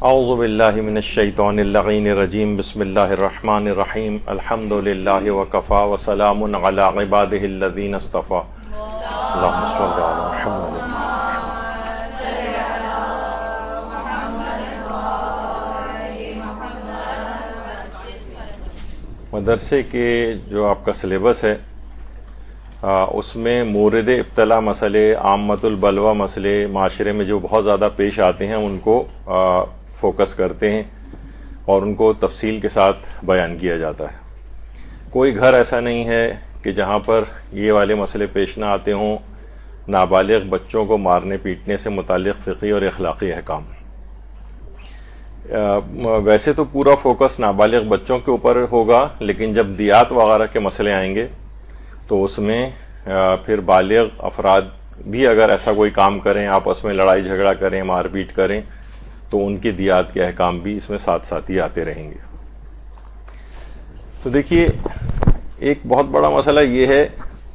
اعوذ باللہ من الشیطان اللعین الرجیم بسم اللہ الرحمن الرحیم الحمد للہ وکفا وسلام علی عبادہ الذین اصطفی اللہم صل علی محمد. مدرسے کے جو آپ کا سلیبس ہے اس میں مورد ابتلا مسئلے، عامۃ البلوہ مسئلے معاشرے میں جو بہت زیادہ پیش آتے ہیں ان کو فوکس کرتے ہیں اور ان کو تفصیل کے ساتھ بیان کیا جاتا ہے. کوئی گھر ایسا نہیں ہے کہ جہاں پر یہ والے مسئلے پیش نہ آتے ہوں. نابالغ بچوں کو مارنے پیٹنے سے متعلق فقہی اور اخلاقی احکام. ویسے تو پورا فوکس نابالغ بچوں کے اوپر ہوگا، لیکن جب دیات وغیرہ کے مسئلے آئیں گے تو اس میں پھر بالغ افراد بھی اگر ایسا کوئی کام کریں، آپس میں لڑائی جھگڑا کریں، مار پیٹ کریں، تو ان کی دیات کے احکام بھی اس میں ساتھ ساتھ ہی آتے رہیں گے. تو دیکھیے، ایک بہت بڑا مسئلہ یہ ہے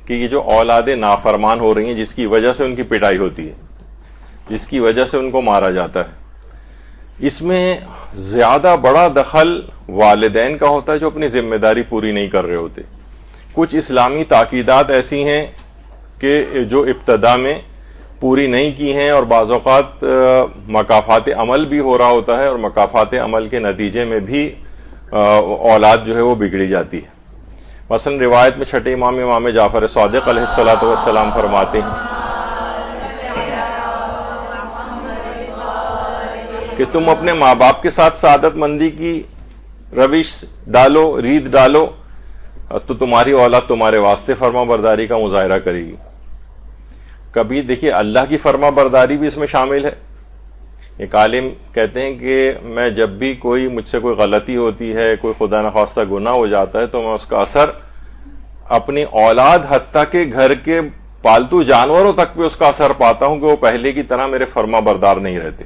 کہ یہ جو اولادیں نافرمان ہو رہی ہیں، جس کی وجہ سے ان کی پٹائی ہوتی ہے، جس کی وجہ سے ان کو مارا جاتا ہے، اس میں زیادہ بڑا دخل والدین کا ہوتا ہے جو اپنی ذمہ داری پوری نہیں کر رہے ہوتے. کچھ اسلامی تاکیدات ایسی ہیں کہ جو ابتدا میں پوری نہیں کی ہیں، اور بعض اوقات مکافات عمل بھی ہو رہا ہوتا ہے، اور مکافات عمل کے نتیجے میں بھی اولاد جو ہے وہ بگڑی جاتی ہے. مثلا روایت میں چھٹے امام جعفر صادق علیہ الصلوۃ والسلام فرماتے ہیں کہ تم اپنے ماں باپ کے ساتھ سعادت مندی کی روش ڈالو، رید ڈالو، تو تمہاری اولاد تمہارے واسطے فرما برداری کا مظاہرہ کرے گی. کبھی دیکھیے اللہ کی فرما برداری بھی اس میں شامل ہے. ایک عالم کہتے ہیں کہ میں جب بھی مجھ سے کوئی غلطی ہوتی ہے، کوئی خدا نخواستہ گناہ ہو جاتا ہے، تو میں اس کا اثر اپنی اولاد حتیٰ کہ گھر کے پالتو جانوروں تک بھی اس کا اثر پاتا ہوں کہ وہ پہلے کی طرح میرے فرما بردار نہیں رہتے.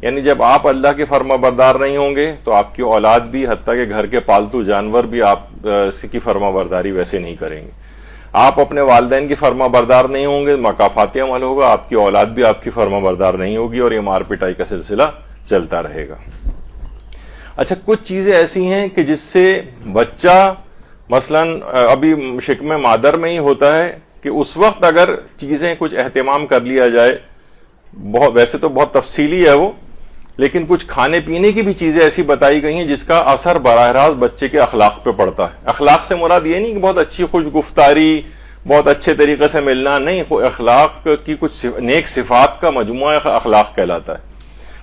یعنی جب آپ اللہ کے فرما بردار نہیں ہوں گے تو آپ کی اولاد بھی، حتیٰ کہ گھر کے پالتو جانور بھی آپ کی فرما برداری ویسے نہیں کریں گے. آپ اپنے والدین کی فرما بردار نہیں ہوں گے، مکافاتی عمل ہوگا، آپ کی اولاد بھی آپ کی فرما بردار نہیں ہوگی، اور یہ مار پٹائی کا سلسلہ چلتا رہے گا. اچھا، کچھ چیزیں ایسی ہیں کہ جس سے بچہ مثلا ابھی شکم مادر میں ہی ہوتا ہے کہ اس وقت اگر چیزیں کچھ اہتمام کر لیا جائے، ویسے تو بہت تفصیلی ہے وہ، لیکن کچھ کھانے پینے کی بھی چیزیں ایسی بتائی گئی ہیں جس کا اثر براہ راست بچے کے اخلاق پہ پڑتا ہے. اخلاق سے مراد یہ نہیں کہ بہت اچھی خوش گفتاری، بہت اچھے طریقے سے ملنا، نہیں، اخلاق کی کچھ نیک صفات کا مجموعہ اخلاق کہلاتا ہے.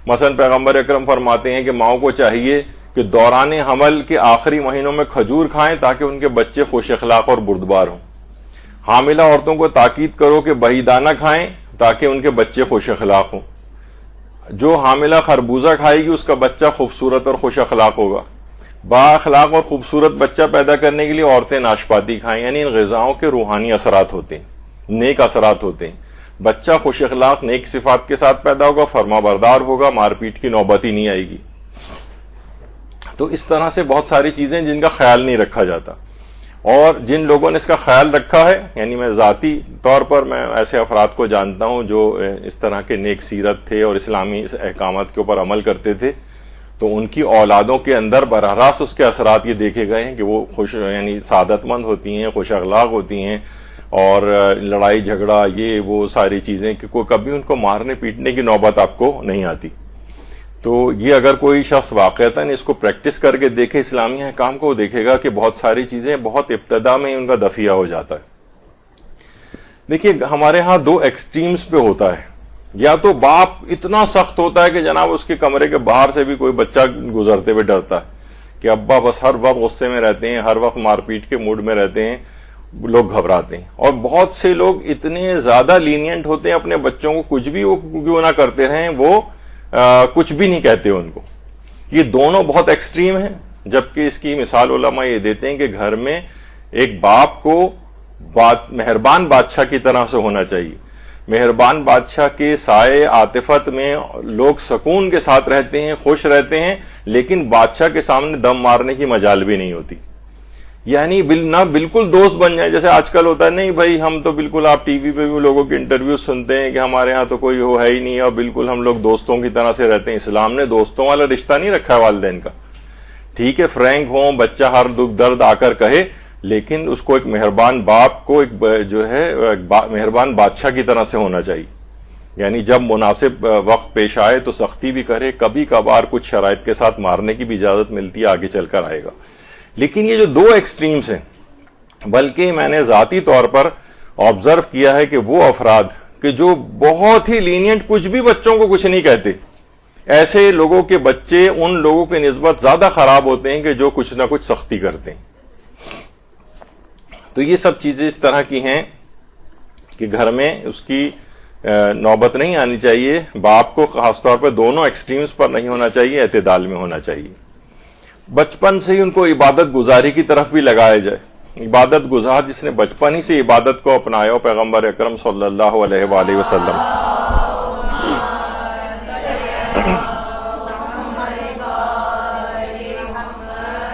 مثلا پیغمبر اکرم فرماتے ہیں کہ ماؤں کو چاہیے کہ دوران حمل کے آخری مہینوں میں کھجور کھائیں تاکہ ان کے بچے خوش اخلاق اور بردبار ہوں. حاملہ عورتوں کو تاکید کرو کہ بہی دانہ کھائیں تاکہ ان کے بچے خوش اخلاق ہوں. جو حاملہ خربوزہ کھائے گی اس کا بچہ خوبصورت اور خوش اخلاق ہوگا. با اخلاق اور خوبصورت بچہ پیدا کرنے کے لیے عورتیں ناشپاتی کھائیں. یعنی ان غذاؤں کے روحانی اثرات ہوتے ہیں، نیک اثرات ہوتے ہیں. بچہ خوش اخلاق نیک صفات کے ساتھ پیدا ہوگا، فرما بردار ہوگا، مار پیٹ کی نوبت ہی نہیں آئے گی. تو اس طرح سے بہت ساری چیزیں جن کا خیال نہیں رکھا جاتا، اور جن لوگوں نے اس کا خیال رکھا ہے، یعنی میں ذاتی طور پر میں ایسے افراد کو جانتا ہوں جو اس طرح کے نیک سیرت تھے اور اسلامی احکامات کے اوپر عمل کرتے تھے، تو ان کی اولادوں کے اندر براہ راست اس کے اثرات یہ دیکھے گئے ہیں کہ وہ یعنی سعادت مند ہوتی ہیں، خوش اخلاق ہوتی ہیں، اور لڑائی جھگڑا یہ وہ ساری چیزیں کہ کبھی ان کو مارنے پیٹنے کی نوبت آپ کو نہیں آتی. تو یہ اگر کوئی شخص واقعتاً اس کو پریکٹس کر کے دیکھے اسلامی احکام کو، دیکھے گا کہ بہت ساری چیزیں بہت ابتدا میں ہی ان کا دفیہ ہو جاتا ہے. دیکھیے، ہمارے ہاں دو ایکسٹریمز پہ ہوتا ہے. یا تو باپ اتنا سخت ہوتا ہے کہ جناب اس کے کمرے کے باہر سے بھی کوئی بچہ گزرتے ہوئے ڈرتا ہے کہ ابا بس ہر وقت غصے میں رہتے ہیں، ہر وقت مار پیٹ کے موڈ میں رہتے ہیں، لوگ گھبراتے ہیں. اور بہت سے لوگ اتنے زیادہ لینینٹ ہوتے ہیں اپنے بچوں کو، کچھ بھی وہ کیوں نہ کرتے رہیں، وہ کچھ بھی نہیں کہتے ان کو. یہ دونوں بہت ایکسٹریم ہیں. جبکہ اس کی مثال علماء یہ دیتے ہیں کہ گھر میں ایک باپ کو مہربان بادشاہ کی طرح سے ہونا چاہیے. مہربان بادشاہ کے سائے عاطفت میں لوگ سکون کے ساتھ رہتے ہیں، خوش رہتے ہیں، لیکن بادشاہ کے سامنے دم مارنے کی مجال بھی نہیں ہوتی. یعنی نہ بالکل دوست بن جائیں، جیسے آج کل ہوتا ہے نہیں بھائی ہم تو بالکل، آپ ٹی وی پہ بھی لوگوں کے انٹرویو سنتے ہیں کہ ہمارے ہاں تو کوئی وہ ہے ہی نہیں اور بالکل ہم لوگ دوستوں کی طرح سے رہتے ہیں. اسلام نے دوستوں والا رشتہ نہیں رکھا ہے والدین کا. ٹھیک ہے فرینک ہوں، بچہ ہر دکھ درد آ کر کہے، لیکن اس کو ایک مہربان باپ کو ایک جو ہے مہربان بادشاہ کی طرح سے ہونا چاہیے. یعنی جب مناسب وقت پیش آئے تو سختی بھی کرے، کبھی کبھار کچھ شرائط کے ساتھ مارنے کی بھی اجازت ملتی ہے، آگے چل کر آئے گا. لیکن یہ جو دو ایکسٹریمز ہیں، بلکہ میں نے ذاتی طور پر آبزرو کیا ہے کہ وہ افراد کہ جو بہت ہی لینینٹ، کچھ بھی بچوں کو کچھ نہیں کہتے، ایسے لوگوں کے بچے ان لوگوں کے نسبت زیادہ خراب ہوتے ہیں کہ جو کچھ نہ کچھ سختی کرتے ہیں. تو یہ سب چیزیں اس طرح کی ہیں کہ گھر میں اس کی نوبت نہیں آنی چاہیے. باپ کو خاص طور پہ دونوں ایکسٹریمز پر نہیں ہونا چاہیے، اعتدال میں ہونا چاہیے. بچپن سے ہی ان کو عبادت گزاری کی طرف بھی لگایا جائے. عبادت گزار جس نے بچپن ہی سے عبادت کو اپنایا ہو، پیغمبر اکرم صلی اللہ علیہ وآلہ وسلم،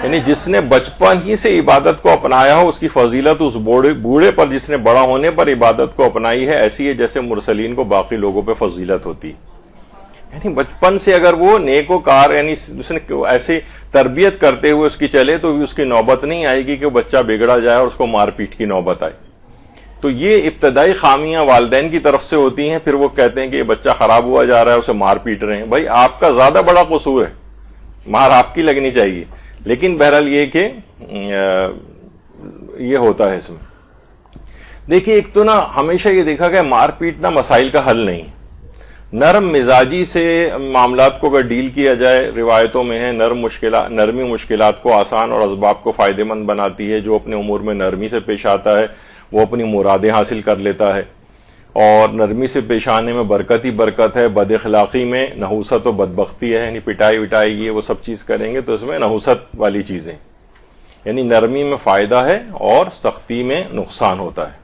یعنی جس نے بچپن ہی سے عبادت کو اپنایا ہو، اس کی فضیلت اس بوڑھے پر جس نے بڑا ہونے پر عبادت کو اپنائی ہے ایسی ہے جیسے مرسلین کو باقی لوگوں پہ فضیلت ہوتی. یعنی بچپن سے اگر وہ نیک و کار، یعنی اس نے ایسے تربیت کرتے ہوئے اس کی چلے تو اس کی نوبت نہیں آئے گی کہ وہ بچہ بگڑا جائے اور اس کو مار پیٹ کی نوبت آئے. تو یہ ابتدائی خامیاں والدین کی طرف سے ہوتی ہیں، پھر وہ کہتے ہیں کہ یہ بچہ خراب ہوا جا رہا ہے، اسے مار پیٹ رہے ہیں. بھائی آپ کا زیادہ بڑا قصور ہے، مار آپ کی لگنی چاہیے. لیکن بہرحال یہ کہ یہ ہوتا ہے اس میں. دیکھیے ایک تو نا ہمیشہ یہ دیکھا کہ مار پیٹنا مسائل کا حل نہیں. نرم مزاجی سے معاملات کو اگر ڈیل کیا جائے، روایتوں میں ہے نرمی مشکلات کو آسان اور اسباب کو فائدہ مند بناتی ہے. جو اپنے امور میں نرمی سے پیش آتا ہے وہ اپنی مرادیں حاصل کر لیتا ہے، اور نرمی سے پیش آنے میں برکت ہی برکت ہے. بد اخلاقی میں نحوست و بدبختی ہے، یعنی پٹائی وٹائی یہ وہ سب چیز کریں گے تو اس میں نحوست والی چیزیں. یعنی نرمی میں فائدہ ہے اور سختی میں نقصان ہوتا ہے.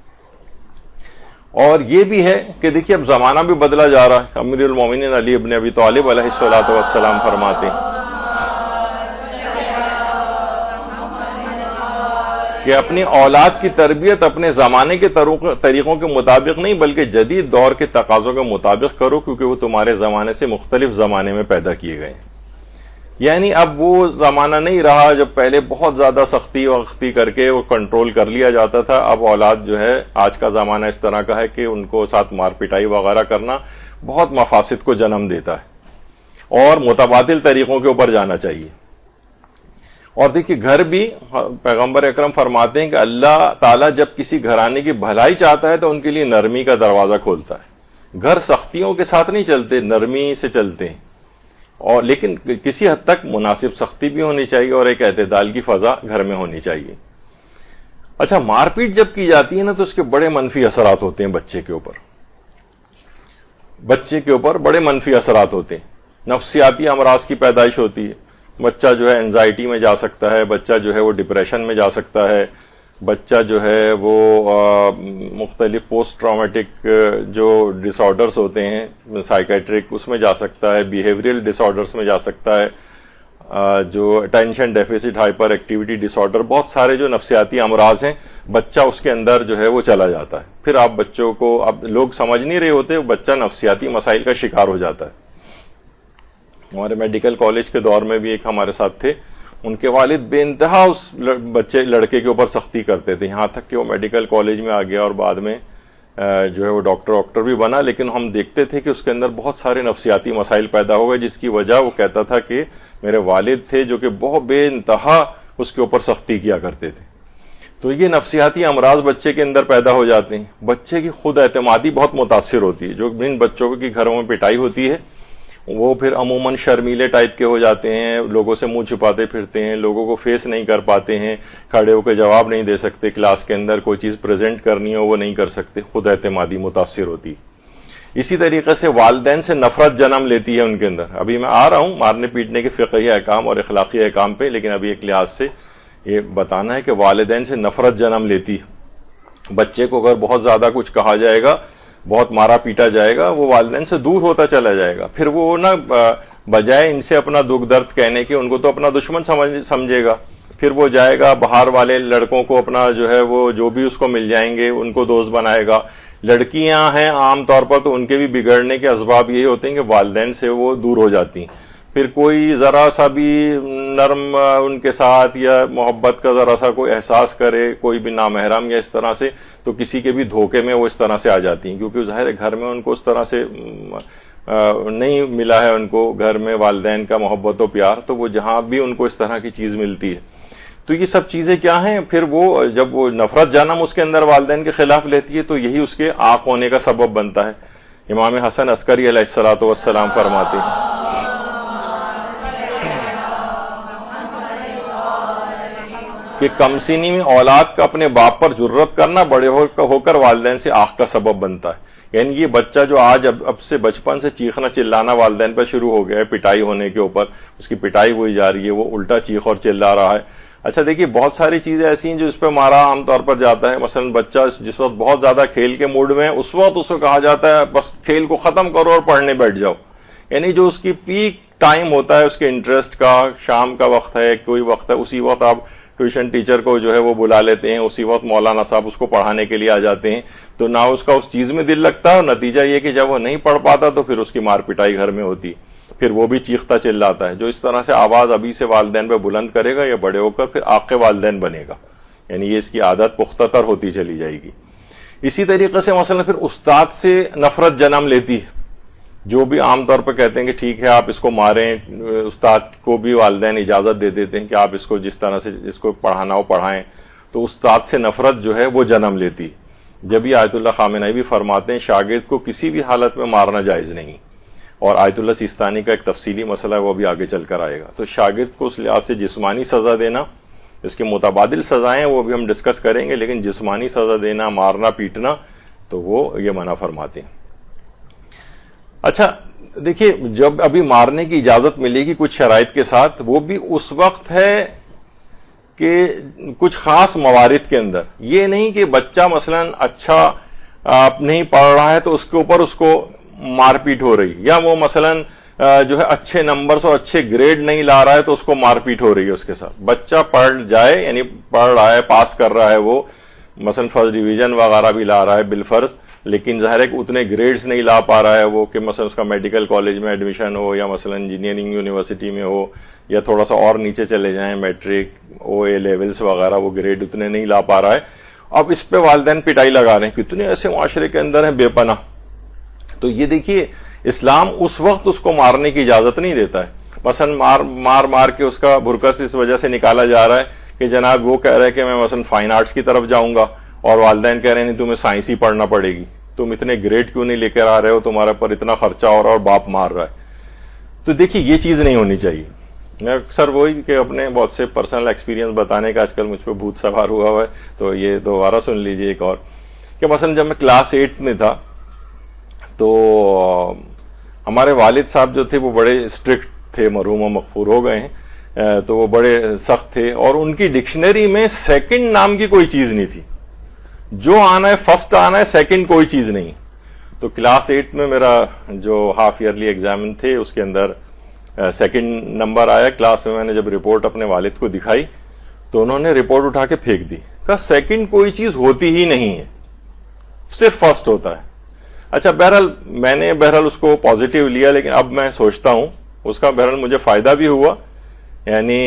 اور یہ بھی ہے کہ دیکھیے اب زمانہ بھی بدلا جا رہا ہے. امیر المومنین علی ابن ابی طالب علیہ الصلوۃ والسلام فرماتے ہیں کہ اپنی اولاد کی تربیت اپنے زمانے کے طریقوں کے مطابق نہیں بلکہ جدید دور کے تقاضوں کے مطابق کرو، کیونکہ وہ تمہارے زمانے سے مختلف زمانے میں پیدا کیے گئے. یعنی اب وہ زمانہ نہیں رہا جب پہلے بہت زیادہ سختی وختی کر کے وہ کنٹرول کر لیا جاتا تھا. اب اولاد جو ہے آج کا زمانہ اس طرح کا ہے کہ ان کو ساتھ مار پٹائی وغیرہ کرنا بہت مفاسد کو جنم دیتا ہے، اور متبادل طریقوں کے اوپر جانا چاہیے. اور دیکھیے گھر بھی پیغمبر اکرم فرماتے ہیں کہ اللہ تعالیٰ جب کسی گھرانے کی بھلائی چاہتا ہے تو ان کے لیے نرمی کا دروازہ کھولتا ہے. گھر سختیوں کے ساتھ نہیں چلتے، نرمی سے چلتے ہیں. اور لیکن کسی حد تک مناسب سختی بھی ہونی چاہیے اور ایک اعتدال کی فضا گھر میں ہونی چاہیے. اچھا مار پیٹ جب کی جاتی ہے نا تو اس کے بڑے منفی اثرات ہوتے ہیں بچے کے اوپر بڑے منفی اثرات ہوتے ہیں. نفسیاتی امراض کی پیدائش ہوتی ہے. بچہ جو ہے انزائٹی میں جا سکتا ہے، بچہ جو ہے وہ ڈپریشن میں جا سکتا ہے، بچہ جو ہے وہ مختلف پوسٹ ٹرامیٹک جو ڈس آرڈرز ہوتے ہیں سائیکیٹرک اس میں جا سکتا ہے، بیہیویئرل ڈس آرڈرز میں جا سکتا ہے، جو اٹینشن ڈیفیسٹ ہائپر ایکٹیویٹی ڈس آرڈر، بہت سارے جو نفسیاتی امراض ہیں بچہ اس کے اندر جو ہے وہ چلا جاتا ہے. پھر آپ بچوں کو اب لوگ سمجھ نہیں رہے ہوتے، بچہ نفسیاتی مسائل کا شکار ہو جاتا ہے. ہمارے میڈیکل کالج کے دور میں بھی ایک ہمارے ساتھ تھے، ان کے والد بے انتہا اس لڑکے کے اوپر سختی کرتے تھے، یہاں تک کہ وہ میڈیکل کالج میں آ گیا اور بعد میں جو ہے وہ ڈاکٹر بھی بنا. لیکن ہم دیکھتے تھے کہ اس کے اندر بہت سارے نفسیاتی مسائل پیدا ہو گئے، جس کی وجہ وہ کہتا تھا کہ میرے والد تھے جو کہ بہت بے انتہا اس کے اوپر سختی کیا کرتے تھے. تو یہ نفسیاتی امراض بچے کے اندر پیدا ہو جاتے ہیں. بچے کی خود اعتمادی بہت متاثر ہوتی ہے. جو جن بچوں کی گھروں میں پٹائی ہوتی ہے وہ پھر عموماً شرمیلے ٹائپ کے ہو جاتے ہیں، لوگوں سے منہ چھپاتے پھرتے ہیں، لوگوں کو فیس نہیں کر پاتے ہیں، کھڑے ہو کے جواب نہیں دے سکتے، کلاس کے اندر کوئی چیز پریزنٹ کرنی ہو وہ نہیں کر سکتے. خود اعتمادی متاثر ہوتی. اسی طریقے سے والدین سے نفرت جنم لیتی ہے ان کے اندر. ابھی میں آ رہا ہوں مارنے پیٹنے کے فقہی احکام اور اخلاقی احکام پہ، لیکن ابھی ایک لحاظ سے یہ بتانا ہے کہ والدین سے نفرت جنم لیتی ہے. بچے کو اگر بہت زیادہ کچھ کہا جائے گا، بہت مارا پیٹا جائے گا، وہ والدین سے دور ہوتا چلا جائے گا. پھر وہ نا بجائے ان سے اپنا دکھ درد کہنے کے ان کو تو اپنا دشمن سمجھے گا. پھر وہ جائے گا باہر والے لڑکوں کو اپنا جو ہے وہ جو بھی اس کو مل جائیں گے ان کو دوست بنائے گا. لڑکیاں ہیں عام طور پر تو ان کے بھی بگڑنے کے اسباب یہی ہوتے ہیں کہ والدین سے وہ دور ہو جاتی ہیں. پھر کوئی ذرا سا بھی نرم ان کے ساتھ یا محبت کا ذرا سا کوئی احساس کرے, کوئی بھی نامحرم یا اس طرح سے, تو کسی کے بھی دھوکے میں وہ اس طرح سے آ جاتی ہیں, کیونکہ ظاہر ہے گھر میں ان کو اس طرح سے نہیں ملا ہے ان کو گھر میں والدین کا محبت و پیار, تو وہ جہاں بھی ان کو اس طرح کی چیز ملتی ہے. تو یہ سب چیزیں کیا ہیں, پھر وہ جب وہ نفرت جنم اس کے اندر والدین کے خلاف لیتی ہے تو یہی اس کے عاق ہونے کا سبب بنتا ہے. امام حسن عسکری علیہ الصلوۃ والسلام فرماتے ہیں کہ کم سنی میں اولاد کا اپنے باپ پر جرت کرنا بڑے ہو کر والدین سے آنکھ کا سبب بنتا ہے. یعنی یہ بچہ جو آج اب سے بچپن سے چیخنا چلانا والدین پر شروع ہو گیا ہے پٹائی ہونے کے اوپر, اس کی پٹائی ہوئی جا رہی ہے, وہ الٹا چیخ اور چلا رہا ہے. اچھا دیکھیے بہت ساری چیزیں ایسی ہیں جو اس پہ مارا عام طور پر جاتا ہے. مثلا بچہ جس وقت بہت زیادہ کھیل کے موڈ میں ہے اس وقت اس کو کہا جاتا ہے بس کھیل کو ختم کرو اور پڑھنے بیٹھ جاؤ. یعنی جو اس کی پیک ٹائم ہوتا ہے اس کے انٹرسٹ کا, شام کا وقت ہے, کوئی وقت ہے, اسی وقت آپ ٹیوشن ٹیچر کو جو ہے وہ بلا لیتے ہیں, اسی وقت مولانا صاحب اس کو پڑھانے کے لیے آ جاتے ہیں. تو نہ اس کا اس چیز میں دل لگتا ہے, اور نتیجہ یہ کہ جب وہ نہیں پڑھ پاتا تو پھر اس کی مار پٹائی گھر میں ہوتی, پھر وہ بھی چیختا چلاتا ہے. جو اس طرح سے آواز ابھی سے والدین پہ بلند کرے گا یا بڑے ہو کر پھر عاق والدین بنے گا, یعنی یہ اس کی عادت پختہ تر ہوتی چلی جائے گی. اسی طریقے سے مثلا پھر استاد سے نفرت جنم لیتی ہے. جو بھی عام طور پہ کہتے ہیں کہ ٹھیک ہے آپ اس کو ماریں, استاد کو بھی والدین اجازت دے دیتے ہیں کہ آپ اس کو جس طرح سے اس کو پڑھانا ہو پڑھائیں, تو استاد سے نفرت جو ہے وہ جنم لیتی. جب یہ آیت اللہ خامنہئی بھی فرماتے ہیں شاگرد کو کسی بھی حالت میں مارنا جائز نہیں, اور آیت اللہ سیستانی کا ایک تفصیلی مسئلہ ہے وہ بھی آگے چل کر آئے گا. تو شاگرد کو اس لحاظ سے جسمانی سزا دینا, اس کے متبادل سزائیں وہ بھی ہم ڈسکس کریں گے, لیکن جسمانی سزا دینا, مارنا پیٹنا, تو وہ یہ منع فرماتے ہیں. اچھا دیکھیے جب ابھی مارنے کی اجازت ملے گی کچھ شرائط کے ساتھ, وہ بھی اس وقت ہے کہ کچھ خاص موارد کے اندر. یہ نہیں کہ بچہ مثلا اچھا نہیں پڑھ رہا ہے تو اس کے اوپر اس کو مار پیٹ ہو رہی, یا وہ مثلا جو ہے اچھے نمبرز اور اچھے گریڈ نہیں لا رہا ہے تو اس کو مار پیٹ ہو رہی ہے اس کے ساتھ. بچہ پڑھ جائے, یعنی پڑھ رہا ہے, پاس کر رہا ہے, وہ مثلا فرسٹ ڈویژن وغیرہ بھی لا رہا ہے بالفرض, لیکن ظاہر ہے کہ اتنے گریڈز نہیں لا پا رہا ہے وہ کہ مثلا اس کا میڈیکل کالج میں ایڈمیشن ہو, یا مثلا انجینئرنگ یونیورسٹی میں ہو, یا تھوڑا سا اور نیچے چلے جائیں میٹرک او اے لیولز وغیرہ, وہ گریڈ اتنے نہیں لا پا رہا ہے. اب اس پہ والدین پٹائی لگا رہے ہیں. کتنے ایسے معاشرے کے اندر ہیں بے پناہ. تو یہ دیکھیے اسلام اس وقت اس کو مارنے کی اجازت نہیں دیتا ہے. مثلا مار کے اس کا بھرکس اس وجہ سے نکالا جا رہا ہے کہ جناب وہ کہہ رہے ہیں کہ میں مثلا فائن آرٹس کی طرف جاؤں گا, اور والدین کہہ رہے ہیں نہیں تمہیں سائنس ہی پڑھنا پڑے گی, تم اتنے گریڈ کیوں نہیں لے کر آ رہے ہو, تمہارے پر اتنا خرچہ ہو رہا ہے اور باپ مار رہا ہے. تو دیکھیے یہ چیز نہیں ہونی چاہیے. میں اکثر وہی کہ اپنے بہت سے پرسنل ایکسپیرینس بتانے کا آج کل مجھ پہ بھوت سوار ہوا ہے, تو یہ دوبارہ سن لیجئے ایک اور, کہ مثلا جب میں کلاس 8 میں تھا تو ہمارے والد صاحب جو تھے وہ بڑے اسٹرکٹ تھے, مرحوم و مغفور ہو گئے ہیں, تو وہ بڑے سخت تھے, اور ان کی ڈکشنری میں سیکنڈ نام کی کوئی چیز نہیں تھی. جو آنا ہے فرسٹ آنا ہے, سیکنڈ کوئی چیز نہیں. تو کلاس 8 میں میرا جو ہاف ایئرلی ایگزامن تھے اس کے اندر سیکنڈ نمبر آیا کلاس میں. نے جب رپورٹ اپنے والد کو دکھائی تو انہوں نے رپورٹ اٹھا کے پھینک دی, کہا سیکنڈ کوئی چیز ہوتی ہی نہیں ہے, صرف فرسٹ ہوتا ہے. اچھا بہرحال میں نے اس کو پازیٹیو لیا, لیکن اب میں سوچتا ہوں اس کا بہرحال مجھے فائدہ بھی ہوا, یعنی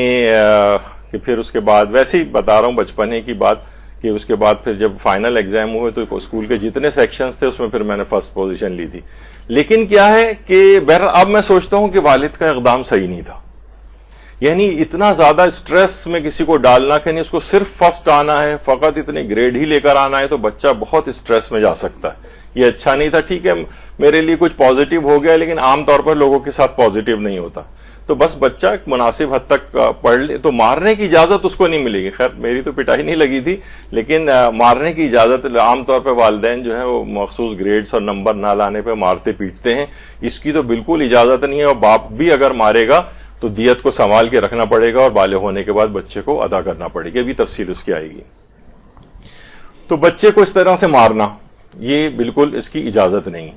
کہ پھر اس کے بعد ویسے ہی بتا رہا ہوں بچپنے کی بات, کہ اس کے بعد پھر جب فائنل ایگزام ہوئے تو اسکول کے جتنے سیکشنز تھے اس میں پھر میں نے فرسٹ پوزیشن لی تھی. لیکن کیا ہے کہ بہرحال اب میں سوچتا ہوں کہ والد کا اقدام صحیح نہیں تھا. یعنی اتنا زیادہ اسٹریس میں کسی کو ڈالنا کہ نہیں اس کو صرف فرسٹ آنا ہے, فقط اتنے گریڈ ہی لے کر آنا ہے, تو بچہ بہت اسٹریس میں جا سکتا ہے. یہ اچھا نہیں تھا. ٹھیک ہے میرے لیے کچھ پازیٹیو ہو گیا, لیکن عام طور پر لوگوں کے ساتھ پازیٹیو نہیں ہوتا. تو بس بچہ ایک مناسب حد تک پڑھ لے, تو مارنے کی اجازت اس کو نہیں ملے گی. خیر میری تو پٹائی نہیں لگی تھی, لیکن مارنے کی اجازت عام طور پہ والدین جو ہے وہ مخصوص گریڈز اور نمبر نہ لانے پہ مارتے پیٹتے ہیں. اس کی تو بالکل اجازت نہیں ہے, اور باپ بھی اگر مارے گا تو دیت کو سنبھال کے رکھنا پڑے گا, اور بالغ ہونے کے بعد بچے کو ادا کرنا پڑے گا. بھی تفصیل اس کی آئے گی. تو بچے کو اس طرح سے مارنا یہ بالکل اس کی اجازت نہیں.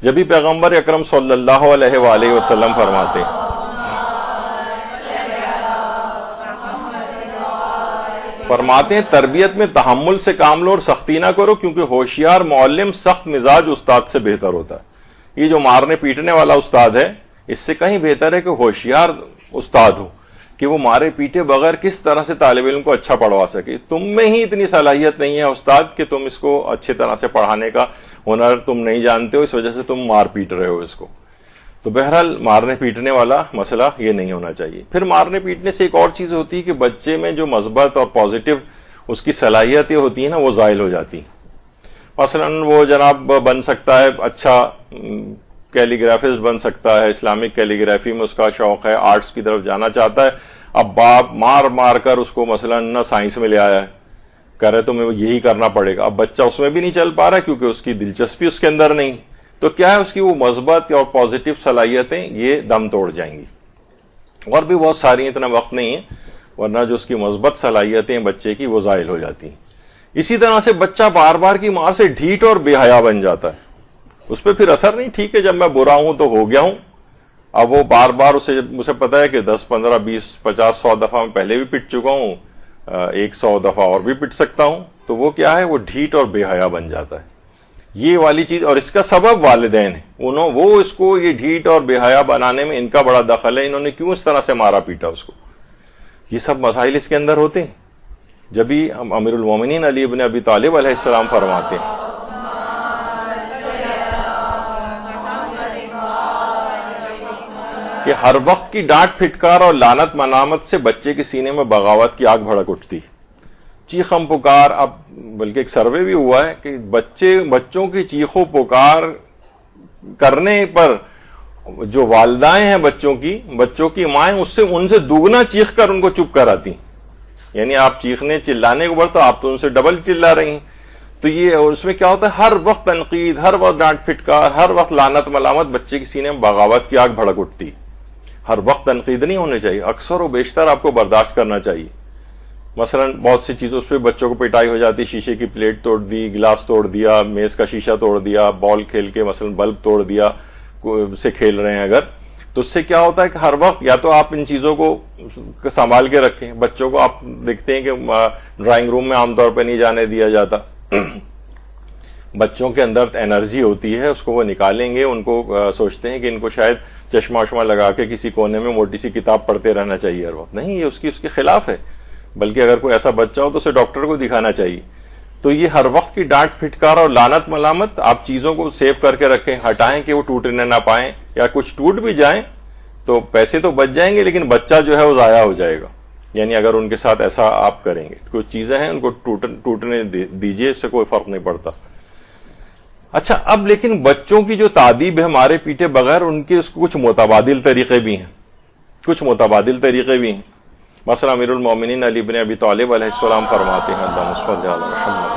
جب بھی پیغمبر اکرم صلی اللہ علیہ وآلہ وسلم فرماتے فرماتے ہیں تربیت میں تحمل سے کام لو اور سختی نہ کرو، کیونکہ ہوشیار معلم سخت مزاج استاد سے بہتر ہوتا ہے۔ یہ جو مارنے پیٹنے والا استاد ہے اس سے کہیں بہتر ہے کہ ہوشیار استاد ہو کہ وہ مارے پیٹے بغیر کس طرح سے طالب علم کو اچھا پڑھوا سکے۔ تم میں ہی اتنی صلاحیت نہیں ہے استاد کہ تم اس کو اچھی طرح سے پڑھانے کا ہنر تم نہیں جانتے ہو، اس وجہ سے تم مار پیٹ رہے ہو اس کو۔ تو بہرحال مارنے پیٹنے والا مسئلہ یہ نہیں ہونا چاہیے۔ پھر مارنے پیٹنے سے ایک اور چیز ہوتی ہے کہ بچے میں جو مثبت اور پازیٹیو اس کی صلاحیتیں ہوتی ہیں نا وہ زائل ہو جاتی ہیں۔ مثلا وہ جناب بن سکتا ہے اچھا کیلیگرافسٹ بن سکتا ہے، اسلامک کیلیگرافی میں اس کا شوق ہے، آرٹس کی طرف جانا چاہتا ہے، اب باپ مار مار کر اس کو مثلا نہ سائنس میں لے آیا ہے، کہہ رہے تمہیں یہی کرنا پڑے گا، اب بچہ اس میں بھی نہیں چل پا رہا کیونکہ اس کی دلچسپی اس کے اندر نہیں، تو کیا ہے اس کی وہ مثبت اور پازیٹیو صلاحیتیں یہ دم توڑ جائیں گی۔ اور بھی بہت ساری، اتنا وقت نہیں ہے، ورنہ جو اس کی مثبت صلاحیتیں بچے کی وہ زائل ہو جاتی ہیں۔ اسی طرح سے بچہ بار بار کی مار سے ڈھیٹ اور بے حیا بن جاتا ہے، اس پہ پھر اثر نہیں، ٹھیک ہے جب میں برا ہوں تو ہو گیا ہوں، اب وہ بار بار اسے پتا ہے کہ 10 15 20 50 100 دفعہ میں پہلے بھی پٹ چکا ہوں، 100 دفعہ اور بھی پٹ سکتا ہوں، تو وہ کیا ہے وہ ڈھیٹ اور بے حیا بن جاتا ہے۔ یہ والی چیز، اور اس کا سبب والدین ہیں، وہ اس کو یہ ڈھیٹ اور بے حیا بنانے میں ان کا بڑا دخل ہے، انہوں نے کیوں اس طرح سے مارا پیٹا اس کو، یہ سب مسائل اس کے اندر ہوتے ہیں۔ جبھی امیر المومنین علی ابن ابی طالب علیہ السلام فرماتے ہیں کہ ہر وقت کی ڈانٹ پھٹکار اور لعنت ملامت سے بچے کے سینے میں بغاوت کی آگ بھڑک اٹھتی، چیخم پکار۔ اب بلکہ ایک سروے بھی ہوا ہے کہ بچوں کی چیخو پکار کرنے پر جو والدائیں ہیں بچوں کی مائیں ان سے دوگنا چیخ کر ان کو چپ کراتی، یعنی آپ چیخنے چلانے کے بعد تو آپ تو ان سے ڈبل چلا رہی ہیں، تو یہ اس میں کیا ہوتا ہے ہر وقت تنقید، ہر وقت ڈانٹ پھٹکار، ہر وقت لعنت ملامت، بچے کے سینے میں بغاوت کی آگ بھڑک اٹھتی۔ ہر وقت تنقید نہیں ہونے چاہیے، اکثر و بیشتر آپ کو برداشت کرنا چاہیے۔ مثلا بہت سی چیزوں پہ بچوں کو پٹائی ہو جاتی، شیشے کی پلیٹ توڑ دی، گلاس توڑ دیا، میز کا شیشہ توڑ دیا، بال کھیل کے مثلا بلب توڑ دیا، سے کھیل رہے ہیں اگر، تو اس سے کیا ہوتا ہے کہ ہر وقت یا تو آپ ان چیزوں کو سنبھال کے رکھیں۔ بچوں کو آپ دیکھتے ہیں کہ ڈرائنگ روم میں عام طور پہ نہیں جانے دیا جاتا، بچوں کے اندر انرجی ہوتی ہے، اس کو وہ نکالیں گے، ان کو سوچتے ہیں کہ ان کو شاید چشمہ وشمہ لگا کے کسی کونے میں موٹی سی کتاب پڑھتے رہنا چاہیے ہر وقت، نہیں، یہ اس کے خلاف ہے، بلکہ اگر کوئی ایسا بچہ ہو تو اسے ڈاکٹر کو دکھانا چاہیے۔ تو یہ ہر وقت کی ڈانٹ پھٹکار اور لعنت ملامت، آپ چیزوں کو سیو کر کے رکھیں، ہٹائیں کہ وہ ٹوٹنے نہ پائیں، یا کچھ ٹوٹ بھی جائیں تو پیسے تو بچ جائیں گے لیکن بچہ جو ہے وہ ضائع ہو جائے گا، یعنی اگر ان کے ساتھ ایسا آپ کریں گے، کچھ چیزیں ہیں ان کو ٹوٹنے دیجئے، اس سے کوئی فرق نہیں پڑتا۔ اچھا، اب لیکن بچوں کی جو تعدیب ہے مارے پیٹے بغیر، ان کے کچھ متبادل طریقے بھی ہیں، مثلا امیر المومنین علی بن ابی طالب علیہ السلام فرماتے ہیں، اللہم صل علی محمد،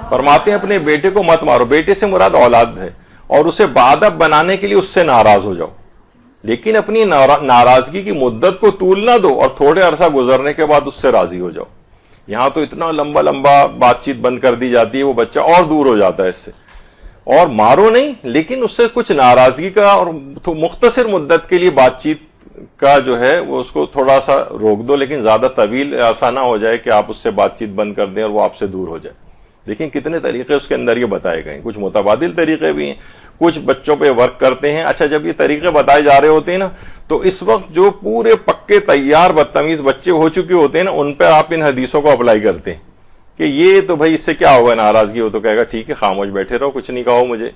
فرماتے ہیں اپنے بیٹے کو مت مارو، بیٹے سے مراد اولاد ہے، اور اسے باادب بنانے کے لیے اس سے ناراض ہو جاؤ، لیکن اپنی ناراضگی کی مدت کو طول نہ دو، اور تھوڑے عرصہ گزرنے کے بعد اس سے راضی ہو جاؤ۔ یہاں تو اتنا لمبا بات چیت بند کر دی جاتی ہے، وہ بچہ اور دور ہو جاتا ہے اس سے، اور مارو نہیں لیکن اس سے کچھ ناراضگی کا اور مختصر مدت کے لیے بات چیت کا جو ہے وہ اس کو تھوڑا سا روک دو، لیکن زیادہ طویل ایسا نہ ہو جائے کہ آپ اس سے بات چیت بند کر دیں اور وہ آپ سے دور ہو جائے۔ لیکن کتنے طریقے اس کے اندر یہ بتائے گئے ہیں، کچھ متبادل طریقے بھی ہیں، کچھ بچوں پہ ورک کرتے ہیں۔ اچھا، جب یہ طریقے بتائے جا رہے ہوتے ہیں نا، تو اس وقت جو پورے پکے تیار بدتمیز بچے ہو چکے ہوتے ہیں نا، ان پہ آپ ان حدیثوں کو اپلائی کرتے ہیں کہ یہ تو بھائی اس سے کیا ہوگا، ناراضگی ہو تو کہے گا ٹھیک ہے خاموش بیٹھے رہو، کچھ نہیں کہو مجھے،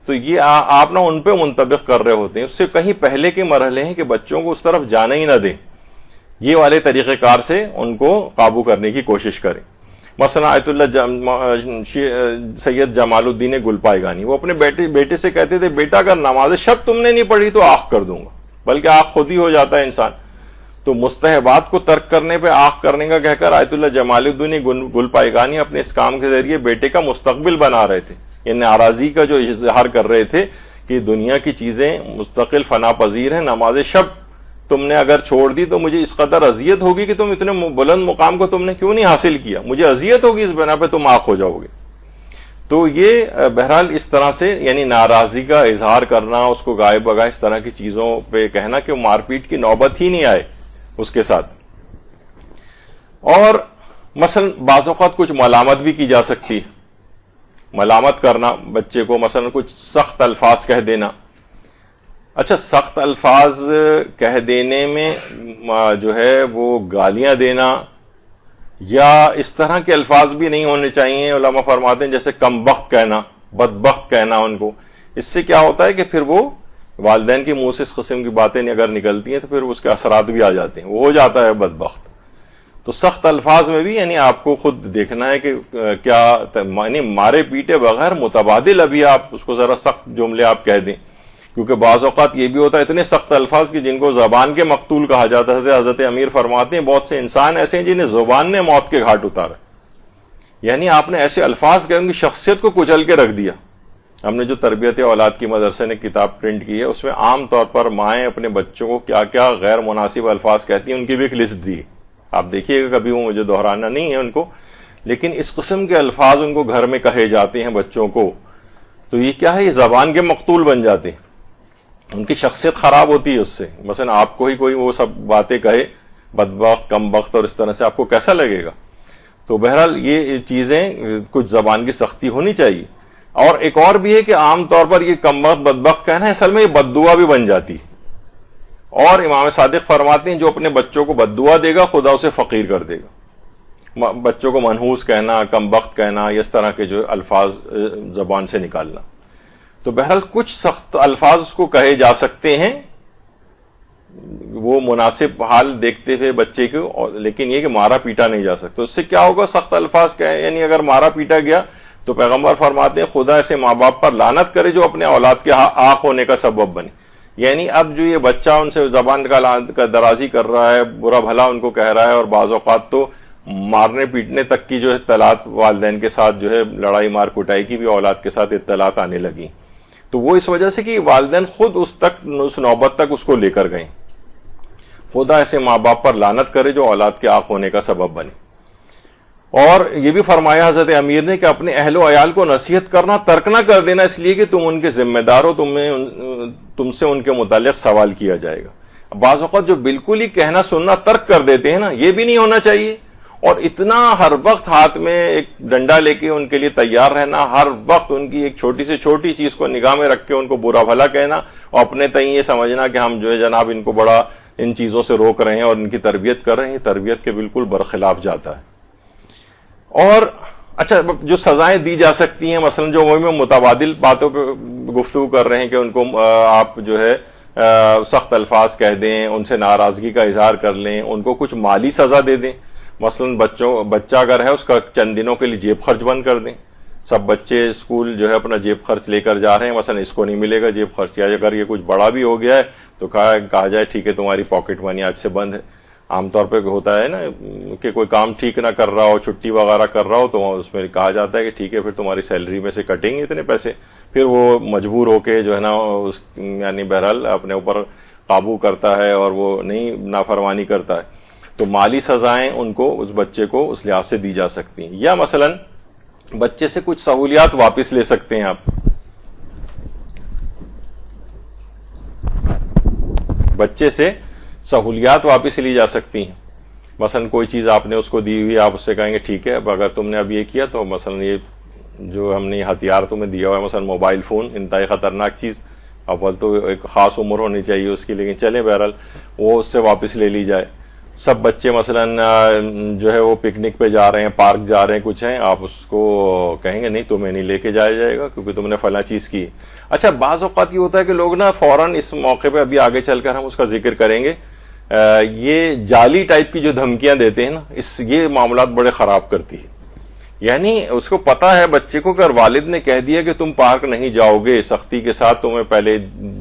تو یہ آپ نا ان پہ منطبق کر رہے ہوتے ہیں۔ اس سے کہیں پہلے کے مرحلے ہیں کہ بچوں کو اس طرف جانے ہی نہ دیں، یہ والے طریقہ کار سے ان کو قابو کرنے کی کوشش کریں۔ مثلا آیت اللہ سید جمال الدین گلپائگانی، وہ اپنے بیٹے سے کہتے تھے، بیٹا اگر نماز شب تم نے نہیں پڑھی تو آنکھ کر دوں گا، بلکہ آنکھ خود ہی ہو جاتا ہے انسان، تو مستحبات کو ترک کرنے پہ آنکھ کرنے کا کہہ کر آیت اللہ جمال الدین گلپائگانی اپنے اس کام کے ذریعے بیٹے کا مستقبل بنا رہے تھے، یہ ناراضی کا جو اظہار کر رہے تھے کہ دنیا کی چیزیں مستقل فنا پذیر ہیں، نماز شب تم نے اگر چھوڑ دی تو مجھے اس قدر اذیت ہوگی کہ تم اتنے بلند مقام کو تم نے کیوں نہیں حاصل کیا، مجھے اذیت ہوگی اس بنا پہ تم آنکھ ہو جاؤ گے۔ تو یہ بہرحال اس طرح سے یعنی ناراضی کا اظہار کرنا، اس کو گائے بگائے اس طرح کی چیزوں پہ کہنا کہ مار پیٹ کی نوبت ہی نہیں آئے، اس کے ساتھ. اور مثلا بعض اوقات کچھ ملامت بھی کی جا سکتی ہے. ملامت کرنا بچے کو، مثلا کچھ سخت الفاظ کہہ دینا. اچھا، سخت الفاظ کہہ دینے میں جو ہے وہ گالیاں دینا یا اس طرح کے الفاظ بھی نہیں ہونے چاہیے. علماء فرماتے ہیں جیسے کم بخت کہنا، بدبخت کہنا ان کو. اس سے کیا ہوتا ہے کہ پھر وہ والدین کے منہ سے اس قسم کی باتیں اگر نکلتی ہیں تو پھر اس کے اثرات بھی آ جاتے ہیں، وہ ہو جاتا ہے بدبخت. تو سخت الفاظ میں بھی یعنی آپ کو خود دیکھنا ہے کہ کیا یعنی مارے پیٹے بغیر متبادل ابھی آپ اس کو ذرا سخت جملے آپ کہہ دیں. کیونکہ بعض اوقات یہ بھی ہوتا ہے اتنے سخت الفاظ کہ جن کو زبان کے مقتول کہا جاتا ہے. حضرت امیر فرماتے ہیں بہت سے انسان ایسے ہیں جنہیں زبان نے موت کے گھاٹ اتارا، یعنی آپ نے ایسے الفاظ کہ ان کی شخصیت کو کچل کے رکھ دیا. ہم نے جو تربیت اولاد کی مدرسے نے کتاب پرنٹ کی ہے اس میں عام طور پر مائیں اپنے بچوں کو کیا کیا غیر مناسب الفاظ کہتی ہیں ان کی بھی ایک لسٹ دی. آپ دیکھیے گا، کبھی وہ مجھے دہرانا نہیں ہے ان کو، لیکن اس قسم کے الفاظ ان کو گھر میں کہے جاتے ہیں بچوں کو. تو یہ کیا ہے، یہ زبان کے مقتول بن جاتے ہیں، ان کی شخصیت خراب ہوتی ہے اس سے. مثلا آپ کو ہی کوئی وہ سب باتیں کہے، بدبخت، کم بخت اور اس طرح سے، آپ کو کیسا لگے گا؟ تو بہرحال یہ چیزیں کچھ زبان کی سختی ہونی چاہیے. اور ایک اور بھی ہے کہ عام طور پر یہ کم بخت بدبخت کہنا ہے اصل میں یہ بد دعا بھی بن جاتی. اور امام صادق فرماتے ہیں جو اپنے بچوں کو بد دعا دے گا خدا اسے فقیر کر دے گا. بچوں کو منحوس کہنا، کم بخت کہنا، اس طرح کے جو الفاظ زبان سے نکالنا. تو بہرحال کچھ سخت الفاظ اس کو کہے جا سکتے ہیں وہ مناسب حال دیکھتے ہوئے بچے کو، لیکن یہ کہ مارا پیٹا نہیں جا سکتا. اس سے کیا ہوگا، سخت الفاظ کہے یعنی اگر مارا پیٹا گیا تو پیغمبر فرماتے ہیں خدا ایسے ماں باپ پر لعنت کرے جو اپنے اولاد کے عاق ہونے کا سبب بنے. یعنی اب جو یہ بچہ ان سے زبان کا درازی کر رہا ہے، برا بھلا ان کو کہہ رہا ہے، اور بعض اوقات تو مارنے پیٹنے تک کی جو اطلاعات والدین کے ساتھ جو ہے لڑائی مار کٹائی کی بھی اولاد کے ساتھ اطلاعات آنے لگی. تو وہ اس وجہ سے کہ والدین خود اس نوبت تک اس کو لے کر گئے. خدا ایسے ماں باپ پر لعنت کرے جو اولاد کے عاق ہونے کا سبب بنے. اور یہ بھی فرمایا حضرت امیر نے کہ اپنے اہل و عیال کو نصیحت کرنا ترک نہ کر دینا، اس لیے کہ تم ان کے ذمہ دار ہو، تم سے ان کے متعلق سوال کیا جائے گا. بعض اوقات جو بالکل ہی کہنا سننا ترک کر دیتے ہیں نا، یہ بھی نہیں ہونا چاہیے. اور اتنا ہر وقت ہاتھ میں ایک ڈنڈا لے کے ان کے لیے تیار رہنا، ہر وقت ان کی ایک چھوٹی سے چھوٹی چیز کو نگاہ میں رکھ کے ان کو برا بھلا کہنا، اور اپنے تئیں یہ سمجھنا کہ ہم جو ہے جناب ان کو بڑا ان چیزوں سے روک رہے ہیں اور ان کی تربیت کر رہے ہیں، تربیت کے بالکل برخلاف جاتا ہے. اور اچھا، جو سزائیں دی جا سکتی ہیں، مثلا جو وہ متبادل باتوں پہ گفتگو کر رہے ہیں کہ ان کو آپ جو ہے سخت الفاظ کہہ دیں، ان سے ناراضگی کا اظہار کر لیں، ان کو کچھ مالی سزا دے دیں. مثلا بچہ اگر ہے اس کا چند دنوں کے لیے جیب خرچ بند کر دیں. سب بچے اسکول جو ہے اپنا جیب خرچ لے کر جا رہے ہیں، مثلا اس کو نہیں ملے گا جیب خرچ، یا اگر یہ کچھ بڑا بھی ہو گیا ہے تو کہا جائے ٹھیک ہے تمہاری پاکٹ منی آج سے بند ہے. عام طور پہ ہوتا ہے نا کہ کوئی کام ٹھیک نہ کر رہا ہو، چھٹی وغیرہ کر رہا ہو، تو اس میں کہا جاتا ہے کہ ٹھیک ہے پھر تمہاری سیلری میں سے کٹیں گے اتنے پیسے. پھر وہ مجبور ہو کے جو ہے نا یعنی بہرحال اپنے اوپر قابو کرتا ہے اور وہ نہیں نافرمانی کرتا ہے. تو مالی سزائیں ان کو، اس بچے کو اس لحاظ سے دی جا سکتی ہیں. یا مثلا بچے سے کچھ سہولیات واپس لے سکتے ہیں آپ. بچے سے سہولیات واپس لی جا سکتی ہیں. مثلا کوئی چیز آپ نے اس کو دی ہوئی، آپ اس سے کہیں گے ٹھیک ہے اب اگر تم نے اب یہ کیا تو مثلا یہ جو ہم نے ہتھیار تمہیں دیا ہوا ہے، مثلا موبائل فون، انتہائی خطرناک چیز، اول تو ایک خاص عمر ہونی چاہیے اس کی، لیکن چلیں بہرحال وہ اس سے واپس لے لی جائے. سب بچے مثلا جو ہے وہ پکنک پہ جا رہے ہیں، پارک جا رہے ہیں، کچھ ہیں، آپ اس کو کہیں گے نہیں تمہیں نہیں لے کے جایا جائے گا کیونکہ تم نے فلاں چیز کی. اچھا، بعض اوقات یہ ہوتا ہے کہ لوگ نا فوراً اس موقع پہ ابھی آگے چل کر ہم اس کا ذکر کریں گے، یہ جعلی ٹائپ کی جو دھمکیاں دیتے ہیں نا، یہ معاملات بڑے خراب کرتی ہے. یعنی اس کو پتا ہے بچے کو کہ اگر والد نے کہہ دیا کہ تم پارک نہیں جاؤ گے، سختی کے ساتھ تمہیں پہلے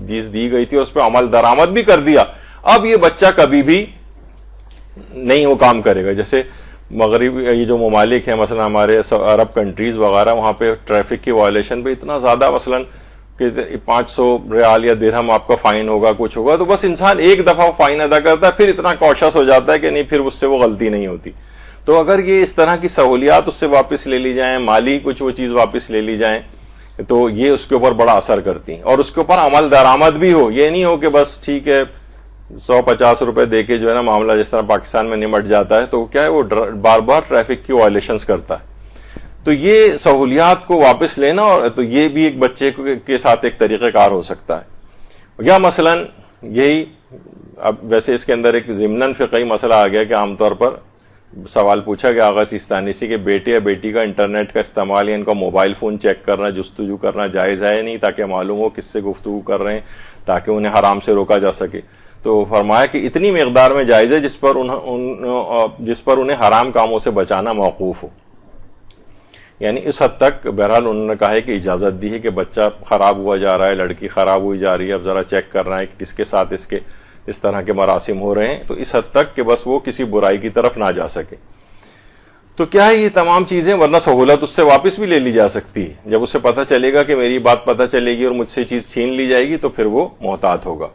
چیز دی گئی تھی، اس پہ عمل درآمد بھی کر دیا، اب یہ بچہ کبھی بھی نہیں وہ کام کرے گا. جیسے مغرب یہ جو ممالک ہیں، مثلا ہمارے عرب کنٹریز وغیرہ، وہاں پہ ٹریفک کی وائلیشن پہ اتنا زیادہ مثلا کہ 500 ریال یا درہم آپ کا فائن ہوگا، کچھ ہوگا، تو بس انسان ایک دفعہ فائن ادا کرتا ہے، پھر اتنا کوشش ہو جاتا ہے کہ نہیں پھر اس سے وہ غلطی نہیں ہوتی. تو اگر یہ اس طرح کی سہولیات اس سے واپس لے لی جائیں، مالی کچھ وہ چیز واپس لے لی جائیں، تو یہ اس کے اوپر بڑا اثر کرتی ہیں. اور اس کے اوپر عمل درآمد بھی ہو، یہ نہیں ہو کہ بس ٹھیک ہے 150 روپے دے کے جو ہے نا معاملہ جس طرح پاکستان میں نمٹ جاتا ہے, تو کیا ہے وہ بار بار ٹریفک کی وائلیشنز کرتا ہے. تو یہ سہولیات کو واپس لینا, اور تو یہ بھی ایک بچے کے ساتھ ایک طریقہ کار ہو سکتا ہے. یا مثلا یہی, اب ویسے اس کے اندر ایک ضمناً فقہی مسئلہ آ گیا کہ عام طور پر سوال پوچھا کہ آغا سیستانی سے کہ بیٹے یا بیٹی کا انٹرنیٹ کا استعمال یا ان کا موبائل فون چیک کرنا, جستجو کرنا جائز ہے نہیں, تاکہ معلوم ہو کس سے گفتگو کر رہے ہیں, تاکہ انہیں حرام سے روکا جا سکے. تو فرمایا کہ اتنی مقدار میں جائز ہے جس پر انہیں حرام کاموں سے بچانا موقوف ہو. یعنی اس حد تک بہرحال انہوں نے کہا ہے کہ اجازت دی ہے کہ بچہ خراب ہوا جا رہا ہے, لڑکی خراب ہوئی جا رہی ہے, اب ذرا چیک کرنا ہے کہ کس کے ساتھ اس طرح کے مراسم ہو رہے ہیں, تو اس حد تک کہ بس وہ کسی برائی کی طرف نہ جا سکے. تو کیا ہے یہ تمام چیزیں, ورنہ سہولت اس سے واپس بھی لے لی جا سکتی ہے. جب اسے پتہ چلے گا کہ میری بات پتہ چلے گی اور مجھ سے چیز چھین لی جائے گی, تو پھر وہ محتاط ہوگا.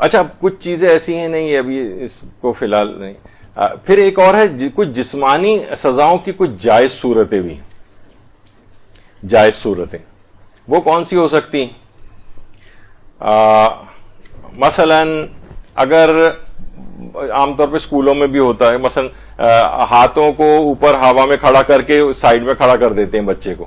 اچھا, کچھ چیزیں ایسی ہیں نہیں, ابھی اس کو فی الحال نہیں. پھر ایک اور ہے, کچھ جسمانی سزاؤں کی کچھ جائز صورتیں بھی ہیں. جائز صورتیں وہ کون سی ہو سکتی ہیں؟ مثلا اگر عام طور پہ اسکولوں میں بھی ہوتا ہے, مثلا ہاتھوں کو اوپر ہوا میں کھڑا کر کے سائڈ میں کھڑا کر دیتے ہیں بچے کو.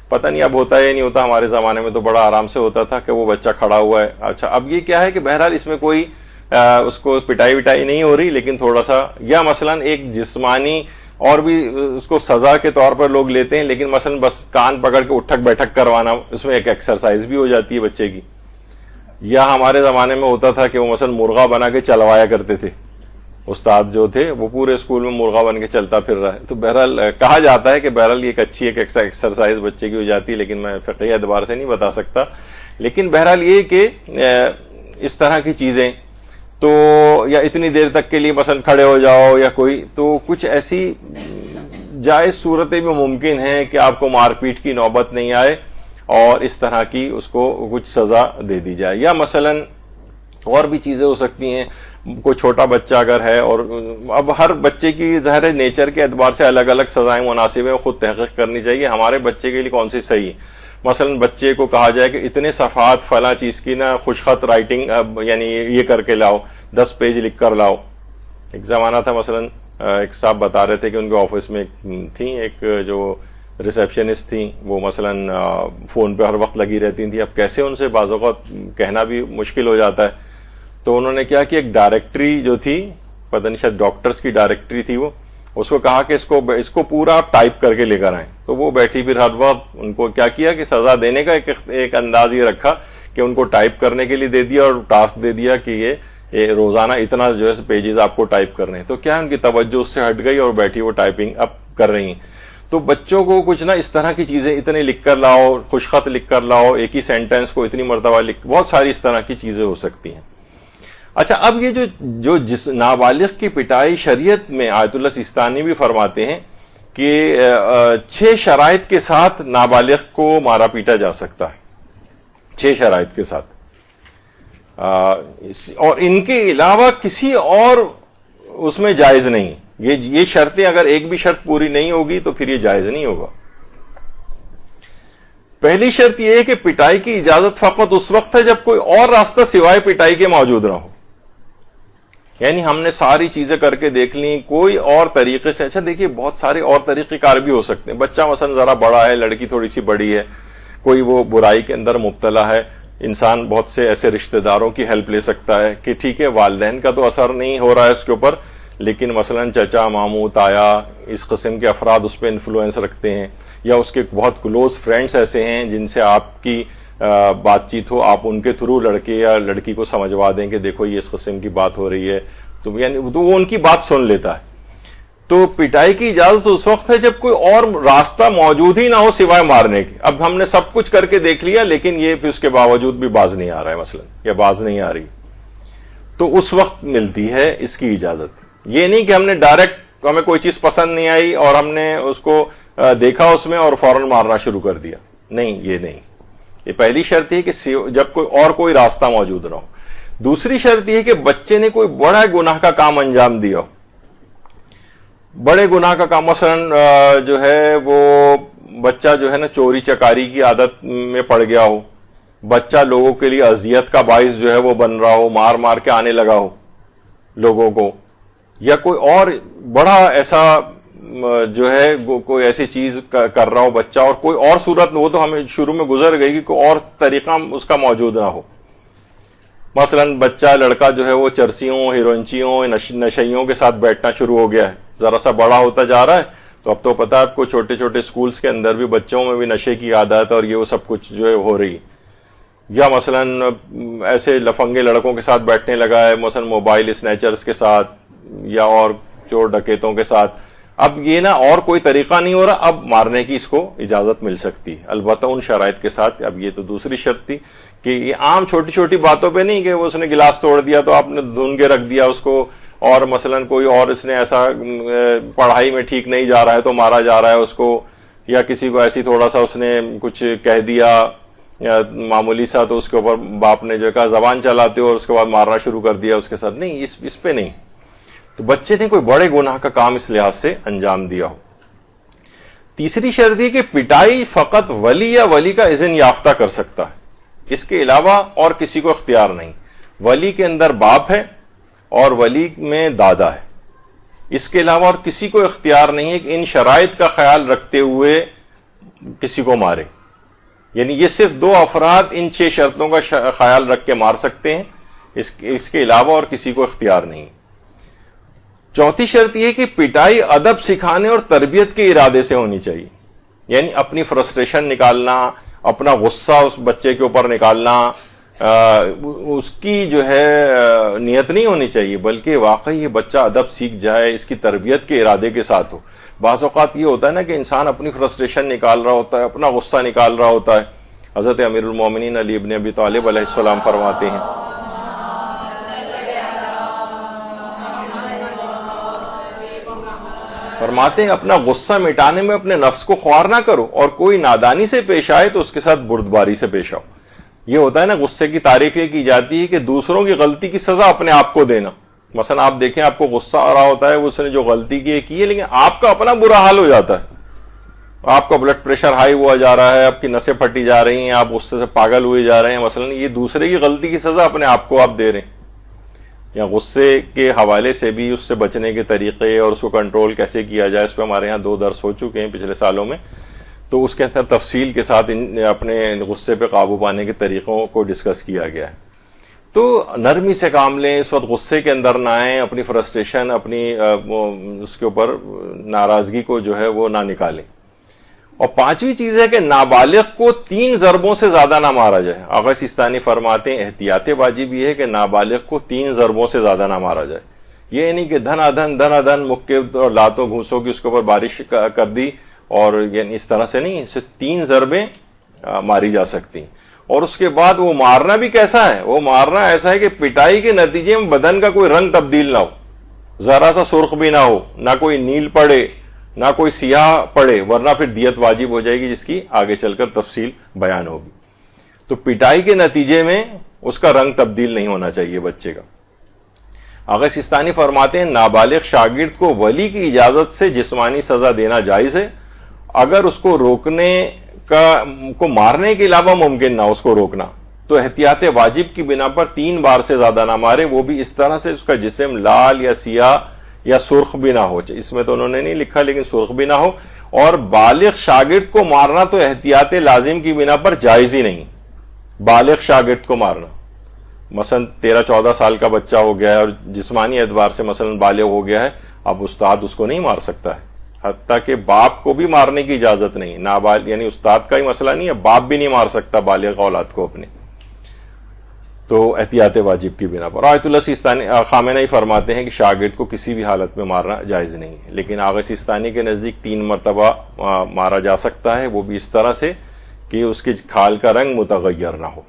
پتہ نہیں اب ہوتا ہے یا نہیں ہوتا, ہمارے زمانے میں تو بڑا آرام سے ہوتا تھا کہ وہ بچہ کھڑا ہوا ہے. اچھا, اب یہ کیا ہے کہ بہرحال اس میں کوئی اس کو پٹائی وٹائی نہیں ہو رہی, لیکن تھوڑا سا, یا مثلا ایک جسمانی اور بھی اس کو سزا کے طور پر لوگ لیتے ہیں, لیکن مثلا بس کان پکڑ کے اٹھک بیٹھک کروانا, اس میں ایک ایکسرسائز بھی ہو جاتی ہے بچے کی. یا ہمارے زمانے میں ہوتا تھا کہ وہ مثلا مرغا بنا کے چلوایا کرتے تھے, استاد جو تھے وہ پورے اسکول میں مرغا بن کے چلتا پھر رہا ہے. تو بہرحال کہا جاتا ہے کہ بہرحال یہ ایک اچھی ایک ایکسرسائز بچے کی ہو جاتی ہے, لیکن میں فقہی اعتبار سے نہیں بتا سکتا. لیکن بہرحال یہ کہ اس طرح کی چیزیں, تو یا اتنی دیر تک کے لیے مثلا کھڑے ہو جاؤ یا کوئی, تو کچھ ایسی جائز صورتیں بھی ممکن ہیں کہ آپ کو مار پیٹ کی نوبت نہیں آئے اور اس طرح کی اس کو کچھ سزا دے دی جائے. یا مثلا اور بھی چیزیں ہو سکتی ہیں, کوئی چھوٹا بچہ اگر ہے, اور اب ہر بچے کی ظاہر نیچر کے اعتبار سے الگ الگ سزائیں مناسب ہیں, خود تحقیق کرنی چاہیے ہمارے بچے کے لیے کون سی صحیح ہے. مثلا بچے کو کہا جائے کہ اتنے صفحات فلاں چیز کی نا خوش خط رائٹنگ یعنی یہ کر کے لاؤ, 10 پیج لکھ کر لاؤ. ایک زمانہ تھا, مثلا ایک صاحب بتا رہے تھے کہ ان کے آفس میں تھیں ایک جو ریسیپشنسٹ تھیں, وہ مثلا فون پہ ہر وقت لگی رہتی تھیں. اب کیسے ان سے بعض اوقات کہنا بھی مشکل ہو جاتا ہے. تو انہوں نے کیا کہ ایک ڈائریکٹری جو تھی, پتہ نہیں شاید ڈاکٹرز کی ڈائریکٹری تھی, وہ اس کو کہا کہ اس کو پورا آپ ٹائپ کر کے لے کر آئیں. تو وہ بیٹھی پھر ہر وقت ان کو کیا کیا کہ سزا دینے کا ایک انداز یہ رکھا کہ ان کو ٹائپ کرنے کے لیے دے دیا اور ٹاسک دے دیا کہ یہ روزانہ اتنا جو ہے پیجز آپ کو ٹائپ کرنے ہیں. تو کیا ان کی توجہ اس سے ہٹ گئی اور بیٹھی وہ ٹائپنگ اب کر رہی ہیں. تو بچوں کو کچھ نہ اس طرح کی چیزیں اتنے لکھ کر لاؤ, خوش خط لکھ کر لاؤ, ایک ہی سینٹینس کو اتنی مرتبہ بہت ساری اس طرح کی چیزیں ہو سکتی ہیں. اچھا, اب یہ جو نابالغ کی پٹائی شریعت میں آیت اللہ سیستانی بھی فرماتے ہیں کہ 6 شرائط کے ساتھ نابالغ کو مارا پیٹا جا سکتا ہے. 6 شرائط کے ساتھ, اور ان کے علاوہ کسی اور اس میں جائز نہیں. یہ شرطیں اگر ایک بھی شرط پوری نہیں ہوگی تو پھر یہ جائز نہیں ہوگا. پہلی شرط یہ ہے کہ پٹائی کی اجازت فقط اس وقت ہے جب کوئی اور راستہ سوائے پٹائی کے موجود نہ ہو. یعنی ہم نے ساری چیزیں کر کے دیکھ لیں, کوئی اور طریقے سے. اچھا دیکھیے, بہت سارے اور طریقے کار بھی ہو سکتے ہیں. بچہ مثلا ذرا بڑا ہے, لڑکی تھوڑی سی بڑی ہے, کوئی وہ برائی کے اندر مبتلا ہے, انسان بہت سے ایسے رشتہ داروں کی ہیلپ لے سکتا ہے کہ ٹھیک ہے والدین کا تو اثر نہیں ہو رہا ہے اس کے اوپر, لیکن مثلا چچا, ماموں, تایا, اس قسم کے افراد اس پہ انفلوئنس رکھتے ہیں, یا اس کے بہت کلوز فرینڈس ایسے ہیں جن سے آپ کی بات چیت ہو, آپ ان کے تھرو لڑکے یا لڑکی کو سمجھوا دیں کہ دیکھو یہ اس قسم کی بات ہو رہی ہے, تو یعنی وہ ان کی بات سن لیتا ہے. تو پٹائی کی اجازت اس وقت ہے جب کوئی اور راستہ موجود ہی نہ ہو سوائے مارنے کے. اب ہم نے سب کچھ کر کے دیکھ لیا, لیکن یہ پھر اس کے باوجود بھی باز نہیں آ رہا ہے مثلا, یا باز نہیں آ رہی, تو اس وقت ملتی ہے اس کی اجازت. یہ نہیں کہ ہم نے ڈائریکٹ, ہمیں کوئی چیز پسند نہیں آئی اور ہم نے اس کو دیکھا اس میں اور فوراً مارنا شروع کر دیا. نہیں, یہ نہیں. یہ پہلی شرط ہے کہ جب کوئی راستہ موجود نہ ہو. دوسری شرط یہ کہ بچے نے کوئی بڑا گناہ کا کام انجام دیا ہو. بڑے گناہ کا کام, مثلا جو ہے وہ بچہ جو ہے نا چوری چکاری کی عادت میں پڑ گیا ہو, بچہ لوگوں کے لیے اذیت کا باعث جو ہے وہ بن رہا ہو, مار مار کے آنے لگا ہو لوگوں کو, یا کوئی اور بڑا ایسا جو ہے کوئی ایسی چیز کر رہا ہو بچہ, اور کوئی اور صورت, وہ تو ہمیں شروع میں گزر گئی کہ کوئی اور طریقہ اس کا موجود نہ ہو. مثلا بچہ لڑکا جو ہے وہ چرسیوں, ہیروئنچیوں, نشیوں کے ساتھ بیٹھنا شروع ہو گیا ہے, ذرا سا بڑا ہوتا جا رہا ہے تو اب تو پتہ ہے آپ کو چھوٹے چھوٹے اسکولس کے اندر بھی بچوں میں بھی نشے کی عادت اور یہ وہ سب کچھ جو ہے ہو رہی. یا مثلا ایسے لفنگے لڑکوں کے ساتھ بیٹھنے لگا ہے, مثلا موبائل اسنیچرز کے ساتھ یا اور چور ڈکیتوں کے ساتھ. اب یہ نا اور کوئی طریقہ نہیں ہو رہا, اب مارنے کی اس کو اجازت مل سکتی ہے, البتہ ان شرائط کے ساتھ. اب یہ تو دوسری شرط تھی کہ یہ عام چھوٹی چھوٹی باتوں پہ نہیں کہ اس نے گلاس توڑ دیا تو آپ نے دھن کے رکھ دیا اس کو, اور مثلا کوئی اور اس نے ایسا پڑھائی میں ٹھیک نہیں جا رہا ہے تو مارا جا رہا ہے اس کو, یا کسی کو ایسی تھوڑا سا اس نے کچھ کہہ دیا یا معمولی سا تو اس کے اوپر باپ نے جو کہا زبان چلاتے ہو اور اس کے بعد مارنا شروع کر دیا اس کے ساتھ. نہیں, اس پہ نہیں. تو بچے نے کوئی بڑے گناہ کا کام اس لحاظ سے انجام دیا ہو. تیسری شرط یہ کہ پٹائی فقط ولی یا ولی کا اذن یافتہ کر سکتا ہے, اس کے علاوہ اور کسی کو اختیار نہیں. ولی کے اندر باپ ہے اور ولی میں دادا ہے, اس کے علاوہ اور کسی کو اختیار نہیں ہے کہ ان شرائط کا خیال رکھتے ہوئے کسی کو مارے. یعنی یہ صرف 2 افراد ان 6 شرطوں کا خیال رکھ کے مار سکتے ہیں, اس کے علاوہ اور کسی کو اختیار نہیں. چوتھی شرط یہ کہ پٹائی ادب سکھانے اور تربیت کے ارادے سے ہونی چاہیے. یعنی اپنی فرسٹریشن نکالنا, اپنا غصہ اس بچے کے اوپر نکالنا, اس کی جو ہے نیت نہیں ہونی چاہیے, بلکہ واقعی یہ بچہ ادب سیکھ جائے, اس کی تربیت کے ارادے کے ساتھ ہو. بعض اوقات یہ ہوتا ہے نا کہ انسان اپنی فرسٹریشن نکال رہا ہوتا ہے, اپنا غصہ نکال رہا ہوتا ہے. حضرت امیر المومنین علی ابن ابی طالب علیہ السلام فرماتے ہیں اپنا غصہ مٹانے میں اپنے نفس کو خوار نہ کرو, اور کوئی نادانی سے پیش آئے تو اس کے ساتھ بردباری سے پیش آؤ. یہ ہوتا ہے نا, غصے کی تعریف یہ کی جاتی ہے کہ دوسروں کی غلطی کی سزا اپنے آپ کو دینا. مثلا آپ دیکھیں آپ کو غصہ آ رہا ہوتا ہے, اس نے جو غلطی کی ہے, لیکن آپ کا اپنا برا حال ہو جاتا ہے, آپ کا بلڈ پریشر ہائی ہوا جا رہا ہے, آپ کی نسیں پھٹی جا رہی ہیں, آپ غصے سے پاگل ہوئے جا رہے ہیں. مثلا یہ دوسرے کی غلطی کی سزا اپنے آپ کو آپ دے رہے ہیں. یا غصے کے حوالے سے بھی اس سے بچنے کے طریقے اور اس کو کنٹرول کیسے کیا جائے, اس پہ ہمارے یہاں 2 درس ہو چکے ہیں پچھلے سالوں میں, تو اس کے اندر تفصیل کے ساتھ اپنے غصے پہ قابو پانے کے طریقوں کو ڈسکس کیا گیا ہے. تو نرمی سے کام لیں, اس وقت غصے کے اندر نہ آئیں, اپنی فرسٹریشن, اپنی اس کے اوپر ناراضگی کو جو ہے وہ نہ نکالیں. اور 5ویں چیز ہے کہ نابالغ کو 3 ضربوں سے زیادہ نہ مارا جائے. آغا سیستانی فرماتے ہیں احتیاط واجب یہ ہے کہ نابالغ کو 3 ضربوں سے زیادہ نہ مارا جائے. یہ نہیں کہ دھنا دھن مکے اور لاتوں گھوسوں کی اس کے اوپر بارش کر دی, اور یعنی اس طرح سے نہیں, صرف 3 ضربیں ماری جا سکتی. اور اس کے بعد وہ مارنا بھی کیسا ہے, وہ مارنا ایسا ہے کہ پٹائی کے نتیجے میں بدن کا کوئی رنگ تبدیل نہ ہو, ذرا سا سرخ بھی نہ ہو, نہ کوئی نیل پڑے, نہ کوئی سیاہ پڑے, ورنہ پھر دیت واجب ہو جائے گی, جس کی آگے چل کر تفصیل بیان ہوگی. تو پٹائی کے نتیجے میں اس کا رنگ تبدیل نہیں ہونا چاہیے بچے کا. آغا سیستانی فرماتے ہیں نابالغ شاگرد کو ولی کی اجازت سے جسمانی سزا دینا جائز ہے, اگر اس کو روکنے کو مارنے کے علاوہ ممکن نہ اس کو روکنا, تو احتیاط واجب کی بنا پر 3 بار سے زیادہ نہ مارے, وہ بھی اس طرح سے اس کا جسم لال یا سیاہ یا سرخ بھی نہ ہو. اس میں تو انہوں نے نہیں لکھا, لیکن سرخ بھی نہ ہو. اور بالغ شاگرد کو مارنا تو احتیاط لازم کی بنا پر جائز ہی نہیں. بالغ شاگرد کو مارنا, مثلا 13-14 سال کا بچہ ہو گیا ہے اور جسمانی اعتبار سے مثلا بالغ ہو گیا ہے, اب استاد اس کو نہیں مار سکتا ہے, حتیٰ کہ باپ کو بھی مارنے کی اجازت نہیں. نابالغ یعنی استاد کا ہی مسئلہ نہیں ہے, باپ بھی نہیں مار سکتا بالغ اولاد کو اپنے. تو احتیاط واجب کی بنا پر آیت اللہ سیستانی خامنہ ہی فرماتے ہیں کہ شاگرد کو کسی بھی حالت میں مارنا جائز نہیں ہے, لیکن آغا سیستانی کے نزدیک 3 مرتبہ مارا جا سکتا ہے, وہ بھی اس طرح سے کہ اس کی کھال کا رنگ متغیر نہ ہو.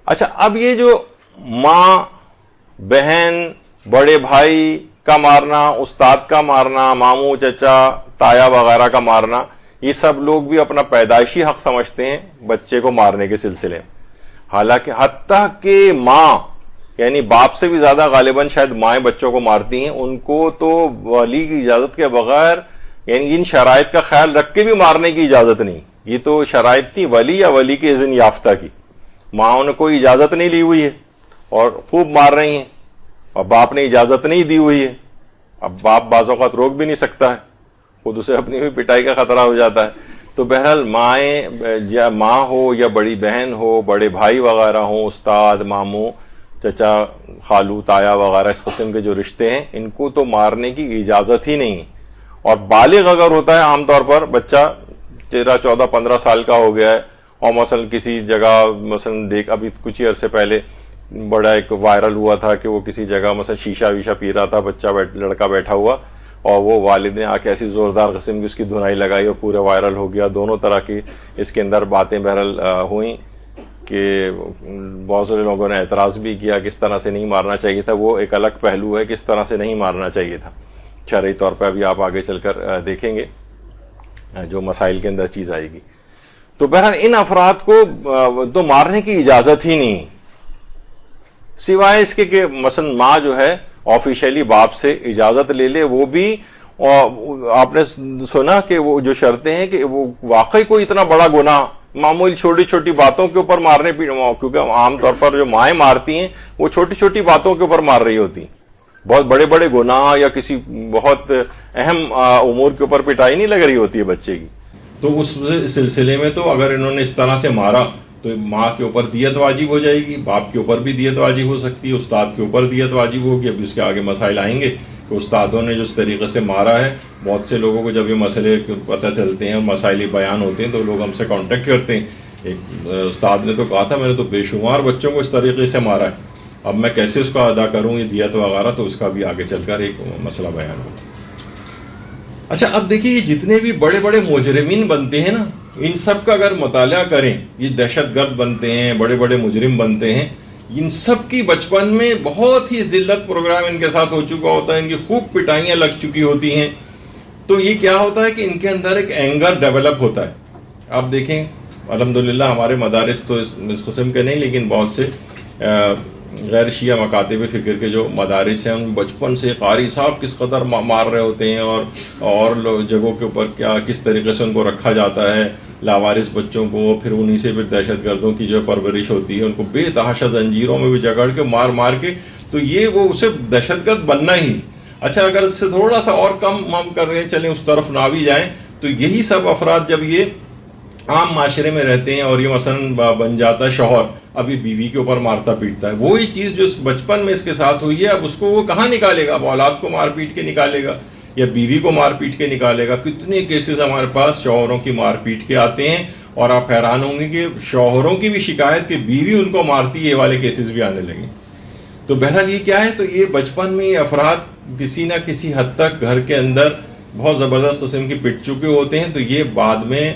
اچھا, اب یہ جو ماں, بہن, بڑے بھائی کا مارنا, استاد کا مارنا, ماموں, چچا, تایا وغیرہ کا مارنا, یہ سب لوگ بھی اپنا پیدائشی حق سمجھتے ہیں بچے کو مارنے کے سلسلے میں. حالانکہ حتیٰ کہ ماں یعنی باپ سے بھی زیادہ غالباً شاید مائیں بچوں کو مارتی ہیں, ان کو تو ولی کی اجازت کے بغیر یعنی ان شرائط کا خیال رکھ کے بھی مارنے کی اجازت نہیں. یہ تو شرائط تھی ولی یا ولی کے اذن یافتہ کی. ماں نے کوئی اجازت نہیں لی ہوئی ہے اور خوب مار رہی ہیں, اور باپ نے اجازت نہیں دی ہوئی ہے. اب باپ بعض اوقات روک بھی نہیں سکتا ہے, خود اسے اپنی بھی پٹائی کا خطرہ ہو جاتا ہے. تو بہرحال ماں ہو یا بڑی بہن ہو, بڑے بھائی وغیرہ ہوں, استاد, ماموں, چچا, خالو, تایا وغیرہ, اس قسم کے جو رشتے ہیں ان کو تو مارنے کی اجازت ہی نہیں. اور بالغ اگر ہوتا ہے, عام طور پر بچہ 13, 14, 15 سال کا ہو گیا ہے اور مثلا کسی جگہ مثلا ابھی کچھ ہی عرصے پہلے بڑا ایک وائرل ہوا تھا کہ وہ کسی جگہ مثلا شیشہ ویشہ پی رہا تھا, بچہ لڑکا بیٹھا ہوا, اور وہ والد نے آ کے ایسی زوردار قسم کی اس کی دھنائی لگائی اور پورے وائرل ہو گیا. دونوں طرح کی اس کے اندر باتیں بہرحال ہوئیں کہ بہت سارے لوگوں نے اعتراض بھی کیا کہ اس طرح سے نہیں مارنا چاہیے تھا. وہ ایک الگ پہلو ہے کہ اس طرح سے نہیں مارنا چاہیے تھا شرعی طور پہ, ابھی آپ آگے چل کر دیکھیں گے جو مسائل کے اندر چیز آئے گی. تو بہرحال ان افراد کو تو مارنے کی اجازت ہی نہیں, سوائے اس کے کہ مثلا ماں جو ہے آفیشیلی باپ سے اجازت لے لے. وہ بھی آپ نے سنا کہ وہ جو شرطیں ہیں کہ وہ واقعی کوئی اتنا بڑا گناہ, معمولی چھوٹی چھوٹی باتوں کے اوپر مارنے کیونکہ عام طور پر جو مائیں مارتی ہیں وہ چھوٹی چھوٹی باتوں کے اوپر مار رہی ہوتی ہیں, بہت بڑے بڑے گناہ یا کسی بہت اہم امور کے اوپر پٹائی نہیں لگ رہی ہوتی ہے بچے کی. تو اس سلسلے میں تو اگر انہوں نے اس طرح سے مارا تو ماں کے اوپر دیت واجب ہو جائے گی, باپ کے اوپر بھی دیت واجب ہو سکتی ہے, استاد کے اوپر دیت واجب ہوگی. اب اس کے آگے مسائل آئیں گے کہ استادوں نے جس طریقے سے مارا ہے, بہت سے لوگوں کو جب یہ مسئلے پتہ چلتے ہیں اور مسائل بیان ہوتے ہیں تو لوگ ہم سے کانٹیکٹ کرتے ہیں. ایک استاد نے تو کہا تھا میں نے تو بے شمار بچوں کو اس طریقے سے مارا ہے, اب میں کیسے اس کا ادا کروں یہ دیت وغیرہ, تو اس کا بھی آگے چل کر ایک مسئلہ بیان ہوتا ہے. اچھا اب دیکھیے یہ جتنے بھی بڑے بڑے مجرمین بنتے ہیں نا, ان سب کا اگر مطالعہ کریں, یہ دہشت گرد بنتے ہیں, بڑے بڑے مجرم بنتے ہیں, ان سب کی بچپن میں بہت ہی ذلت پروگرام ان کے ساتھ ہو چکا ہوتا ہے, ان کی خوب پٹائیاں لگ چکی ہوتی ہیں. تو یہ کیا ہوتا ہے کہ ان کے اندر ایک اینگر ڈیولپ ہوتا ہے. آپ دیکھیں الحمدللہ ہمارے مدارس تو اس قسم کے نہیں, لیکن بہت سے غیر شیعہ مکاتب فکر کے جو مدارس ہیں ان بچپن سے قاری صاحب کس قدر مار رہے ہوتے ہیں, اور جگہوں کے اوپر کس طریقے سے ان کو رکھا جاتا ہے, لاوارث بچوں کو, پھر انہی سے پھر دہشت گردوں کی جو پرورش ہوتی ہے, ان کو بے تحاشا زنجیروں میں بھی جکڑ کے مار کے, تو یہ وہ اسے دہشت گرد بننا ہی. اچھا اگر اس سے تھوڑا سا اور کم ہم کر رہے ہیں, چلیں اس طرف نہ بھی جائیں, تو یہی سب افراد جب یہ عام معاشرے میں رہتے ہیں اور یہ مثلا بن جاتا ہے شوہر, ابھی بیوی کے اوپر مارتا پیٹتا ہے, وہی چیز جو بچپن میں اس کے ساتھ ہوئی ہے اب اس کو وہ کہاں نکالے گا؟ اب اولاد کو مار پیٹ کے نکالے گا یا بیوی کو مار پیٹ کے نکالے گا؟ کتنے کیسز ہمارے پاس شوہروں کی مار پیٹ کے آتے ہیں, اور آپ حیران ہوں گے کہ شوہروں کی بھی شکایت کہ بیوی ان کو مارتی, یہ والے کیسز بھی آنے لگے. تو بہرحال یہ کیا ہے, تو یہ بچپن میں یہ افراد کسی نہ کسی حد تک گھر کے اندر بہت زبردست قسم کی پٹ چکے ہوتے ہیں, تو یہ بعد میں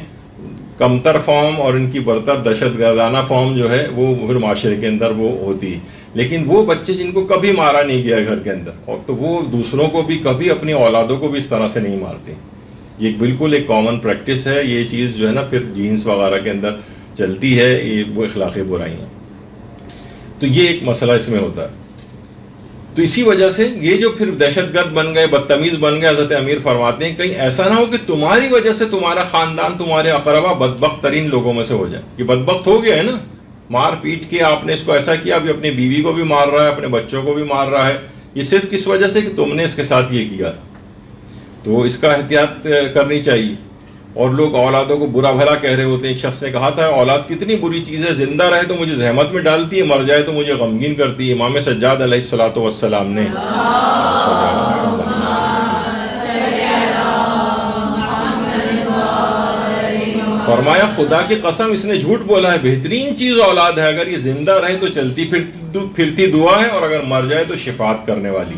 کمتر فارم اور ان کی برتر دہشت گردانہ فارم جو ہے وہ پھر معاشرے کے اندر وہ ہوتی ہے. لیکن وہ بچے جن کو کبھی مارا نہیں گیا گھر کے اندر, اور تو وہ دوسروں کو بھی کبھی اپنی اولادوں کو بھی اس طرح سے نہیں مارتے. یہ بالکل ایک کامن پریکٹس ہے, یہ چیز جو ہے نا پھر جینس وغیرہ کے اندر چلتی ہے, یہ وہ اخلاقی برائیاں. تو یہ ایک مسئلہ اس میں ہوتا ہے. تو اسی وجہ سے یہ جو پھر دہشت گرد بن گئے, بدتمیز بن گئے, حضرت امیر فرماتے ہیں کہیں ایسا نہ ہو کہ تمہاری وجہ سے تمہارا خاندان, تمہارے اقربا بدبخت ترین لوگوں میں سے ہو جائے. یہ بدبخت ہو گیا ہے نا, مار پیٹ کے آپ نے اس کو ایسا کیا, ابھی اپنی بیوی کو بھی مار رہا ہے, اپنے بچوں کو بھی مار رہا ہے, یہ صرف کس وجہ سے کہ تم نے اس کے ساتھ یہ کیا تھا. تو اس کا احتیاط کرنی چاہیے. اور لوگ اولادوں کو برا بھلا کہہ رہے ہوتے ہیں. ایک شخص نے کہا تھا اولاد کتنی بری چیز ہے, زندہ رہے تو مجھے زحمت میں ڈالتی ہے, مر جائے تو مجھے غمگین کرتی ہے. امام سجاد علیہ الصلوۃ والسلام نے فرمایا خدا کی قسم اس نے جھوٹ بولا ہے, بہترین چیز اولاد ہے, اگر یہ زندہ رہے تو چلتی پھرتی دعا ہے, اور اگر مر جائے تو شفاعت کرنے والی.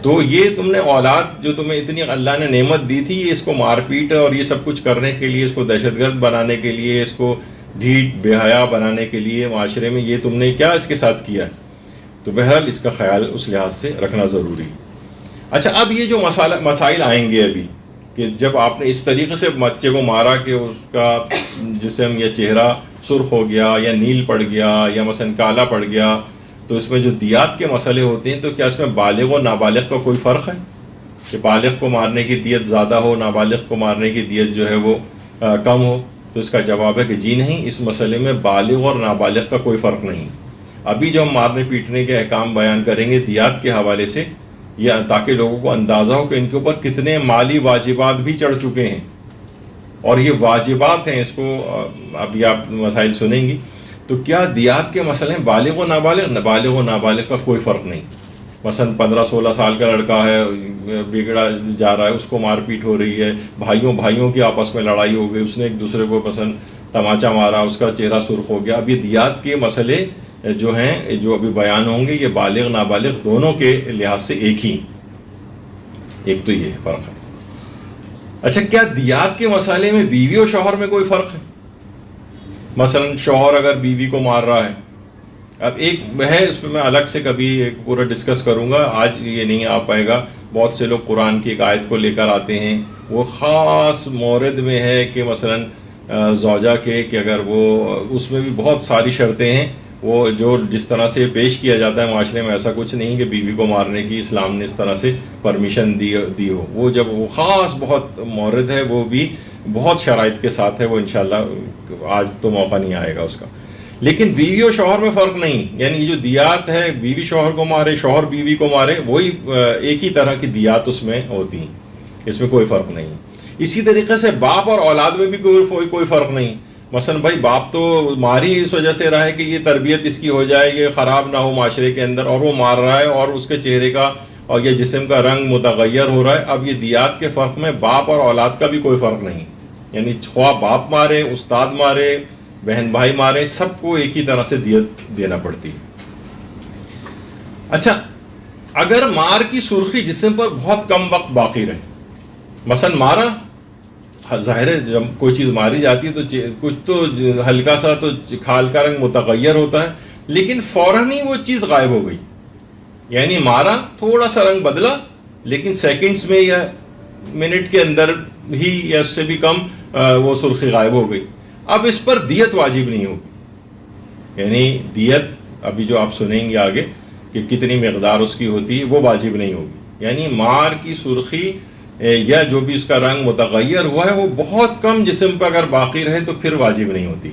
تو یہ تم نے اولاد جو تمہیں اتنی اللہ نے نعمت دی تھی, اس کو مار پیٹ اور یہ سب کچھ کرنے کے لیے, اس کو دہشت گرد بنانے کے لیے, اس کو ڈھیٹ بے حیا بنانے کے لیے معاشرے میں, یہ تم نے کیا اس کے ساتھ کیا ہے. تو بہرحال اس کا خیال اس لحاظ سے رکھنا ضروری ہے. اچھا اب یہ جو مسائل آئیں گے ابھی, کہ جب آپ نے اس طریقے سے بچے کو مارا کہ اس کا جسم یا چہرہ سرخ ہو گیا یا نیل پڑ گیا یا مثلا کالا پڑ گیا, تو اس میں جو دیات کے مسئلے ہوتے ہیں, تو کیا اس میں بالغ و نابالغ کا کوئی فرق ہے کہ بالغ کو مارنے کی دیت زیادہ ہو, نابالغ کو مارنے کی دیت جو ہے وہ کم ہو؟ تو اس کا جواب ہے کہ جی نہیں، اس مسئلے میں بالغ اور نابالغ کا کوئی فرق نہیں۔ ابھی جو ہم مارنے پیٹنے کے احکام بیان کریں گے دیات کے حوالے سے، یا تاکہ لوگوں کو اندازہ ہو کہ ان کے اوپر کتنے مالی واجبات بھی چڑھ چکے ہیں، اور یہ واجبات ہیں، اس کو ابھی آپ مسائل سنیں گی۔ تو کیا دیات کے مسئلے ہیں بالغ و نابالغ؟ بالغ و نابالغ کا کوئی فرق نہیں۔ مثلا 15-16 سال کا لڑکا ہے، بگڑا جا رہا ہے، اس کو مار پیٹ ہو رہی ہے، بھائیوں کی آپس میں لڑائی ہو گئی، اس نے ایک دوسرے کو مثلا تماچا مارا، اس کا چہرہ سرخ ہو گیا۔ اب یہ دیات کے مسئلے جو ہیں، جو ابھی بیان ہوں گے، یہ بالغ نابالغ دونوں کے لحاظ سے ایک ہی، ایک تو یہ فرق ہے۔ اچھا، کیا دیات کے مسئلے میں بیوی اور شوہر میں کوئی فرق ہے؟ مثلا شوہر اگر بیوی کو مار رہا ہے، اب ایک ہے، اس پہ میں الگ سے کبھی ایک پورا ڈسکس کروں گا، آج یہ نہیں آ پائے گا۔ بہت سے لوگ قرآن کی ایک آیت کو لے کر آتے ہیں، وہ خاص مورد میں ہے کہ مثلا زوجہ کے، کہ اگر وہ، اس میں بھی بہت ساری شرطیں ہیں، وہ جو جس طرح سے پیش کیا جاتا ہے معاشرے میں، ایسا کچھ نہیں کہ بیوی کو مارنے کی اسلام نے اس طرح سے پرمیشن دی ہو۔ وہ جب وہ خاص بہت مورد ہے، وہ بھی بہت شرائط کے ساتھ ہے، وہ انشاءاللہ آج تو موقع نہیں آئے گا اس کا۔ لیکن بیوی اور شوہر میں فرق نہیں، یعنی جو دیات ہے، بیوی شوہر کو مارے، شوہر بیوی کو مارے، وہی ایک ہی طرح کی دیات اس میں ہوتی ہیں، اس میں کوئی فرق نہیں۔ اسی طریقے سے باپ اور اولاد میں بھی کوئی فرق نہیں۔ مثلا بھائی باپ تو ماری اس وجہ سے رہا ہے کہ یہ تربیت اس کی ہو جائے، یہ خراب نہ ہو معاشرے کے اندر، اور وہ مار رہا ہے اور اس کے چہرے کا اور یہ جسم کا رنگ متغیر ہو رہا ہے۔ اب یہ دیات کے فرق میں باپ اور اولاد کا بھی کوئی فرق نہیں، یعنی خواہ باپ مارے، استاد مارے، بہن بھائی مارے، سب کو ایک ہی طرح سے دیت دینا پڑتی ہے۔ اچھا، اگر مار کی سرخی جسم پر بہت کم وقت باقی رہے، مثلا مارا، ظاہر ہے جب کوئی چیز ماری جاتی ہے تو کچھ تو ہلکا سا تو کھال کا رنگ متغیر ہوتا ہے، لیکن فوراً ہی وہ چیز غائب ہو گئی، یعنی مارا، تھوڑا سا رنگ بدلا، لیکن سیکنڈز میں یا منٹ کے اندر ہی یا اس سے بھی کم وہ سرخی غائب ہو گئی۔ اب اس پر دیت واجب نہیں ہوگی، یعنی دیت ابھی جو آپ سنیں گے آگے کہ کتنی مقدار اس کی ہوتی ہے، وہ واجب نہیں ہوگی۔ یعنی مار کی سرخی یا جو بھی اس کا رنگ متغیر ہوا ہے، وہ بہت کم جسم پر اگر باقی رہے تو پھر واجب نہیں ہوتی۔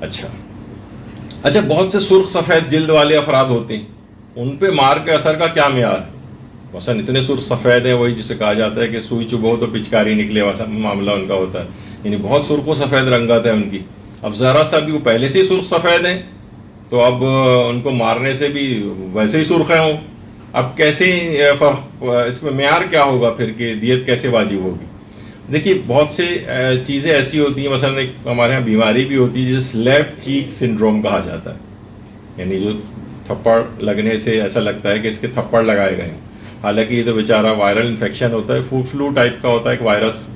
اچھا، بہت سے سرخ سفید جلد والے افراد ہوتے ہیں، ان پہ مار کے اثر کا کیا معیار ہے؟ مثلا اتنے سرخ سفید ہیں، وہی جسے کہا جاتا ہے کہ سوئی چبھو تو پچکاری نکلے والا معاملہ ان کا ہوتا ہے، یعنی بہت سرخ و سفید رنگت ہے ان کی۔ اب ذرا سا بھی وہ پہلے سے ہی سرخ سفید ہیں، تو اب ان کو مارنے سے بھی ویسے ہی سرخ ہیں وہ، اب کیسے فرق، اس میں معیار کیا ہوگا پھر کہ دیت کیسے واجب ہوگی؟ دیکھیے، بہت سے چیزیں ایسی ہوتی ہیں، مثلا ایک ہمارے یہاں بیماری بھی ہوتی ہے جسے سلیپ چیک سنڈروم کہا جاتا ہے، یعنی جو تھپڑ لگنے سے ایسا لگتا ہے کہ اس کے تھپڑ لگائے گئے ہیں، حالانکہ یہ تو بیچارہ وائرل انفیکشن ہوتا ہے، فلو ٹائپ کا ہوتا ہے، ایک وائرس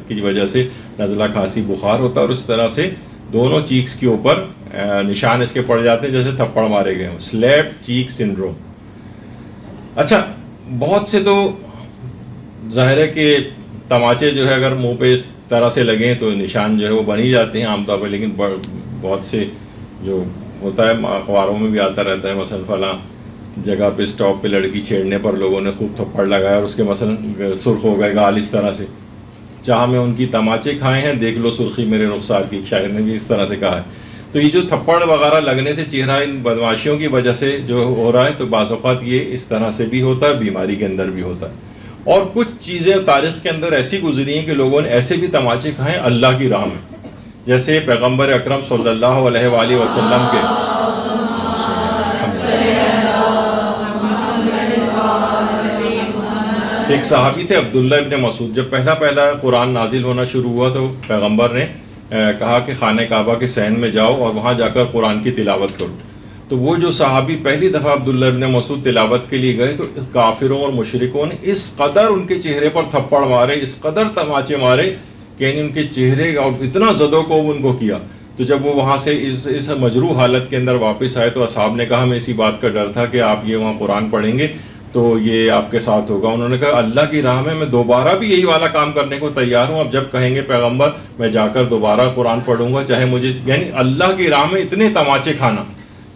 کی وجہ سے نزلہ کھانسی بخار ہوتا ہے، اور اس طرح سے دونوں چیکس کے اوپر نشان اس کے پڑ جاتے ہیں جیسے تھپڑ مارے گئے ہوں، سلیپ چیک سنڈروم۔ اچھا، بہت سے تو ظاہر ہے کہ تماچے جو ہے اگر منہ پہ اس طرح سے لگیں تو نشان جو ہے وہ بن ہی جاتے ہیں عام طور پہ، لیکن بہت سے جو ہوتا ہے اخباروں میں بھی آتا رہتا ہے، مثلا فلاں جگہ پہ اسٹاپ پہ لڑکی چھیڑنے پر لوگوں نے خوب تھپڑ لگایا اور اس کے مثلا سرخ ہو گئے گال اس طرح سے، چاہے میں ان کی تماچے کھائے ہیں، دیکھ لو سرخی میرے رخسار کی، شاعر نے بھی اس طرح سے کہا ہے۔ تو یہ جو تھپڑ وغیرہ لگنے سے چہرہ ان بدماشیوں کی وجہ سے جو ہو رہا ہے، تو بعض اوقات یہ اس طرح سے بھی ہوتا ہے، بیماری کے اندر بھی ہوتا ہے۔ اور کچھ چیزیں تاریخ کے اندر ایسی گزری ہیں کہ لوگوں نے ایسے بھی تماچے کھائے اللہ کی راہ میں، جیسے پیغمبر اکرم صلی اللہ علیہ وآلہ وسلم کے ایک صحابی تھے عبداللہ ابن مسعود، جب پہلا قرآن نازل ہونا شروع ہوا تو پیغمبر نے کہا کہ خانہ کعبہ کے صحن میں جاؤ اور وہاں جا کر قرآن کی تلاوت کرو۔ تو وہ جو صحابی پہلی دفعہ عبداللہ ابن مسعود تلاوت کے لیے گئے تو کافروں اور مشرکوں نے اس قدر ان کے چہرے پر تھپڑ مارے، اس قدر تماچے مارے کہ ان کے چہرے اور اتنا زدوں کو ان کو کیا۔ تو جب وہ وہاں سے اس مجروح حالت کے اندر واپس آئے تو اصحاب نے کہا ہمیں اسی بات کا ڈر تھا کہ آپ یہ وہاں قرآن پڑھیں گے تو یہ آپ کے ساتھ ہوگا۔ انہوں نے کہا اللہ کی راہ میں دوبارہ بھی یہی والا کام کرنے کو تیار ہوں، اب جب کہیں گے پیغمبر میں جا کر دوبارہ قرآن پڑھوں گا، چاہے مجھے، یعنی اللہ کی راہ میں اتنے تماچے کھانا،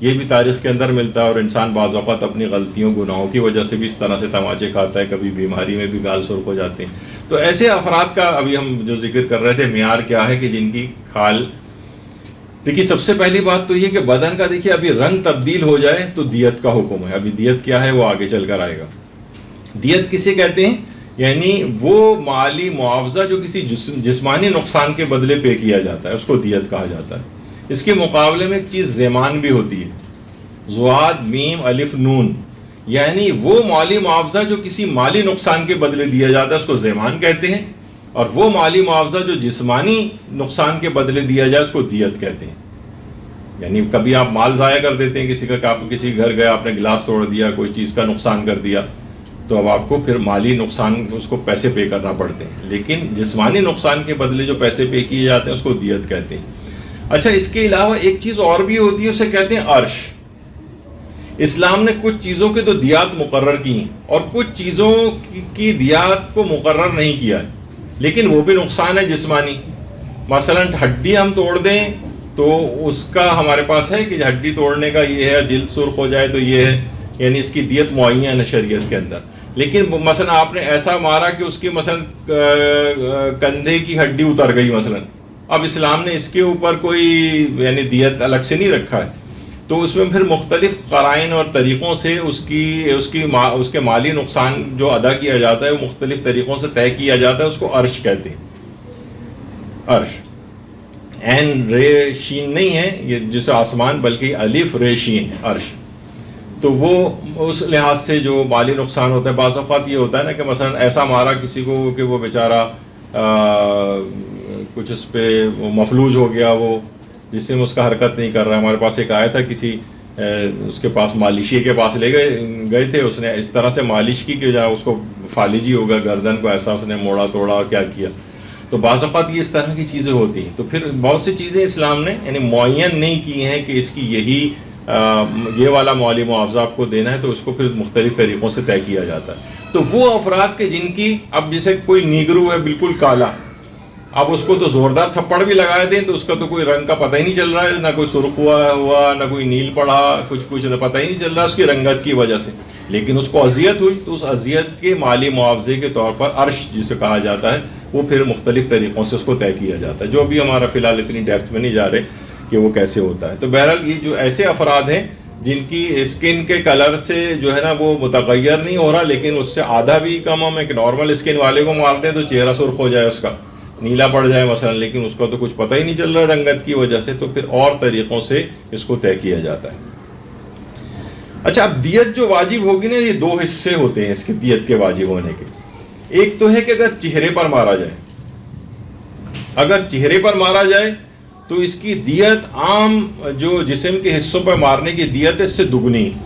یہ بھی تاریخ کے اندر ملتا ہے۔ اور انسان بعض اوقات اپنی غلطیوں گناہوں کی وجہ سے بھی اس طرح سے تماچے کھاتا ہے، کبھی بیماری میں بھی گال سرخ ہو جاتے ہیں۔ تو ایسے افراد کا ابھی ہم جو ذکر کر رہے تھے معیار کیا ہے کہ جن کی کھال، دیکھیے سب سے پہلی بات تو یہ کہ بدن کا دیکھیے ابھی رنگ تبدیل ہو جائے تو دیت کا حکم ہے. ابھی دیت کیا ہے وہ آگے چل کر آئے گا. دیت کسے کہتے ہیں؟ یعنی وہ مالی معاوضہ جو کسی جسمانی نقصان کے بدلے پے کیا جاتا ہے اس کو دیت کہا جاتا ہے. اس کے مقابلے میں ایک چیز زیمان بھی ہوتی ہے، زواد میم الف نون، یعنی وہ مالی معاوضہ جو کسی مالی نقصان کے بدلے دیا جاتا ہے اس کو زیمان کہتے ہیں، اور وہ مالی معاوضہ جو جسمانی نقصان کے بدلے دیا جائے اس کو دیت کہتے ہیں. یعنی کبھی آپ مال ضائع کر دیتے ہیں کسی کا، کہ آپ کسی گھر گئے، آپ نے گلاس توڑ دیا، کوئی چیز کا نقصان کر دیا، تو اب آپ کو پھر مالی نقصان اس کو پیسے پے کرنا پڑتے ہیں، لیکن جسمانی نقصان کے بدلے جو پیسے پے کیے جاتے ہیں اس کو دیت کہتے ہیں. اچھا اس کے علاوہ ایک چیز اور بھی ہوتی ہے، اسے کہتے ہیں عرش. اسلام نے کچھ چیزوں کے تو دیات مقرر کی ہیں اور کچھ چیزوں کی دیات کو مقرر نہیں کیا ہے، لیکن وہ بھی نقصان ہے جسمانی. مثلا ہڈی ہم توڑ دیں تو اس کا ہمارے پاس ہے کہ ہڈی توڑنے کا یہ ہے، جلد سرخ ہو جائے تو یہ ہے، یعنی اس کی دیت معین ہے شریعت کے اندر. لیکن مثلا آپ نے ایسا مارا کہ اس کی مثلا کندھے کی ہڈی اتر گئی مثلا، اب اسلام نے اس کے اوپر کوئی یعنی دیت الگ سے نہیں رکھا ہے، تو اس میں پھر مختلف قرائن اور طریقوں سے اس کے مالی نقصان جو ادا کیا جاتا ہے وہ مختلف طریقوں سے طے کیا جاتا ہے. اس کو عرش کہتے ہیں. عرش عین رے شین نہیں ہے یہ جسے آسمان، بلکہ الف رے شین عرش. تو وہ اس لحاظ سے جو مالی نقصان ہوتا ہے، بعض اوقات یہ ہوتا ہے نا کہ مثلا ایسا مارا کسی کو کہ وہ بیچارہ کچھ اس پہ مفلوج ہو گیا، وہ جسم اس کا حرکت نہیں کر رہا. ہمارے پاس ایک آیا تھا کسی اس کے پاس مالشی کے پاس لے گئے تھے، اس نے اس طرح سے مالش کی کہ اس کو فالجی ہو گیا، گردن کو ایسا اس نے موڑا توڑا کیا کیا. تو بعض اوقات یہ اس طرح کی چیزیں ہوتی ہیں. تو پھر بہت سی چیزیں اسلام نے یعنی معین نہیں کی ہیں کہ اس کی یہ والا مالی معاوضہ آپ کو دینا ہے، تو اس کو پھر مختلف طریقوں سے طے کیا جاتا ہے. تو وہ افراد کے جن کی، اب جیسے کوئی نیگرو ہے بالکل کالا، اب اس کو تو زوردار تھپڑ بھی لگائے دیں تو اس کا تو کوئی رنگ کا پتہ ہی نہیں چل رہا ہے، نہ کوئی سرخ ہوا نہ کوئی نیل پڑا، کچھ پتہ ہی نہیں چل رہا اس کی رنگت کی وجہ سے، لیکن اس کو اذیت ہوئی. تو اس اذیت کے مالی معاوضے کے طور پر عرش جسے کہا جاتا ہے وہ پھر مختلف طریقوں سے اس کو طے کیا جاتا ہے، جو بھی ہمارا فی الحال اتنی ڈیپتھ میں نہیں جا رہے کہ وہ کیسے ہوتا ہے. تو بہرحال یہ جو ایسے افراد ہیں جن کی اسکن کے کلر سے جو ہے نا وہ متغیر نہیں ہو رہا، لیکن اس سے آدھا بھی کم ہم ایک نارمل اسکن والے کو مار دیں تو چہرہ سرخ ہو جائے، اس کا نیلا پڑ جائے مثلا، لیکن اس کو تو کچھ پتہ ہی نہیں چل رہا رنگت کی وجہ سے، تو پھر اور طریقوں سے اس کو طے کیا جاتا ہے. اچھا اب دیت جو واجب ہوگی نا، یہ دو حصے ہوتے ہیں اس کی دیت کے واجب ہونے کے. ایک تو ہے کہ اگر چہرے پر مارا جائے، اگر چہرے پر مارا جائے تو اس کی دیت عام جو جسم کے حصوں پر مارنے کی دیت ہے اس سے دگنی ہے.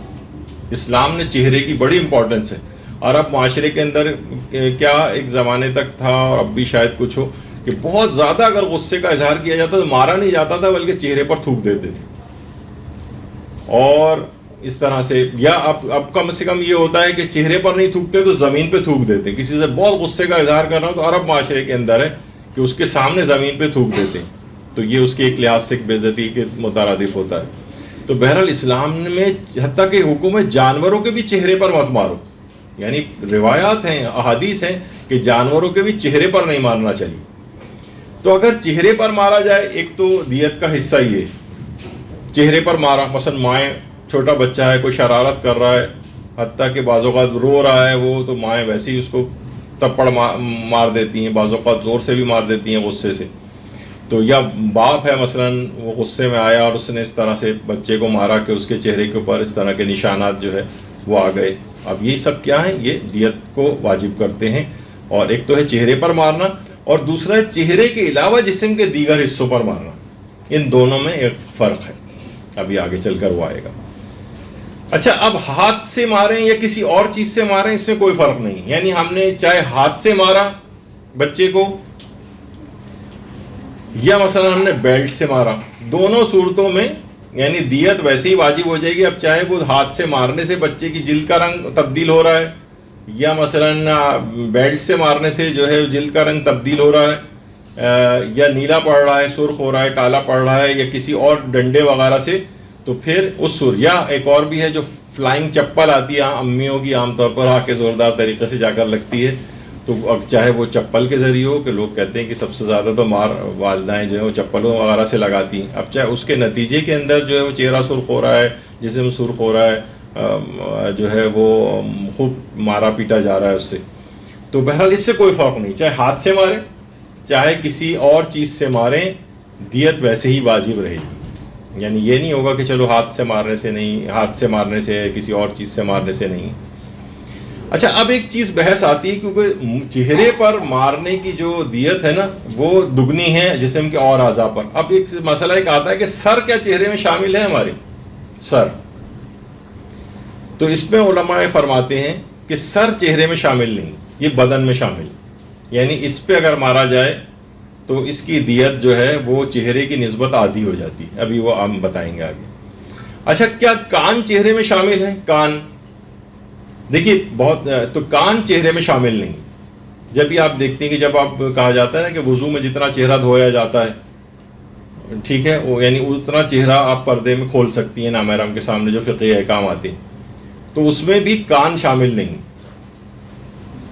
اسلام نے چہرے کی بڑی امپورٹنس ہے. عرب معاشرے کے اندر کیا ایک زمانے تک تھا اور اب بھی شاید کچھ ہو کہ بہت زیادہ اگر غصے کا اظہار کیا جاتا تو مارا نہیں جاتا تھا بلکہ چہرے پر تھوک دیتے تھے. اور اس طرح سے، یا اب کم سے کم یہ ہوتا ہے کہ چہرے پر نہیں تھوکتے تو زمین پہ تھوک دیتے. کسی سے بہت غصے کا اظہار کر رہا ہوں تو عرب معاشرے کے اندر ہے کہ اس کے سامنے زمین پہ تھوک دیتے، تو یہ اس کے ایک لحاظ سے بے عزتی کے مترادف ہوتا ہے. تو بہرحال اسلام میں حتیٰ کہ حکم ہے جانوروں کے بھی چہرے پر مت مارو، یعنی روایات ہیں، احادیث ہیں کہ جانوروں کے بھی چہرے پر نہیں مارنا چاہیے. تو اگر چہرے پر مارا جائے، ایک تو دیت کا حصہ یہ چہرے پر مارا، مثلا مائیں، چھوٹا بچہ ہے کوئی شرارت کر رہا ہے، حتیٰ کہ بعض اوقات رو رہا ہے وہ، تو مائیں ویسے ہی اس کو تپڑ مار دیتی ہیں، بعض اوقات زور سے بھی مار دیتی ہیں غصے سے. تو یا باپ ہے مثلا وہ غصے میں آیا اور اس نے اس طرح سے بچے کو مارا کہ اس کے چہرے کے اوپر اس طرح کے نشانات جو ہے وہ آ گئے. اب یہ سب کیا ہیں؟ یہ دیت کو واجب کرتے ہیں. اور ایک تو ہے چہرے پر مارنا، اور دوسرا ہے چہرے کے علاوہ جسم کے دیگر حصوں پر مارنا. ان دونوں میں ایک فرق ہے، ابھی آگے چل کر وہ آئے گا. اچھا اب ہاتھ سے ماریں یا کسی اور چیز سے ماریں اس میں کوئی فرق نہیں. یعنی ہم نے چاہے ہاتھ سے مارا بچے کو یا مثلا ہم نے بیلٹ سے مارا، دونوں صورتوں میں یعنی دیت ویسے ہی واجب ہو جائے گی. اب چاہے وہ ہاتھ سے مارنے سے بچے کی جلد کا رنگ تبدیل ہو رہا ہے، یا مثلا بیلٹ سے مارنے سے جو ہے جلد کا رنگ تبدیل ہو رہا ہے، یا نیلا پڑ رہا ہے، سرخ ہو رہا ہے، کالا پڑ رہا ہے، یا کسی اور ڈنڈے وغیرہ سے، تو پھر اس یا ایک اور بھی ہے جو فلائنگ چپل آتی ہے امیوں کی عام طور پر، آ کے زوردار طریقے سے جا کر لگتی ہے، تو اب چاہے وہ چپل کے ذریعے ہو کہ لوگ کہتے ہیں کہ سب سے زیادہ تو مار والدائیں جو ہیں وہ چپلوں وغیرہ سے لگاتی ہیں، اب چاہے اس کے نتیجے کے اندر جو ہے وہ چہرہ سرخ ہو رہا ہے، جسم سرخ ہو رہا ہے، جو ہے وہ خوب مارا پیٹا جا رہا ہے اس سے، تو بہرحال اس سے کوئی فرق نہیں، چاہے ہاتھ سے ماریں چاہے کسی اور چیز سے ماریں، دیت ویسے ہی واجب رہے گی. یعنی یہ نہیں ہوگا کہ چلو ہاتھ سے مارنے سے نہیں، ہاتھ سے مارنے سے کسی اور چیز سے مارنے سے نہیں. اچھا اب ایک چیز بحث آتی ہے، کیونکہ چہرے پر مارنے کی جو دیت ہے نا وہ دگنی ہے جسم کے اور اعضاء پر. اب ایک مسئلہ ایک آتا ہے کہ سر کیا چہرے میں شامل ہے؟ ہمارے سر، تو اس میں علماء فرماتے ہیں کہ سر چہرے میں شامل نہیں، یہ بدن میں شامل، یعنی اس پہ اگر مارا جائے تو اس کی دیت جو ہے وہ چہرے کی نسبت آدھی ہو جاتی ہے، ابھی وہ ہم بتائیں گے آگے. اچھا کیا کان چہرے میں شامل ہے؟ کان دیکھیے بہت، تو کان چہرے میں شامل نہیں. جب بھی آپ دیکھتے ہیں کہ جب آپ کہا جاتا ہے نا کہ وضو میں جتنا چہرہ دھویا جاتا ہے، ٹھیک ہے، وہ یعنی اتنا چہرہ آپ پردے میں کھول سکتی ہیں نامحرم کے سامنے جو فقہی احکام آتے ہیں، تو اس میں بھی کان شامل نہیں،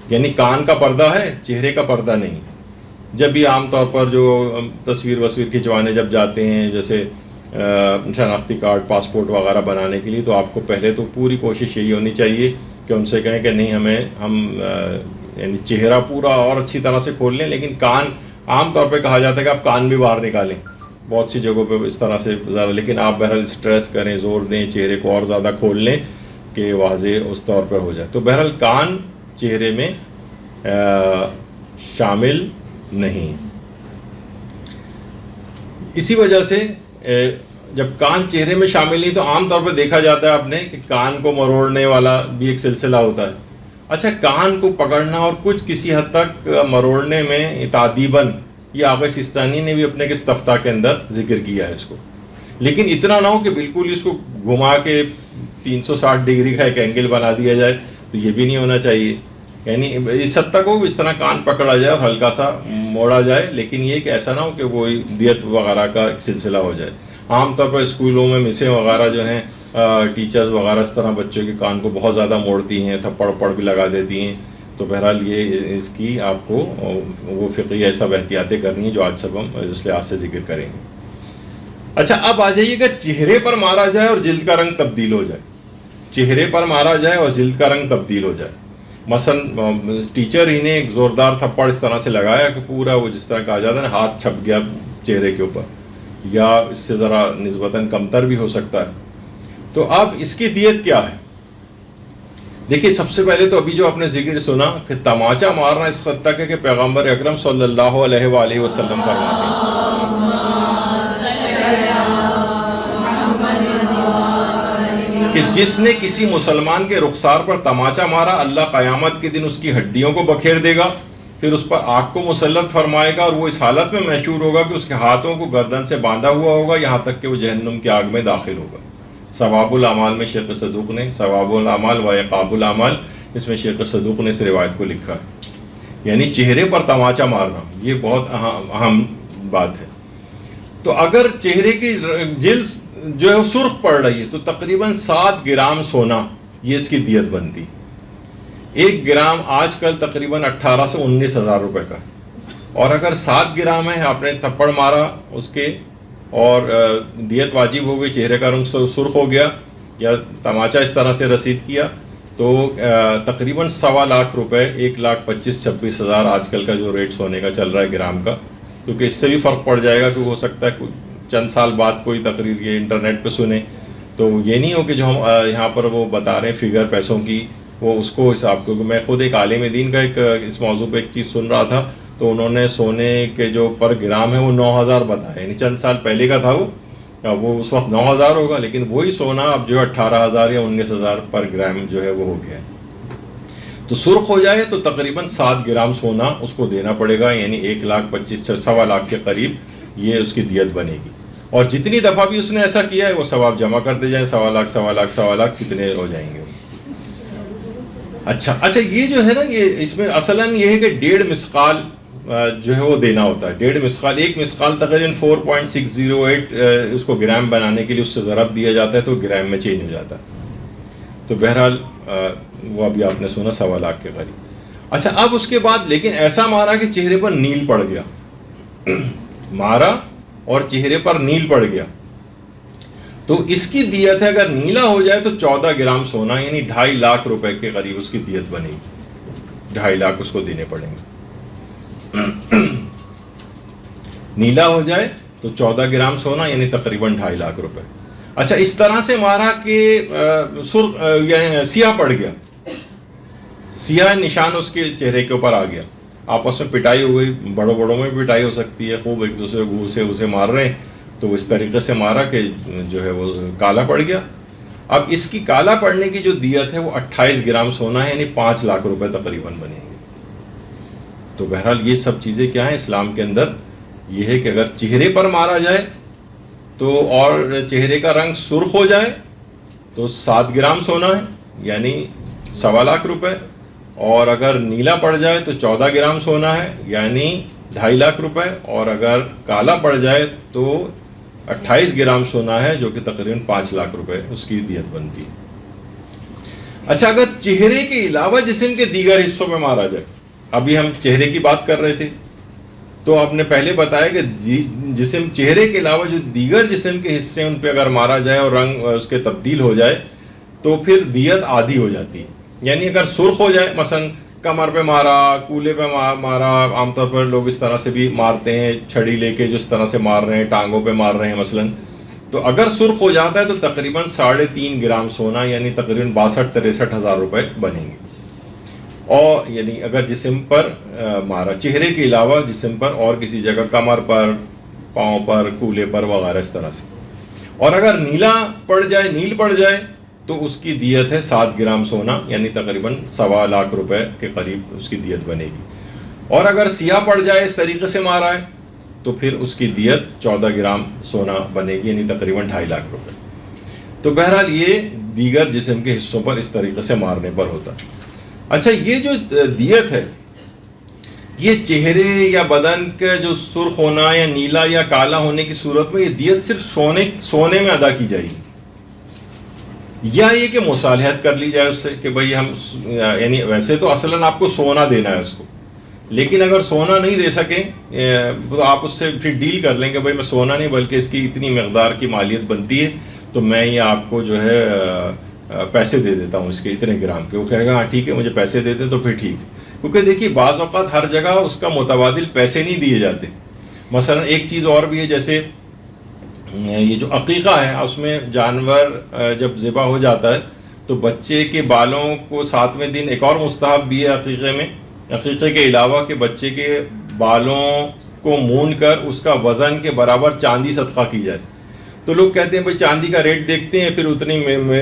یعنی کان کا پردہ ہے چہرے کا پردہ نہیں. جب بھی عام طور پر جو تصویر وصویر کھنچوانے جب جاتے ہیں، جیسے شناختی کارڈ پاسپورٹ وغیرہ بنانے کے لیے، تو آپ کو پہلے تو پوری کوشش یہی ہونی چاہیے کہ ان سے کہیں کہ نہیں ہم یعنی چہرہ پورا اور اچھی طرح سے کھول لیں، لیکن کان عام طور پہ کہا جاتا ہے کہ آپ کان بھی باہر نکالیں، بہت سی جگہوں پہ اس طرح سے ذرا، لیکن آپ بہرحال اسٹریس کریں، زور دیں، چہرے کو اور زیادہ کھول لیں کہ واضح اس طور پر ہو جائے. تو بہرحال کان چہرے میں شامل نہیں. اسی وجہ سے جب کان چہرے میں شامل نہیں تو عام طور پہ دیکھا جاتا ہے آپ نے کہ کان کو مروڑنے والا بھی ایک سلسلہ ہوتا ہے. اچھا کان کو پکڑنا اور کچھ کسی حد تک مروڑنے میں تعدیباً، یہ آغا سیستانی نے بھی اپنے کے استفتاء کے اندر ذکر کیا ہے اس کو، لیکن اتنا نہ ہو کہ بالکل اس کو گھما کے 360 ڈگری کا ایک اینگل بنا دیا جائے، تو یہ بھی نہیں ہونا چاہیے. یعنی اس حد تک ہو اس طرح کان پکڑا جائے اور ہلکا سا موڑا جائے، لیکن یہ کہ ایسا نہ ہو کہ وہ دیت وغیرہ کا ایک سلسلہ ہو جائے. عام طور پر اسکولوں میں مسیں وغیرہ جو ہیں، ٹیچرز وغیرہ اس طرح بچوں کے کان کو بہت زیادہ موڑتی ہیں، تھپڑ بھی لگا دیتی ہیں. تو بہرحال یہ اس کی آپ کو وہ فقہی ایسا احتیاطیں کرنی ہیں جو آج سب ہم اس لحاظ سے ذکر کریں گے. اچھا اب آ جائیے گا چہرے پر مارا جائے اور جلد کا رنگ تبدیل ہو جائے. چہرے پر مارا جائے اور جلد کا رنگ تبدیل ہو جائے. مثلا ٹیچر ہی نے ایک زوردار تھپڑ اس طرح سے لگایا کہ پورا وہ جس طرح کہا جاتا ہے نا ہاتھ چھپ گیا چہرے کے اوپر، یا اس سے ذرا نسبتاً کمتر بھی ہو سکتا ہے. تو اب اس کی دیت کیا ہے؟ دیکھیے سب سے پہلے تو ابھی جو آپ نے ذکر سنا کہ تماچا مارنا اس حد تک ہے کہ پیغمبر اکرم صلی اللہ علیہ وآلہ وسلم فرماتے ہیں کہ جس نے کسی مسلمان کے رخسار پر تماچا مارا، اللہ قیامت کے دن اس کی ہڈیوں کو بکھیر دے گا، پھر اس پر آگ کو مسلط فرمائے گا، اور وہ اس حالت میں محشور ہوگا کہ اس کے ہاتھوں کو گردن سے باندھا ہوا ہوگا یہاں تک کہ وہ جہنم کی آگ میں داخل ہوگا. ثواب الاعمال میں شیخ صدوق نے ثواب الاعمال و عقاب الاعمال، اس میں شیخ صدوق نے اس روایت کو لکھا ہے. یعنی چہرے پر تماچا مارنا یہ بہت اہم بات ہے. تو اگر چہرے کی جلد جو ہے وہ سرخ پڑ رہی ہے تو تقریباً 7 گرام سونا یہ اس کی دیت بنتی. 1 گرام آج کل تقریباً 18 سے 19 ہزار روپے کا، اور اگر 7 گرام ہے آپ نے تھپڑ مارا اس کے اور دیت واجب ہو گئی، چہرے کا رنگ سرخ ہو گیا یا تماچا اس طرح سے رسید کیا، تو تقریباً 1.25 لاکھ روپے، 1,25,26,000 آج کل کا جو ریٹ سونے کا چل رہا ہے گرام کا. کیونکہ اس سے بھی فرق پڑ جائے گا کہ ہو سکتا ہے چند سال بعد کوئی تقریر یہ انٹرنیٹ پہ سنیں، تو یہ نہیں ہو کہ جو ہم یہاں پر وہ بتا رہے ہیں فگر پیسوں کی وہ اس کو حساب. کیونکہ میں خود ایک عالم دین کا ایک اس موضوع پہ ایک چیز سن رہا تھا، تو انہوں نے سونے کے جو پر گرام ہے وہ 9,000 بتایا، یعنی چند سال پہلے کا تھا وہ اس وقت 9,000 ہوگا، لیکن وہی سونا اب جو ہے 18,000 یا 19,000 پر گرام جو ہے وہ ہو گیا ہے. تو سرخ ہو جائے تو تقریباً 7 گرام سونا اس کو دینا پڑے گا، یعنی 1,25,000 1.25 لاکھ کے قریب یہ اس کی دیت بنے گی. اور جتنی دفعہ بھی اس نے ایسا کیا ہے وہ ثواب جمع کرتے جائیں، 1.25 لاکھ کتنے ہو جائیں گے. اچھا یہ جو ہے نا یہ اس میں اصلاً یہ ہے کہ 1.5 مسقال جو ہے وہ دینا ہوتا ہے. 1.5 مسقال، 1 مسقال تقریباً 4.608 اس کو گرام بنانے کے لیے اس سے ضرب دیا جاتا ہے تو گرام میں چینج ہو جاتا ہے. تو بہرحال وہ ابھی آپ نے سنا 1.25 لاکھ کے قریب. اچھا اب اس کے بعد لیکن ایسا مارا کہ چہرے پر نیل پڑ گیا، مارا اور چہرے پر نیل پڑ گیا، تو اس کی دیت ہے اگر نیلا ہو جائے تو 14 گرام سونا یعنی 2.5 لاکھ روپے کے قریب اس کی دیت بنے گی، 2.5 لاکھ اس کو دینے پڑیں گے۔ نیلا ہو جائے تو 14 گرام سونا یعنی تقریباً 2.5 لاکھ روپے۔ اچھا اس طرح سے مارا کہ یعنی سیاہ پڑ گیا، سیاہ نشان اس کے چہرے کے اوپر آ گیا، آپس میں پٹائی ہو گئی، بڑوں میں پٹائی ہو سکتی ہے، خوب ایک دوسرے کو اسے مار رہے ہیں، تو اس طریقے سے مارا کہ جو ہے وہ کالا پڑ گیا۔ اب اس کی کالا پڑنے کی جو دیت ہے وہ 28 گرام سونا ہے یعنی 5 لاکھ روپے تقریباً بنیں گے۔ تو بہرحال یہ سب چیزیں کیا ہیں اسلام کے اندر، یہ ہے کہ اگر چہرے پر مارا جائے تو اور چہرے کا رنگ سرخ ہو جائے تو 7 گرام سونا ہے یعنی 1.25 لاکھ روپے، اور اگر نیلا پڑ جائے تو 14 گرام سونا ہے یعنی 2.5 لاکھ روپے، اور اگر کالا پڑ جائے تو 28 گرام سونا ہے جو کہ تقریباً 5 لاکھ روپے اس کی دیت بنتی ہے۔ اچھا اگر چہرے کے علاوہ جسم کے دیگر حصوں میں مارا جائے، ابھی ہم چہرے کی بات کر رہے تھے تو آپ نے پہلے بتایا کہ جسم چہرے کے علاوہ جو دیگر جسم کے حصے ان پہ اگر مارا جائے اور رنگ اس کے تبدیل ہو جائے تو پھر دیت آدھی ہو جاتی ہے، یعنی اگر سرخ ہو جائے، مثلا کمر پہ مارا، کولے پہ مارا، عام طور پر لوگ اس طرح سے بھی مارتے ہیں چھڑی لے کے، جس طرح سے مار رہے ہیں ٹانگوں پہ مار رہے ہیں مثلا، تو اگر سرخ ہو جاتا ہے تو تقریباً 3.5 گرام سونا یعنی تقریباً 62-63 ہزار روپے بنیں گے۔ اور یعنی اگر جسم پر مارا، چہرے کے علاوہ جسم پر اور کسی جگہ کمر پر، پاؤں پر، کولے پر وغیرہ اس طرح سے، اور اگر نیلا پڑ جائے، نیل پڑ جائے تو اس کی دیت ہے 7 گرام سونا یعنی تقریباً 1.25 لاکھ روپے کے قریب اس کی دیت بنے گی، اور اگر سیاہ پڑ جائے اس طریقے سے مارا ہے تو پھر اس کی دیت 14 گرام سونا بنے گی یعنی تقریباً 2.5 لاکھ روپے۔ تو بہرحال یہ دیگر جسم کے حصوں پر اس طریقے سے مارنے پر ہوتا ہے۔ اچھا یہ جو دیت ہے یہ چہرے یا بدن کے جو سرخ ہونا یا نیلا یا کالا ہونے کی صورت میں یہ دیت صرف سونے میں ادا کی جائے گی، یا یہ کہ مصالحت کر لی جائے اس سے کہ بھئی ہم یعنی ویسے تو اصلاً آپ کو سونا دینا ہے اس کو، لیکن اگر سونا نہیں دے سکیں تو آپ اس سے پھر ڈیل کر لیں کہ بھئی میں سونا نہیں بلکہ اس کی اتنی مقدار کی مالیت بنتی ہے تو میں یہ آپ کو جو ہے پیسے دے دیتا ہوں اس کے اتنے گرام کے۔ وہ کہے گا ہاں ٹھیک ہے مجھے پیسے دے دیں تو پھر ٹھیک، کیونکہ دیکھیے بعض اوقات ہر جگہ اس کا متبادل پیسے نہیں دیے جاتے۔ مثلا ایک چیز اور بھی ہے، جیسے یہ جو عقیقہ ہے اس میں جانور جب ذبح ہو جاتا ہے تو بچے کے بالوں کو 7ویں دن ایک اور مستحب بھی ہے عقیقے میں، عقیقے کے علاوہ کہ بچے کے بالوں کو مون کر اس کا وزن کے برابر چاندی صدقہ کی جائے۔ تو لوگ کہتے ہیں بھائی چاندی کا ریٹ دیکھتے ہیں پھر اتنی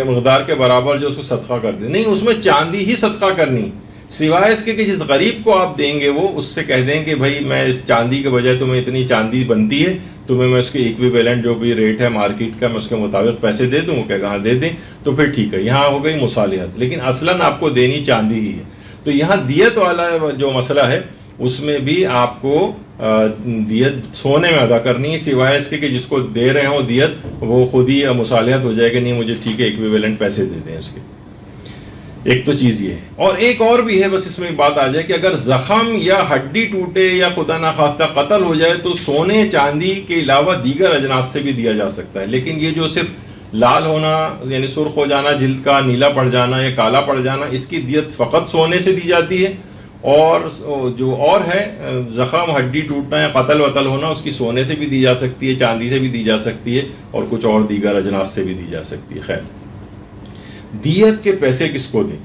مقدار کے برابر جو اس کو صدقہ کر دیں، نہیں، اس میں چاندی ہی صدقہ کرنی، سوائے اس کے کہ جس غریب کو آپ دیں گے وہ اس سے کہہ دیں کہ بھائی میں اس چاندی کے بجائے تمہیں اتنی چاندی بنتی ہے، تمہیں میں اس کے ایکویویلنٹ جو بھی ریٹ ہے مارکیٹ کا میں اس کے مطابق پیسے دے دوں، وہ کہے گا ہاں دے دیں، تو پھر ٹھیک ہے، یہاں ہو گئی مصالحت، لیکن اصلاً آپ کو دینی چاندی ہی ہے۔ تو یہاں دیت والا جو مسئلہ ہے اس میں بھی آپ کو دیت سونے میں ادا کرنی ہے، سوائے اس کے کہ جس کو دے رہے ہوں دیت وہ خود ہی مصالحت ہو جائے کہ نہیں مجھے ٹھیک ہے ایکویویلنٹ پیسے دے دیں اس کے۔ ایک تو چیز یہ ہے، اور ایک اور بھی ہے، بس اس میں بات آ جائے کہ اگر زخم یا ہڈی ٹوٹے یا خدا نخواستہ قتل ہو جائے تو سونے چاندی کے علاوہ دیگر اجناس سے بھی دیا جا سکتا ہے، لیکن یہ جو صرف لال ہونا یعنی سرخ ہو جانا جلد کا، نیلا پڑ جانا یا کالا پڑ جانا، اس کی دیت فقط سونے سے دی جاتی ہے، اور جو اور ہے زخم ہڈی ٹوٹنا یا قتل وتل ہونا اس کی سونے سے بھی دی جا سکتی ہے، چاندی سے بھی دی جا سکتی ہے، اور کچھ اور دیگر اجناس سے بھی دی جا سکتی ہے۔ خیر دیت کے پیسے کس کو دیں؟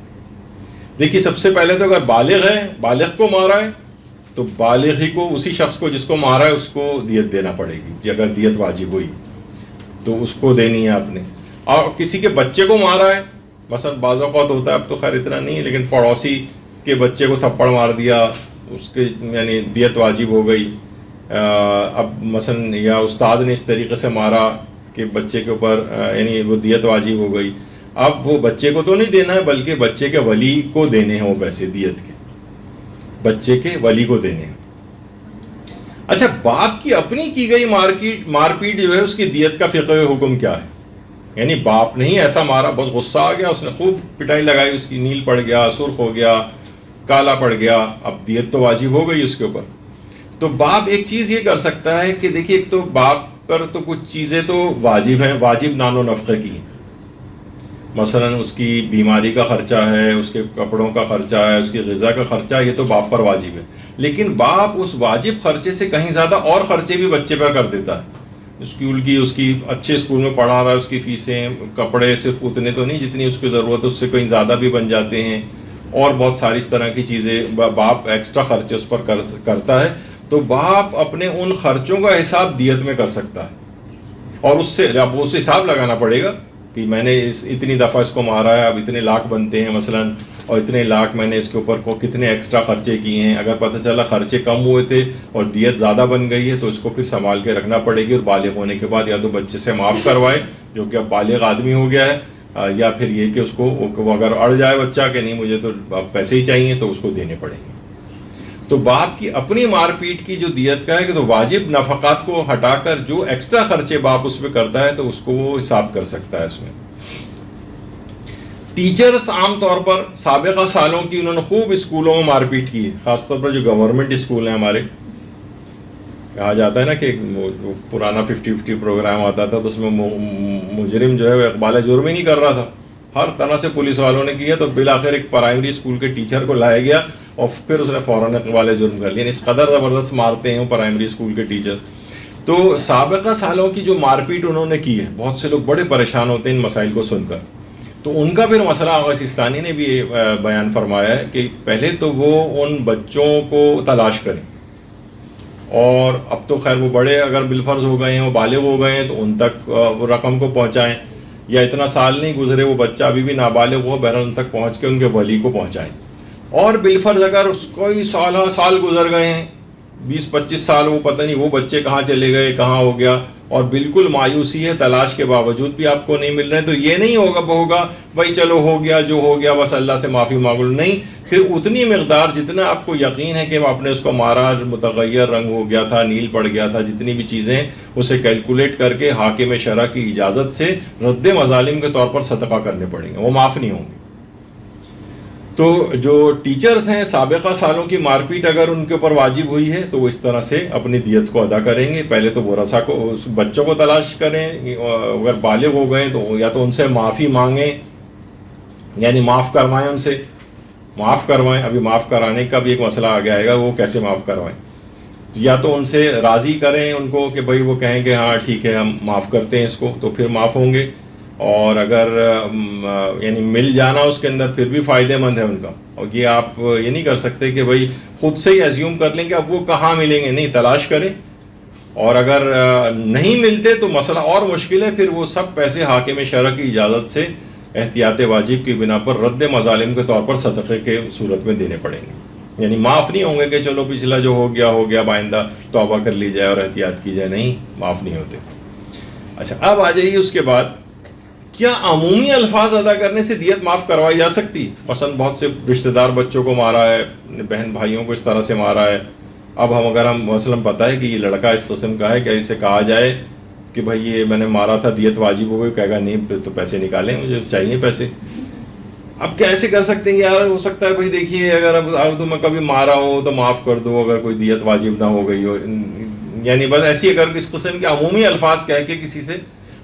دیکھیے سب سے پہلے تو اگر بالغ ہے، بالغ کو مارا ہے تو بالغ ہی کو، اسی شخص کو جس کو مارا ہے اس کو دیت دینا پڑے گی، اگر دیت واجب ہوئی تو اس کو دینی ہے آپ نے۔ اور کسی کے بچے کو مارا ہے، مثلا بعض اوقات ہوتا ہے، اب تو خیر اتنا نہیں ہے، لیکن پڑوسی کے بچے کو تھپڑ مار دیا، اس کے یعنی دیت واجب ہو گئی۔ اب مثلا یا استاد نے اس طریقے سے مارا کہ بچے کے اوپر یعنی وہ دیت واجب ہو گئی، اب وہ بچے کو تو نہیں دینا ہے بلکہ بچے کے ولی کو دینے ہیں وہ پیسے دیت کے، بچے کے ولی کو دینے ہیں۔ اچھا باپ کی اپنی کی گئی مار پیٹ جو ہے اس کی دیت کا فقہی حکم کیا ہے؟ یعنی باپ نے ہی ایسا مارا، بس غصہ آ گیا، اس نے خوب پٹائی لگائی، اس کی نیل پڑ گیا، سرخ ہو گیا، کالا پڑ گیا, اب دیت تو واجب ہو گئی اس کے اوپر. تو باپ ایک چیز یہ کر سکتا ہے کہ دیکھیے, ایک تو باپ پر تو کچھ چیزیں تو واجب ہیں, واجب نان و نفقے کی ہیں, مثلا اس کی بیماری کا خرچہ ہے, اس کے کپڑوں کا خرچہ ہے, اس کی غذا کا خرچہ ہے, یہ تو باپ پر واجب ہے. لیکن باپ اس واجب خرچے سے کہیں زیادہ اور خرچے بھی بچے پر کر دیتا ہے. اسکول کی, اس کی اچھے اسکول میں پڑھا رہا ہے, اس کی فیسیں, کپڑے صرف اتنے تو نہیں جتنی اس کی ضرورت ہے, اس سے کہیں زیادہ بھی بن جاتے ہیں, اور بہت ساری اس طرح کی چیزیں باپ ایکسٹرا خرچے اس پر کرتا ہے. تو باپ اپنے ان خرچوں کا حساب دیت میں کر سکتا ہے, اور اس سے اب اسے حساب لگانا پڑے گا کہ میں نے اتنی دفعہ اس کو مارا ہے, اب اتنے لاکھ بنتے ہیں مثلا, اور اتنے لاکھ میں نے اس کے اوپر کو کتنے ایکسٹرا خرچے کیے ہیں. اگر پتہ چلا خرچے کم ہوئے تھے اور دیت زیادہ بن گئی ہے تو اس کو پھر سنبھال کے رکھنا پڑے گی, اور بالغ ہونے کے بعد یا تو بچے سے معاف کروائے جو کہ اب بالغ آدمی ہو گیا ہے, یا پھر یہ کہ اس کو اگر اڑ جائے بچہ کہ نہیں مجھے تو پیسے ہی چاہیے تو اس کو دینے پڑیں گے. تو باپ کی اپنی مار پیٹ کی جو دیت کا ہے کہ تو واجب نفقات کو ہٹا کر جو ایکسٹرا خرچے باپ اس پہ کرتا ہے تو اس کو وہ حساب کر سکتا ہے اس میں. ٹیچرز عام طور پر سابقہ سالوں کی انہوں نے خوب اسکولوں میں مار پیٹ کی ہے, خاص طور پر جو گورنمنٹ اسکول ہیں ہمارے. کہا جاتا ہے نا کہ پرانا 50-50 پروگرام آتا تھا تو اس میں مجرم جو ہے وہ اقبال جرم ہی نہیں کر رہا تھا, ہر طرح سے پولیس والوں نے کیا, تو بالآخر ایک پرائمری اسکول کے ٹیچر کو لایا گیا اور پھر اس نے فوراً اقبال جرم کر لیا. اس قدر زبردست مارتے ہیں پرائمری اسکول کے ٹیچر. تو سابقہ سالوں کی جو مار پیٹ انہوں نے کی ہے, بہت سے لوگ بڑے پریشان ہوتے ہیں ان مسائل کو سن کر. تو ان کا پھر مسئلہ آغا سیستانی نے بھی بیان فرمایا ہے کہ پہلے تو وہ ان بچوں کو تلاش کریں, اور اب تو خیر وہ بڑے اگر بالفرض ہو گئے ہیں, وہ بالغ ہو گئے ہیں, تو ان تک وہ رقم کو پہنچائیں, یا اتنا سال نہیں گزرے وہ بچہ ابھی بھی نابالغ ہو, بہرحال ان تک پہنچ کے ان کے ولی کو پہنچائیں. اور بالفرض اگر اس کوئی سال گزر گئے ہیں, 20-25 سال, وہ پتہ نہیں وہ بچے کہاں چلے گئے, کہاں ہو گیا, اور بالکل مایوسی ہے, تلاش کے باوجود بھی آپ کو نہیں مل رہے, تو یہ نہیں ہوگا بھائی چلو ہو گیا جو ہو گیا بس اللہ سے معافی مانگ لو. نہیں, پھر اتنی مقدار جتنا آپ کو یقین ہے کہ آپ نے اس کو مارا, متغیر رنگ ہو گیا تھا, نیل پڑ گیا تھا, جتنی بھی چیزیں اسے کیلکولیٹ کر کے حاکم شرع کی اجازت سے رد مظالم کے طور پر صدقہ کرنے پڑیں گے, وہ معاف نہیں ہوں گے. تو جو ٹیچرز ہیں سابقہ سالوں کی مار پیٹ اگر ان کے اوپر واجب ہوئی ہے تو وہ اس طرح سے اپنی دیت کو ادا کریں گے. پہلے تو ورثاء کو, اس بچوں کو تلاش کریں, اگر بالغ ہو گئے تو یا تو ان سے معافی مانگیں, یعنی معاف کروائیں, ان سے معاف کروائیں. ابھی معاف کرانے کا بھی ایک مسئلہ آگے آئے گا, وہ کیسے معاف کروائیں. یا تو ان سے راضی کریں ان کو کہ بھائی وہ کہیں کہ ہاں ٹھیک ہے ہم معاف کرتے ہیں اس کو, تو پھر معاف ہوں گے. اور اگر یعنی مل جانا اس کے اندر پھر بھی فائدہ مند ہے ان کا. اور یہ آپ یہ نہیں کر سکتے کہ بھائی خود سے ہی ایزیوم کر لیں کہ اب وہ کہاں ملیں گے, نہیں, تلاش کریں. اور اگر نہیں ملتے تو مسئلہ اور مشکل ہے, پھر وہ سب پیسے حاکم شرع کی اجازت سے احتیاط واجب کی بنا پر رد مظالم کے طور پر صدقے کے صورت میں دینے پڑیں گے. یعنی معاف نہیں ہوں گے کہ چلو پچھلا جو ہو گیا آئندہ توبہ کر لی جائے اور احتیاط کی جائے, نہیں, معاف نہیں ہوتے. اچھا, اب آ جائیے اس کے بعد, کیا عمومی الفاظ ادا کرنے سے دیت معاف کروائی جا سکتی؟ مثلا بہت سے رشتہ دار بچوں کو مارا ہے, بہن بھائیوں کو اس طرح سے مارا ہے. اب اگر ہم مثلا پتہ ہے کہ یہ لڑکا اس قسم کا ہے, کہ اسے کہا جائے کہ بھائی یہ میں نے مارا تھا, دیت واجب ہو گئی, کہے گا نہیں پھر تو پیسے نکالیں, مجھے چاہیے پیسے. اب کیسے کر سکتے ہیں یار, ہو سکتا ہے بھائی دیکھیے اگر اب تمہیں کبھی مارا ہو تو معاف کر دو اگر کوئی دیت واجب نہ ہو گئی ہو, یعنی بس ایسی اگر اس قسم کے عمومی الفاظ کہہ کے کسی سے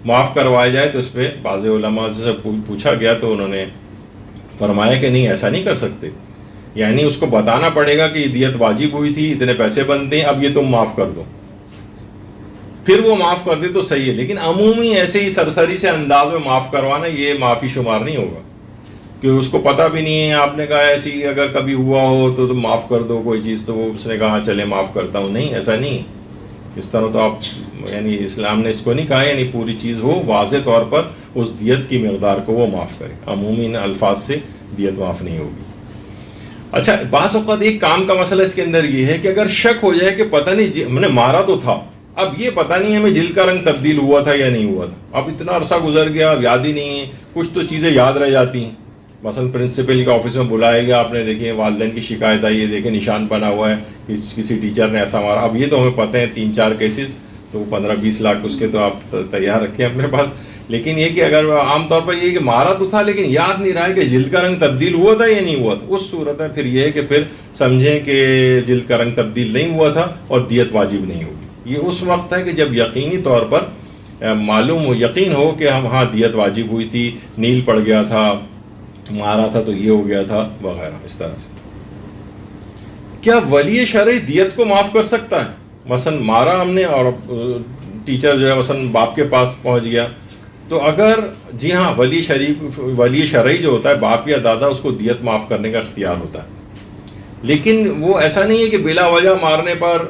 معاف کروایا جائے تو اس پہ بعض علماء سے پوچھا گیا تو انہوں نے فرمایا کہ نہیں, ایسا نہیں کر سکتے. یعنی اس کو بتانا پڑے گا کہ یہ دیت واجب ہوئی تھی, اتنے پیسے بنتے ہیں, اب یہ تم معاف کر دو, پھر وہ معاف کر دے تو صحیح ہے. لیکن عمومی ایسے ہی سرسری سے انداز میں معاف کروانا یہ معافی شمار نہیں ہوگا, کہ اس کو پتہ بھی نہیں ہے, آپ نے کہا ایسی اگر کبھی ہوا ہو تو تم معاف کر دو کوئی چیز, تو وہ اس نے کہا چلے معاف کرتا ہوں. نہیں, ایسا نہیں. اس طرح تو آپ یعنی اسلام نے اس کو نہیں کہا, یعنی پوری چیز ہو واضح طور پر اس دیت کی مقدار کو وہ معاف کرے. عمومی الفاظ سے دیت معاف نہیں ہوگی. اچھا, بعض اوقات ایک کام کا مسئلہ اس کے اندر یہ ہے کہ اگر شک ہو جائے کہ پتہ نہیں میں نے مارا تو تھا, اب یہ پتہ نہیں ہمیں جلد کا رنگ تبدیل ہوا تھا یا نہیں ہوا تھا, اب اتنا عرصہ گزر گیا, اب یاد ہی نہیں ہے, کچھ تو چیزیں یاد رہ جاتی ہیں. مثلا پرنسپل کے آفس میں بلایا گیا, آپ نے دیکھیے والدین کی شکایت آئی ہے, دیکھیں نشان بنا ہوا ہے کسی ٹیچر نے ایسا مارا. اب یہ تو ہمیں پتہ ہے 3-4 کیسز, تو 15-20 لاکھ اس کے تو آپ تیار رکھیں اپنے پاس. لیکن یہ کہ اگر عام طور پر یہ کہ مارا تو تھا لیکن یاد نہیں رہا ہے کہ جلد کا رنگ تبدیل ہوا تھا یا نہیں ہوا تھا، اس صورت میں پھر یہ ہے کہ پھر سمجھیں کہ جلد کا رنگ تبدیل نہیں ہوا تھا اور دیت واجب نہیں ہوگی۔ یہ اس وقت ہے کہ جب یقینی طور پر معلوم ہو، یقین ہو کہ ہاں دیت واجب ہوئی تھی، نیل پڑ گیا تھا، مارا تھا تو یہ ہو گیا تھا وغیرہ اس طرح سے۔ کیا ولی شرعی دیت کو معاف کر سکتا ہے؟ مثلا مارا ہم نے اور ٹیچر جو ہے مثلا باپ کے پاس پہنچ گیا، تو اگر جی ہاں ولی شرعی جو ہوتا ہے باپ یا دادا، اس کو دیت معاف کرنے کا اختیار ہوتا ہے، لیکن وہ ایسا نہیں ہے کہ بلا وجہ مارنے پر،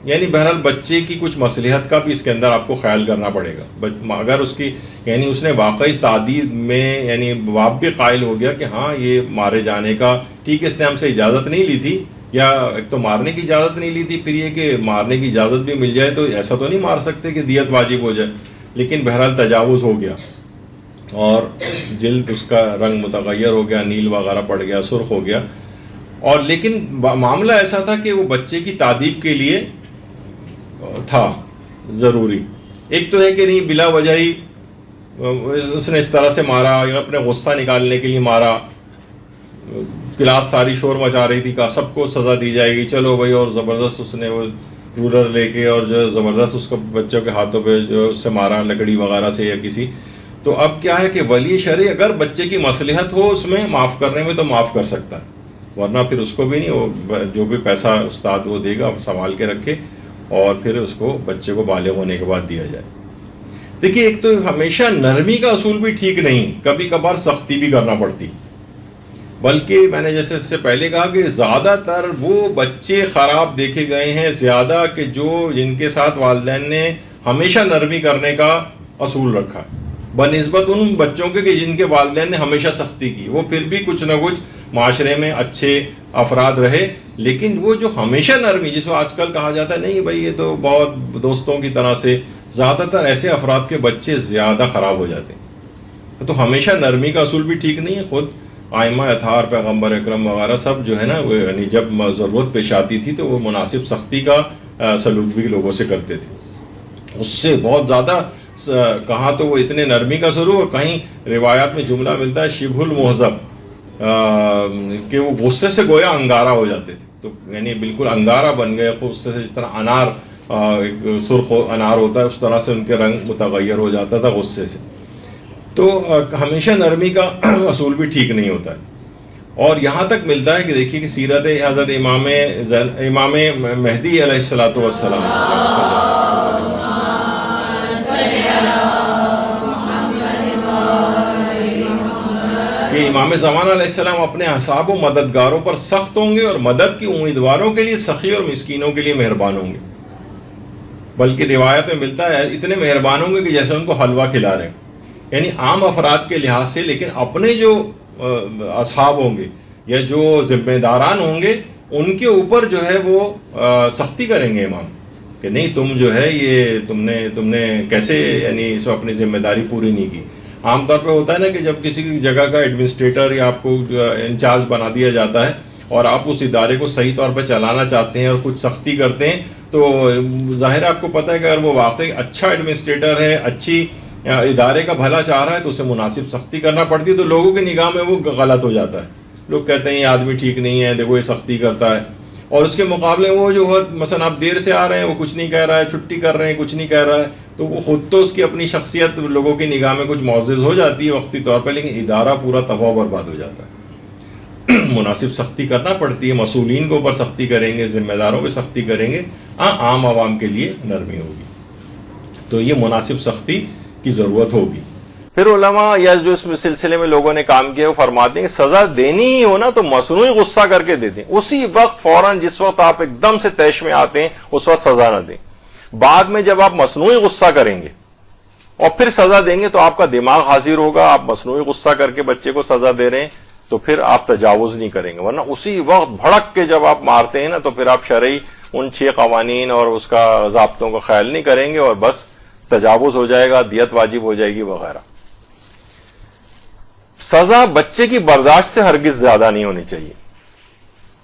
یعنی بہرحال بچے کی کچھ مصلحت کا بھی اس کے اندر آپ کو خیال کرنا پڑے گا۔ اگر اس کی یعنی اس نے واقعی تعدید میں یعنی باپ بھی قائل ہو گیا کہ ہاں یہ مارے جانے کا ٹھیک ہے، اس نے ہم سے اجازت نہیں لی تھی، یا ایک تو مارنے کی اجازت نہیں لی تھی، پھر یہ کہ مارنے کی اجازت بھی مل جائے تو ایسا تو نہیں مار سکتے کہ دیت واجب ہو جائے، لیکن بہرحال تجاوز ہو گیا اور جلد اس کا رنگ متغیر ہو گیا، نیل وغیرہ پڑ گیا، سرخ ہو گیا، اور لیکن معاملہ ایسا تھا کہ وہ بچے کی تعدیب کے لیے تھا ضروری۔ ایک تو ہے کہ نہیں بلا وجہ ہی اس نے اس طرح سے مارا یا اپنے غصہ نکالنے کے لیے مارا، کلاس ساری شور مچا رہی تھی، کہا سب کو سزا دی جائے گی، چلو بھائی، اور زبردست اس نے وہ رولر لے کے اور جو زبردست اس کو بچوں کے ہاتھوں پہ جو اس سے مارا لکڑی وغیرہ سے یا کسی۔ تو اب کیا ہے کہ ولی شرعی اگر بچے کی مصلحت ہو اس میں معاف کرنے میں تو معاف کر سکتا ہے، ورنہ پھر اس کو بھی نہیں، وہ جو بھی پیسہ استاد وہ دے گا سنبھال کے رکھے اور پھر اس کو بچے کو بالغ ہونے کے بعد دیا جائے۔ دیکھیے ایک تو ہمیشہ نرمی کا اصول بھی ٹھیک نہیں، کبھی کبھار سختی بھی کرنا پڑتی، بلکہ میں نے جیسے اس سے پہلے کہا کہ زیادہ تر وہ بچے خراب دیکھے گئے ہیں زیادہ کہ جن کے ساتھ والدین نے ہمیشہ نرمی کرنے کا اصول رکھا، بنسبت ان بچوں کے کہ جن کے والدین نے ہمیشہ سختی کی، وہ پھر بھی کچھ نہ کچھ معاشرے میں اچھے افراد رہے، لیکن وہ جو ہمیشہ نرمی، جس کو آج کل کہا جاتا ہے نہیں بھائی یہ تو بہت دوستوں کی طرح سے، زیادہ تر ایسے افراد کے بچے زیادہ خراب ہو جاتے ہیں۔ تو ہمیشہ نرمی کا اصول بھی ٹھیک نہیں ہے۔ خود آئمہ اطہار، پیغمبر اکرم وغیرہ سب جو ہے نا وہ یعنی جب ضرورت پیش آتی تھی تو وہ مناسب سختی کا سلوک بھی لوگوں سے کرتے تھے، اس سے بہت زیادہ کہاں تو وہ اتنے نرمی کا سلوک، اور کہیں روایات میں جملہ ملتا ہے شبہ المہذب، کہ وہ غصے سے گویا انگارہ ہو جاتے تھے، تو یعنی بالکل انگارہ بن گئے غصے سے، جس طرح انار ایک سرخ انار ہوتا ہے اس طرح سے ان کے رنگ متغیر ہو جاتا تھا غصے سے۔ تو ہمیشہ نرمی کا اصول بھی ٹھیک نہیں ہوتا ہے۔ اور یہاں تک ملتا ہے کہ دیکھیے کہ سیرت حضرت امام مہدی علیہ الصلوۃ والسلام کہ امام زمان علیہ السلام اپنے اصحاب و مددگاروں پر سخت ہوں گے اور مدد کی امیدواروں کے لیے سخی اور مسکینوں کے لیے مہربان ہوں گے، بلکہ روایت میں ملتا ہے اتنے مہربان ہوں گے کہ جیسے ان کو حلوہ کھلا رہے ہیں، یعنی عام افراد کے لحاظ سے، لیکن اپنے جو اصحاب ہوں گے یا جو ذمہ داران ہوں گے ان کے اوپر جو ہے وہ سختی کریں گے امام، کہ نہیں تم جو ہے یہ تم نے کیسے یعنی اس اپنی ذمہ داری پوری نہیں کی۔ عام طور پہ ہوتا ہے نا کہ جب کسی جگہ کا ایڈمنسٹریٹر یا آپ کو انچارج بنا دیا جاتا ہے اور آپ اس ادارے کو صحیح طور پہ چلانا چاہتے ہیں اور کچھ سختی کرتے ہیں، تو ظاہر آپ کو پتہ ہے کہ اگر وہ واقعی اچھا ایڈمنسٹریٹر ہے، اچھی ادارے کا بھلا چاہ رہا ہے تو اسے مناسب سختی کرنا پڑتی ہے، تو لوگوں کی نگاہ میں وہ غلط ہو جاتا ہے، لوگ کہتے ہیں یہ آدمی ٹھیک نہیں ہے، دیکھو یہ سختی کرتا ہے، اور اس کے مقابلے وہ جو مثلا آپ دیر سے آ رہے ہیں وہ کچھ نہیں کہہ رہا ہے، چھٹی کر رہے ہیں کچھ نہیں کہہ رہا ہے، تو وہ خود تو اس کی اپنی شخصیت لوگوں کی نگاہ میں کچھ معزز ہو جاتی ہے وقتی طور پہ، لیکن ادارہ پورا تباہ و برباد ہو جاتا ہے۔ مناسب سختی کرنا پڑتی ہے، مسئولین کے اوپر سختی کریں گے، ذمہ داروں پہ سختی کریں گے، عام عوام کے لیے نرمی ہوگی، تو یہ مناسب سختی کی ضرورت ہوگی۔ پھر علماء یا جو اس سلسلے میں لوگوں نے کام کیا وہ فرماتے ہیں کہ سزا دینی ہی ہو نا تو مصنوعی غصہ کر کے دے دیں، اسی وقت فوراً جس وقت آپ ایک دم سے طیش میں آتے ہیں اس وقت سزا نہ دیں، بعد میں جب آپ مصنوعی غصہ کریں گے اور پھر سزا دیں گے تو آپ کا دماغ حاضر ہوگا، آپ مصنوعی غصہ کر کے بچے کو سزا دے رہے ہیں تو پھر آپ تجاوز نہیں کریں گے، ورنہ اسی وقت بھڑک کے جب آپ مارتے ہیں نا تو پھر آپ شرعی ان 6 قوانین اور اس کا ضابطوں کا خیال نہیں کریں گے اور بس تجاوز ہو جائے گا، دیت واجب ہو جائے گی وغیرہ۔ سزا بچے کی برداشت سے ہرگز زیادہ نہیں ہونی چاہیے،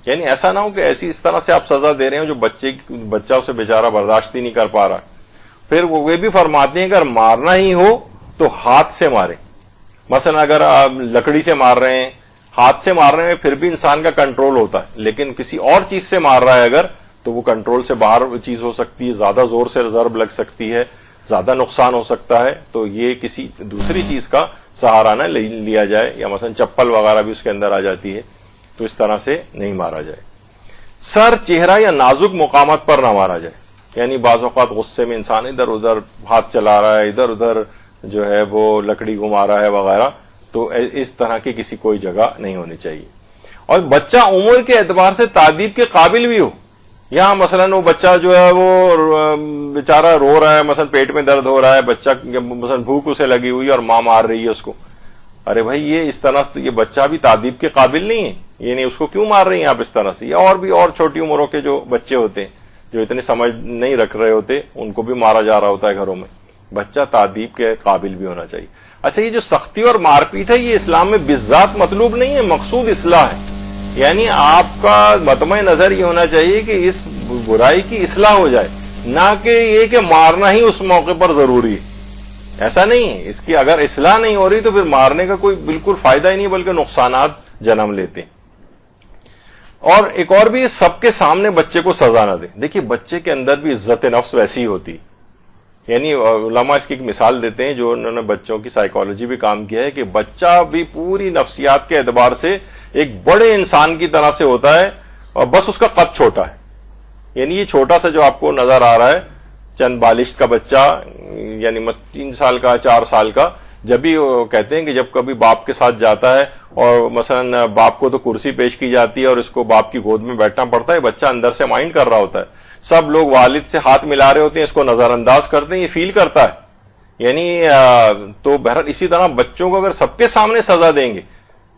یعنی ایسا نہ ہو کہ ایسی اس طرح سے آپ سزا دے رہے ہو جو بچہ اسے بیچارہ برداشت ہی نہیں کر پا رہا۔ پھر وہ بھی فرماتے ہیں اگر مارنا ہی ہو تو ہاتھ سے ماریں. مثلا اگر آپ لکڑی سے مار رہے ہیں, ہاتھ سے مار رہے ہیں, پھر بھی انسان کا کنٹرول ہوتا ہے, لیکن کسی اور چیز سے مار رہا ہے اگر, تو وہ کنٹرول سے باہر چیز ہو سکتی ہے, زیادہ زور سے ضرب لگ سکتی ہے, زیادہ نقصان ہو سکتا ہے. تو یہ کسی دوسری چیز کا سہارا نہ لیا جائے, یا مثلا چپل وغیرہ بھی اس کے اندر آ جاتی ہے, تو اس طرح سے نہیں مارا جائے. سر, چہرہ یا نازک مقامات پر نہ مارا جائے. یعنی بعض اوقات غصے میں انسان ادھر ادھر ہاتھ چلا رہا ہے, ادھر ادھر جو ہے وہ لکڑی گھما رہا ہے وغیرہ, تو اس طرح کی کسی کوئی جگہ نہیں ہونی چاہیے. اور بچہ عمر کے اعتبار سے تعدیب کے قابل بھی ہو. یہاں مثلا وہ بچہ جو ہے وہ بیچارہ رو رہا ہے, مثلا پیٹ میں درد ہو رہا ہے, بچہ مثلا بھوک اسے لگی ہوئی اور ماں مار رہی ہے اس کو. ارے بھائی یہ اس طرح, یہ بچہ بھی تعدیب کے قابل نہیں ہے, یہ نہیں, اس کو کیوں مار رہی ہیں آپ اس طرح سے. یا اور بھی اور چھوٹی عمروں کے جو بچے ہوتے ہیں جو اتنی سمجھ نہیں رکھ رہے ہوتے, ان کو بھی مارا جا رہا ہوتا ہے گھروں میں. بچہ تعدیب کے قابل بھی ہونا چاہیے. اچھا, یہ جو سختی اور مار پیٹ ہے یہ اسلام میں بالذات مطلوب نہیں ہے, مقصود اصلاح ہے. یعنی آپ کا مطمع نظر یہ ہونا چاہیے کہ اس برائی کی اصلاح ہو جائے, نہ کہ یہ کہ مارنا ہی اس موقع پر ضروری ہے. ایسا نہیں ہے. اس کی اگر اصلاح نہیں ہو رہی تو پھر مارنے کا کوئی بالکل فائدہ ہی نہیں, بلکہ نقصانات جنم لیتے ہیں. اور ایک اور بھی, سب کے سامنے بچے کو سزا نہ دیں. دیکھیے بچے کے اندر بھی عزت نفس ویسی ہوتی, یعنی علماء اس کی ایک مثال دیتے ہیں جو انہوں نے بچوں کی سائیکالوجی بھی کام کیا ہے, کہ بچہ بھی پوری نفسیات کے اعتبار سے ایک بڑے انسان کی طرح سے ہوتا ہے, اور بس اس کا قد چھوٹا ہے. یعنی یہ چھوٹا سا جو آپ کو نظر آ رہا ہے, چند بالشت کا بچہ, یعنی 3 سال کا 4 سال کا, جب بھی کہتے ہیں کہ جب کبھی باپ کے ساتھ جاتا ہے اور مثلا باپ کو تو کرسی پیش کی جاتی ہے اور اس کو باپ کی گود میں بیٹھنا پڑتا ہے, بچہ اندر سے مائنڈ کر رہا ہوتا ہے, سب لوگ والد سے ہاتھ ملا رہے ہوتے ہیں, اس کو نظر انداز کرتے ہیں, یہ فیل کرتا ہے. یعنی تو بہرحال اسی طرح بچوں کو اگر سب کے سامنے سزا دیں گے,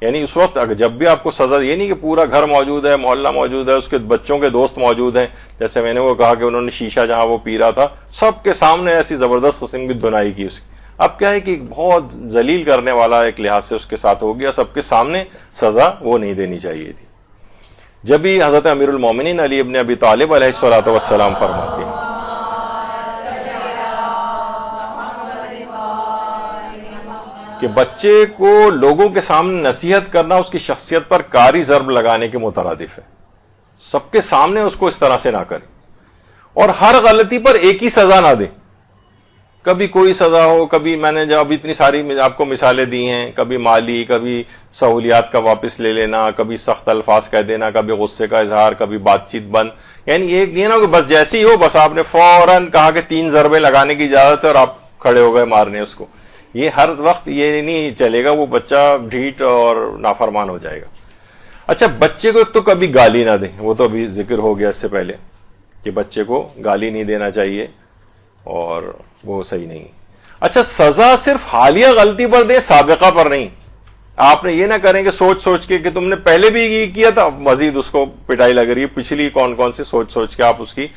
یعنی اس وقت جب بھی آپ کو سزا, یہ نہیں کہ پورا گھر موجود ہے, محلہ موجود ہے, اس کے بچوں کے دوست موجود ہیں, جیسے میں نے وہ کہا کہ انہوں نے شیشہ جہاں وہ پی رہا تھا, سب کے سامنے ایسی زبردست قسم کی دھنائی کی اس کی. اب کیا ہے کہ بہت ذلیل کرنے والا ایک لحاظ سے اس کے ساتھ ہو گیا, سب کے سامنے سزا وہ نہیں دینی چاہیے تھی. جب بھی حضرت امیر المومنین علی ابن ابی طالب علیہ الصلوۃ والسلام فرماتے ہیں کہ بچے کو لوگوں کے سامنے نصیحت کرنا اس کی شخصیت پر کاری ضرب لگانے کے مترادف ہے. سب کے سامنے اس کو اس طرح سے نہ کریں, اور ہر غلطی پر ایک ہی سزا نہ دیں. کبھی کوئی سزا ہو, کبھی میں نے جب اتنی ساری آپ کو مثالیں دی ہیں, کبھی مالی, کبھی سہولیات کا واپس لے لینا, کبھی سخت الفاظ کہہ دینا, کبھی غصے کا اظہار, کبھی بات چیت بند. یعنی ایک نہیں نا کہ بس جیسی ہو بس آپ نے فوراً کہا کہ 3 ضربے لگانے کی اجازت ہے اور آپ کھڑے ہو گئے مارنے اس کو. یہ ہر وقت یہ نہیں چلے گا, وہ بچہ ڈھیٹ اور نافرمان ہو جائے گا. اچھا, بچے کو ایک تو کبھی گالی نہ دیں, وہ تو ابھی ذکر ہو گیا اس سے پہلے کہ بچے کو گالی نہیں دینا چاہیے, اور وہ صحیح نہیں. اچھا, سزا صرف حالیہ غلطی پر دیں, سابقہ پر نہیں. آپ نے یہ نہ کریں کہ سوچ سوچ کے کہ تم نے پہلے بھی یہ کیا تھا, مزید اس کو پٹائی لگ رہی ہے, پچھلی کون کون سی سوچ کے آپ اس کی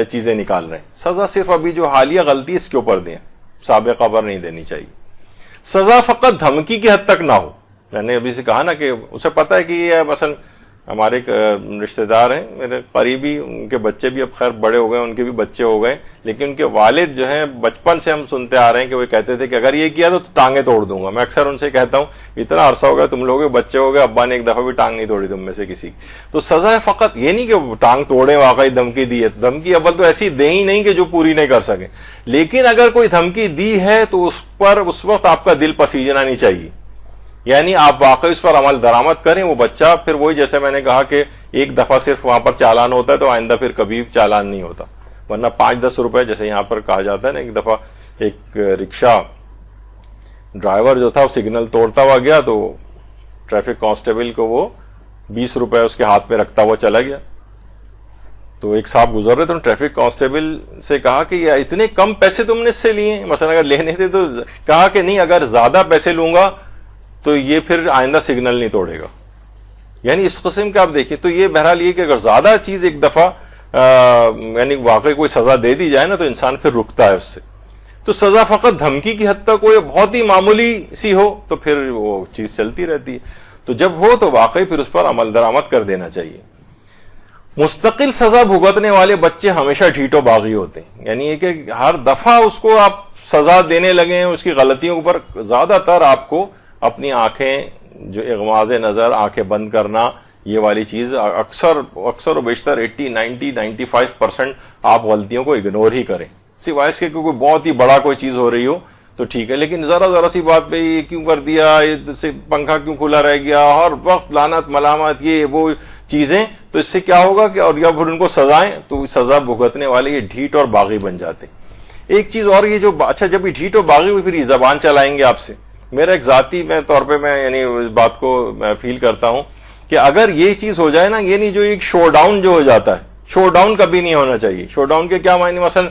چیزیں نکال رہے ہیں. سزا صرف ابھی جو حالیہ غلطی اس کے اوپر دیں, سابقہ پر نہیں دینی چاہیے. سزا فقط دھمکی کی حد تک نہ ہو. میں نے ابھی سے کہا نا کہ اسے پتا ہے کہ یہ مثلا ہمارے ایک رشتہ دار ہیں میرے قریبی, ان کے بچے بھی اب خیر بڑے ہو گئے, ان کے بھی بچے ہو گئے, لیکن ان کے والد جو ہیں بچپن سے ہم سنتے آ رہے ہیں کہ وہ کہتے تھے کہ اگر یہ کیا تو ٹانگیں توڑ دوں گا. میں اکثر ان سے کہتا ہوں اتنا عرصہ ہو گیا تم لوگ بچے ہو گئے, ابا نے ایک دفعہ بھی ٹانگ نہیں توڑی تم میں سے کسی کی. تو سزا ہے فقط یہ نہیں کہ ٹانگ توڑے, واقعی دھمکی دی ہے, دھمکی اول تو ایسی دیں ہی نہیں کہ جو پوری نہیں کر سکے, لیکن اگر کوئی دھمکی دی ہے تو اس پر اس وقت آپ کا دل پسیجنا نہیں چاہیے. یعنی آپ واقعی اس پر عمل درآمد کریں. وہ بچہ پھر وہی جیسے میں نے کہا کہ ایک دفعہ صرف وہاں پر چالان ہوتا ہے تو آئندہ پھر کبھی چالان نہیں ہوتا, ورنہ 5-10 روپے جیسے یہاں پر کہا جاتا ہے نا. ایک دفعہ ایک رکشہ ڈرائیور جو تھا وہ سگنل توڑتا ہوا گیا تو ٹریفک کانسٹیبل کو وہ 20 روپے اس کے ہاتھ میں رکھتا ہوا چلا گیا. تو ایک صاحب گزر رہے تو ٹریفک کانسٹیبل سے کہا کہ یہ اتنے کم پیسے تم نے اس سے لیے, مثلا اگر لینے تھے تو. کہا کہ نہیں, اگر زیادہ پیسے لوں گا تو یہ پھر آئندہ سگنل نہیں توڑے گا. یعنی اس قسم کا آپ دیکھیں. تو یہ بہرحال یہ کہ اگر زیادہ چیز ایک دفعہ یعنی واقعی کوئی سزا دے دی جائے نا تو انسان پھر رکتا ہے اس سے. تو سزا فقط دھمکی کی حد تک ہو یا بہت ہی معمولی سی ہو تو پھر وہ چیز چلتی رہتی ہے. تو جب ہو تو واقعی پھر اس پر عمل درآمد کر دینا چاہیے. مستقل سزا بھگتنے والے بچے ہمیشہ ڈھیٹو باغی ہوتے ہیں. یعنی یہ کہ ہر دفعہ اس کو آپ سزا دینے لگے ہیں اس کی غلطیوں پر. زیادہ تر آپ کو اپنی آنکھیں جو اغماض نظر, آنکھیں بند کرنا, یہ والی چیز اکثر و بیشتر 80-90-95% آپ غلطیوں کو اگنور ہی کریں, سوائے اس کے کوئی بہت ہی بڑا کوئی چیز ہو رہی ہو تو ٹھیک ہے. لیکن ذرا سی بات پہ یہ کیوں کر دیا, یہ پنکھا کیوں کھلا رہ گیا, ہر وقت لعنت ملامت, یہ وہ چیزیں, تو اس سے کیا ہوگا کہ اور یا پھر ان کو سزائیں, تو سزا بھگتنے والے یہ ڈھیٹ اور باغی بن جاتے. ایک چیز اور, یہ جو اچھا جب یہ ڈھیٹ اور باغی ہوئی پھر یہ زبان چلائیں گے آپ سے. میرا ایک ذاتی میں طور پہ میں یعنی اس بات کو میں فیل کرتا ہوں کہ اگر یہ چیز ہو جائے نا, یہ نہیں جو ایک شو ڈاؤن جو ہو جاتا ہے, شو ڈاؤن کبھی نہیں ہونا چاہیے. شو ڈاؤن کے کیا معنی, مثلا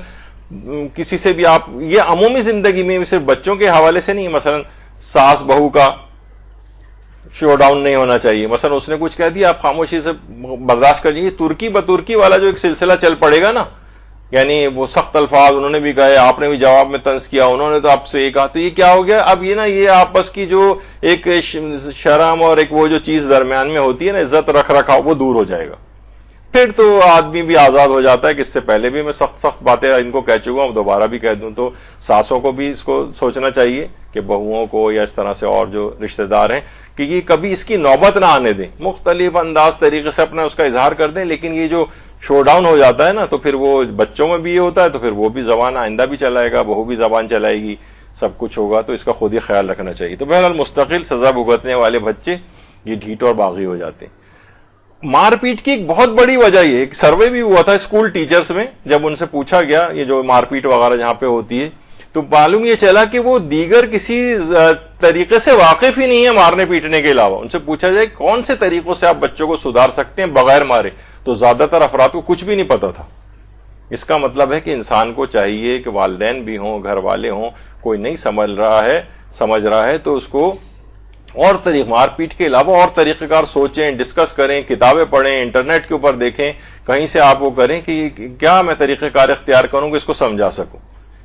کسی سے بھی آپ, یہ عمومی زندگی میں صرف بچوں کے حوالے سے نہیں, مثلا ساس بہو کا شو ڈاؤن نہیں ہونا چاہیے. مثلا اس نے کچھ کہہ دیا, آپ خاموشی سے برداشت کر لیجیے. ترکی بترکی والا جو ایک سلسلہ چل پڑے گا نا, یعنی وہ سخت الفاظ انہوں نے بھی کہے, آپ نے بھی جواب میں طنز کیا, انہوں نے تو آپ سے یہ کہا, تو یہ کیا ہو گیا اب, یہ نا یہ آپس کی جو ایک شرم اور ایک وہ جو چیز درمیان میں ہوتی ہے نا, عزت رکھ رکھا, وہ دور ہو جائے گا. پھر تو آدمی بھی آزاد ہو جاتا ہے کہ اس سے پہلے بھی میں سخت باتیں ان کو کہہ چکا ہوں, دوبارہ بھی کہہ دوں. تو ساسوں کو بھی اس کو سوچنا چاہیے کہ بہوؤں کو یا اس طرح سے اور جو رشتہ دار ہیں کہ یہ کبھی اس کی نوبت نہ آنے دیں, مختلف انداز طریقے سے اپنا اس کا اظہار کر دیں. لیکن یہ جو شو ڈاؤن ہو جاتا ہے نا, تو پھر وہ بچوں میں بھی یہ ہوتا ہے, تو پھر وہ بھی زبان آئندہ بھی چلائے گا, بہو بھی زبان چلائے گی, سب کچھ ہوگا. تو اس کا خود ہی خیال رکھنا چاہیے. تو بہرحال مستقل سزا بھگتنے والے بچے یہ ڈھیٹ اور باغی ہو جاتے ہیں. مار پیٹ کی ایک بہت بڑی وجہ یہ, ایک سروے بھی ہوا تھا اسکول ٹیچرز میں, جب ان سے پوچھا گیا یہ جو مار پیٹ وغیرہ جہاں پہ ہوتی ہے, تو معلوم یہ چلا کہ وہ دیگر کسی طریقے سے واقف ہی نہیں ہے مارنے پیٹنے کے علاوہ. ان سے پوچھا جائے کون سے طریقوں سے آپ بچوں کو سدھار سکتے ہیں بغیر مارے, تو زیادہ تر افراد کو کچھ بھی نہیں پتا تھا. اس کا مطلب ہے کہ انسان کو چاہیے کہ والدین بھی ہوں, گھر والے ہوں, کوئی نہیں سمجھ رہا ہے تو اس کو اور مار پیٹ کے علاوہ اور طریقہ کار سوچیں, ڈسکس کریں, کتابیں پڑھیں, انٹرنیٹ کے اوپر دیکھیں, کہیں سے آپ وہ کریں کہ کیا میں طریقہ کار اختیار کروں کہ اس کو سمجھا سکوں.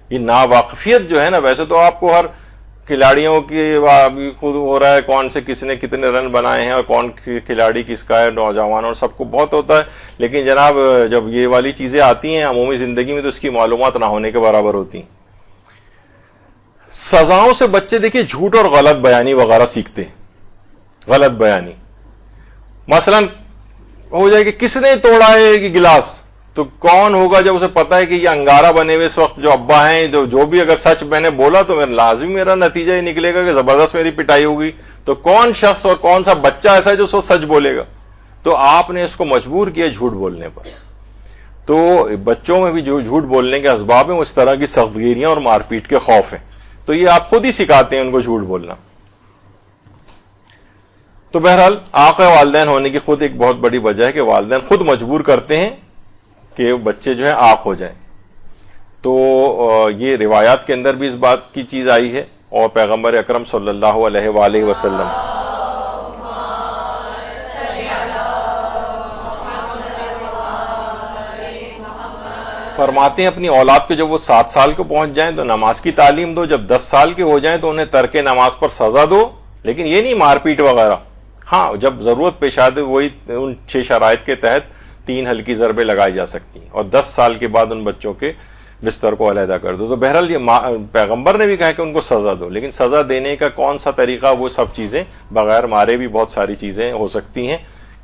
یہ ناواقفیت جو ہے نا, ویسے تو آپ کو ہر کھلاڑیوں کی خود ہو رہا ہے, کون سے کس نے کتنے رن بنائے ہیں اور کون کھلاڑی کس کا ہے, نوجوانوں اور سب کو بہت ہوتا ہے. لیکن جناب جب یہ والی چیزیں آتی ہیں عمومی زندگی میں تو اس کی معلومات نہ ہونے کے برابر ہوتی ہیں. سزاؤں سے بچے دیکھیں جھوٹ اور غلط بیانی وغیرہ سیکھتے ہیں. غلط بیانی مثلا ہو جائے کہ کس نے توڑا ہے یہ گلاس, تو کون ہوگا جب اسے پتا ہے کہ یہ انگارہ بنے ہوئے اس وقت جو ابا ہیں, جو بھی اگر سچ میں نے بولا تو لازمی میرا نتیجہ یہ نکلے گا کہ زبردست میری پٹائی ہوگی. تو کون شخص اور کون سا بچہ ایسا ہے جو سچ بولے گا؟ تو آپ نے اس کو مجبور کیا جھوٹ بولنے پر. تو بچوں میں بھی جو جھوٹ بولنے کے اسباب ہیں وہ اس طرح کی سختگیریاں اور مار پیٹ کے خوف ہیں. تو یہ آپ خود ہی سکھاتے ہیں ان کو جھوٹ بولنا. تو بہرحال آقا والدین ہونے کی خود ایک بہت بڑی وجہ ہے کہ والدین خود مجبور کرتے ہیں کہ بچے جو ہیں آق ہو جائیں. تو یہ روایات کے اندر بھی اس بات کی چیز آئی ہے, اور پیغمبر اکرم صلی اللہ علیہ وآلہ وسلم فرماتے ہیں اپنی اولاد کو جب وہ 7 سال کو پہنچ جائیں تو نماز کی تعلیم دو, جب 10 سال کے ہو جائیں تو انہیں ترک نماز پر سزا دو, لیکن یہ نہیں مار پیٹ وغیرہ. ہاں جب ضرورت پیش آئے وہی ان 6 شرائط کے تحت 3 ہلکی ضربیں لگائی جا سکتی ہیں, اور 10 سال کے بعد ان بچوں کے بستر کو علیحدہ کر دو. تو بہرحال یہ پیغمبر نے بھی کہا کہ ان کو سزا دو, لیکن سزا دینے کا کون سا طریقہ, وہ سب چیزیں بغیر مارے بھی بہت ساری چیزیں ہو سکتی ہیں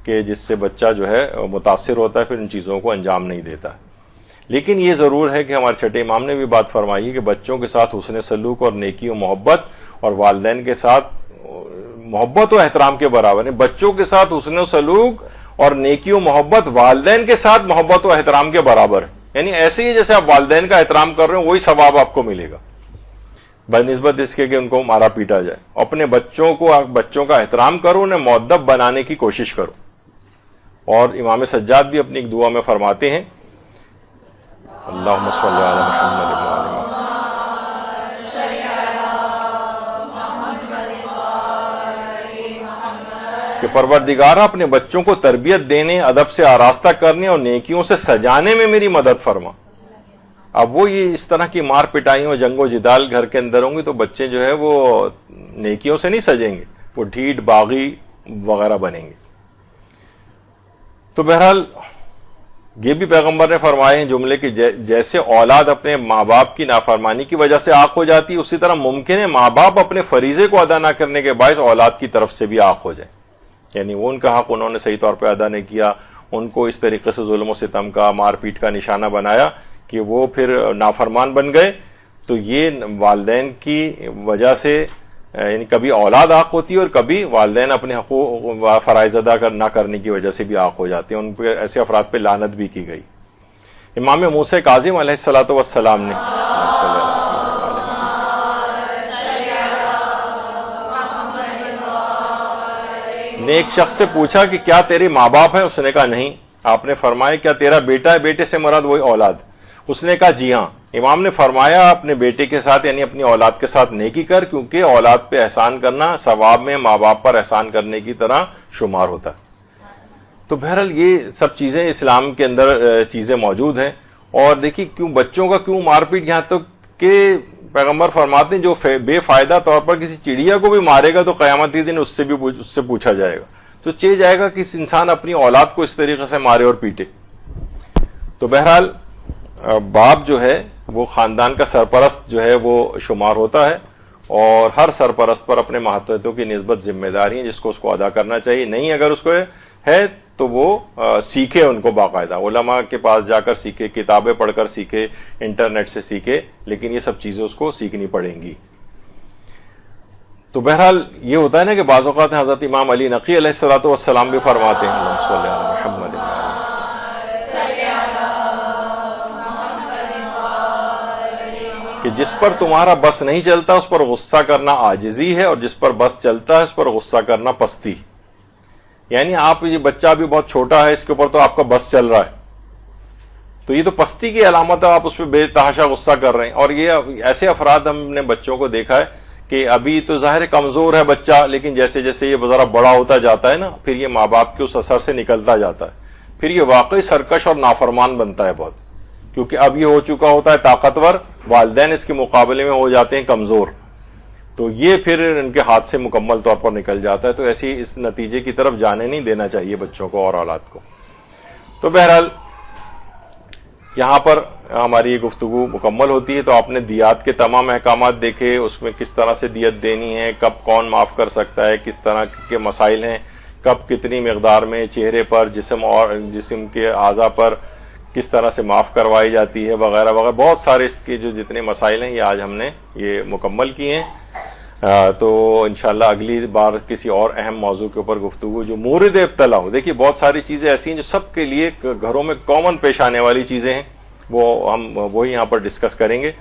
کہ جس سے بچہ جو ہے متاثر ہوتا ہے, پھر ان چیزوں کو انجام نہیں دیتا. لیکن یہ ضرور ہے کہ ہمارے چھٹے امام نے بھی بات فرمائی ہے کہ بچوں کے ساتھ حسن سلوک اور نیکی و محبت, اور والدین کے ساتھ محبت و احترام کے برابر ہے. بچوں کے ساتھ حسن سلوک اور نیکی و محبت والدین کے ساتھ محبت و احترام کے برابر ہے. یعنی ایسے ہی جیسے آپ والدین کا احترام کر رہے ہیں وہی ثواب آپ کو ملے گا, بنسبت اس کے کہ ان کو مارا پیٹا جائے. اپنے بچوں کا احترام کرو, انہیں مؤدب بنانے کی کوشش کرو. اور امام سجاد بھی اپنی ایک دعا میں فرماتے ہیں, اللہم صلی علی محمد کہ پروردگارہ اپنے بچوں کو تربیت دینے, ادب سے آراستہ کرنے اور نیکیوں سے سجانے میں میری مدد فرما. اب وہ یہ اس طرح کی مار پٹائیوں, جنگ و جدال گھر کے اندر ہوں گی تو بچے جو ہے وہ نیکیوں سے نہیں سجیں گے, وہ ڈھیٹ باغی وغیرہ بنیں گے. تو بہرحال یہ بھی پیغمبر نے فرمائے ہیں جملے کہ جیسے اولاد اپنے ماں باپ کی نافرمانی کی وجہ سے عاق ہو جاتی ہے، اسی طرح ممکن ہے ماں باپ اپنے فریضے کو ادا نہ کرنے کے باعث اولاد کی طرف سے بھی عاق ہو جائے، یعنی وہ ان کا حق انہوں نے صحیح طور پہ ادا نہیں کیا، ان کو اس طریقے سے ظلم و ستم کا، مار پیٹ کا نشانہ بنایا کہ وہ پھر نافرمان بن گئے، تو یہ والدین کی وجہ سے یعنی کبھی اولاد عاق ہوتی ہے اور کبھی والدین اپنے حقوق فرائض ادا نہ کرنے کی وجہ سے بھی عاق ہو جاتے ہیں، ان پہ ایسے افراد پہ لعنت بھی کی گئی۔ امام موسیٰ کاظم علیہ الصلوۃ والسلام نے ایک شخص سے پوچھا کہ کیا تیرے ماں باپ ہیں؟ اس نے کہا نہیں۔ آپ نے فرمایا کیا تیرا بیٹا ہے؟ بیٹے سے مراد وہی اولاد؟ اس نے کہا جی ہاں۔ امام نے فرمایا اپنے بیٹے کے ساتھ یعنی اپنی اولاد کے ساتھ نیکی کر، کیونکہ اولاد پہ احسان کرنا ثواب میں ماں باپ پر احسان کرنے کی طرح شمار ہوتا ہے۔ تو بہرحال یہ سب چیزیں اسلام کے اندر چیزیں موجود ہیں۔ اور دیکھیے کیوں بچوں کا کیوں مار پیٹ، یہاں تک کہ پیغمبر فرماتے ہیں جو بے فائدہ طور پر کسی چڑیا کو بھی مارے گا تو قیامت کے دن اس سے پوچھا جائے گا، تو چاہیے جائے گا کہ اس انسان اپنی اولاد کو اس طریقے سے مارے اور پیٹے۔ تو بہرحال باپ جو ہے وہ خاندان کا سرپرست جو ہے وہ شمار ہوتا ہے، اور ہر سرپرست پر اپنے ماتحتوں کی نسبت ذمہ داری ہے جس کو اس کو ادا کرنا چاہیے۔ نہیں اگر اس کو ہے تو وہ سیکھے ان کو باقاعدہ، علماء کے پاس جا کر سیکھے، کتابیں پڑھ کر سیکھے، انٹرنیٹ سے سیکھے، لیکن یہ سب چیزیں اس کو سیکھنی پڑیں گی۔ تو بہرحال یہ ہوتا ہے نا کہ بعض اوقات حضرت امام علی نقی علیہ الصلوۃ والسلام بھی فرماتے ہیں اللہم صلی علی محمد کہ جس پر تمہارا بس نہیں چلتا اس پر غصہ کرنا عاجزی ہے، اور جس پر بس چلتا ہے اس پر غصہ کرنا پستی۔ یعنی آپ یہ بچہ بھی بہت چھوٹا ہے، اس کے اوپر تو آپ کا بس چل رہا ہے، تو یہ تو پستی کی علامت ہے، آپ اس پہ بے تحاشا غصہ کر رہے ہیں۔ اور یہ ایسے افراد ہم نے بچوں کو دیکھا ہے کہ ابھی تو ظاہر کمزور ہے بچہ، لیکن جیسے جیسے یہ ذرا بڑا ہوتا جاتا ہے نا، پھر یہ ماں باپ کے اس اثر سے نکلتا جاتا ہے، پھر یہ واقعی سرکش اور نافرمان بنتا ہے بہت، کیونکہ اب یہ ہو چکا ہوتا ہے طاقتور، والدین اس کے مقابلے میں ہو جاتے ہیں کمزور، تو یہ پھر ان کے ہاتھ سے مکمل طور پر نکل جاتا ہے۔ تو ایسی اس نتیجے کی طرف جانے نہیں دینا چاہیے بچوں کو اور اولاد کو۔ تو بہرحال یہاں پر ہماری یہ گفتگو مکمل ہوتی ہے۔ تو آپ نے دیات کے تمام احکامات دیکھے، اس میں کس طرح سے دیت دینی ہے، کب کون معاف کر سکتا ہے، کس طرح کے مسائل ہیں، کب کتنی مقدار میں چہرے پر، جسم اور جسم کے اعضاء پر کس طرح سے معاف کروائی جاتی ہے، وغیرہ وغیرہ، بہت سارے اس کے جو جتنے مسائل ہیں یہ آج ہم نے یہ مکمل کیے ہیں۔ تو انشاءاللہ اگلی بار کسی اور اہم موضوع کے اوپر گفتگو جو مورد ابتلا ہو۔ دیکھیے بہت ساری چیزیں ایسی ہیں جو سب کے لیے گھروں میں کامن پیش آنے والی چیزیں ہیں، وہ ہم وہی یہاں پر ڈسکس کریں گے،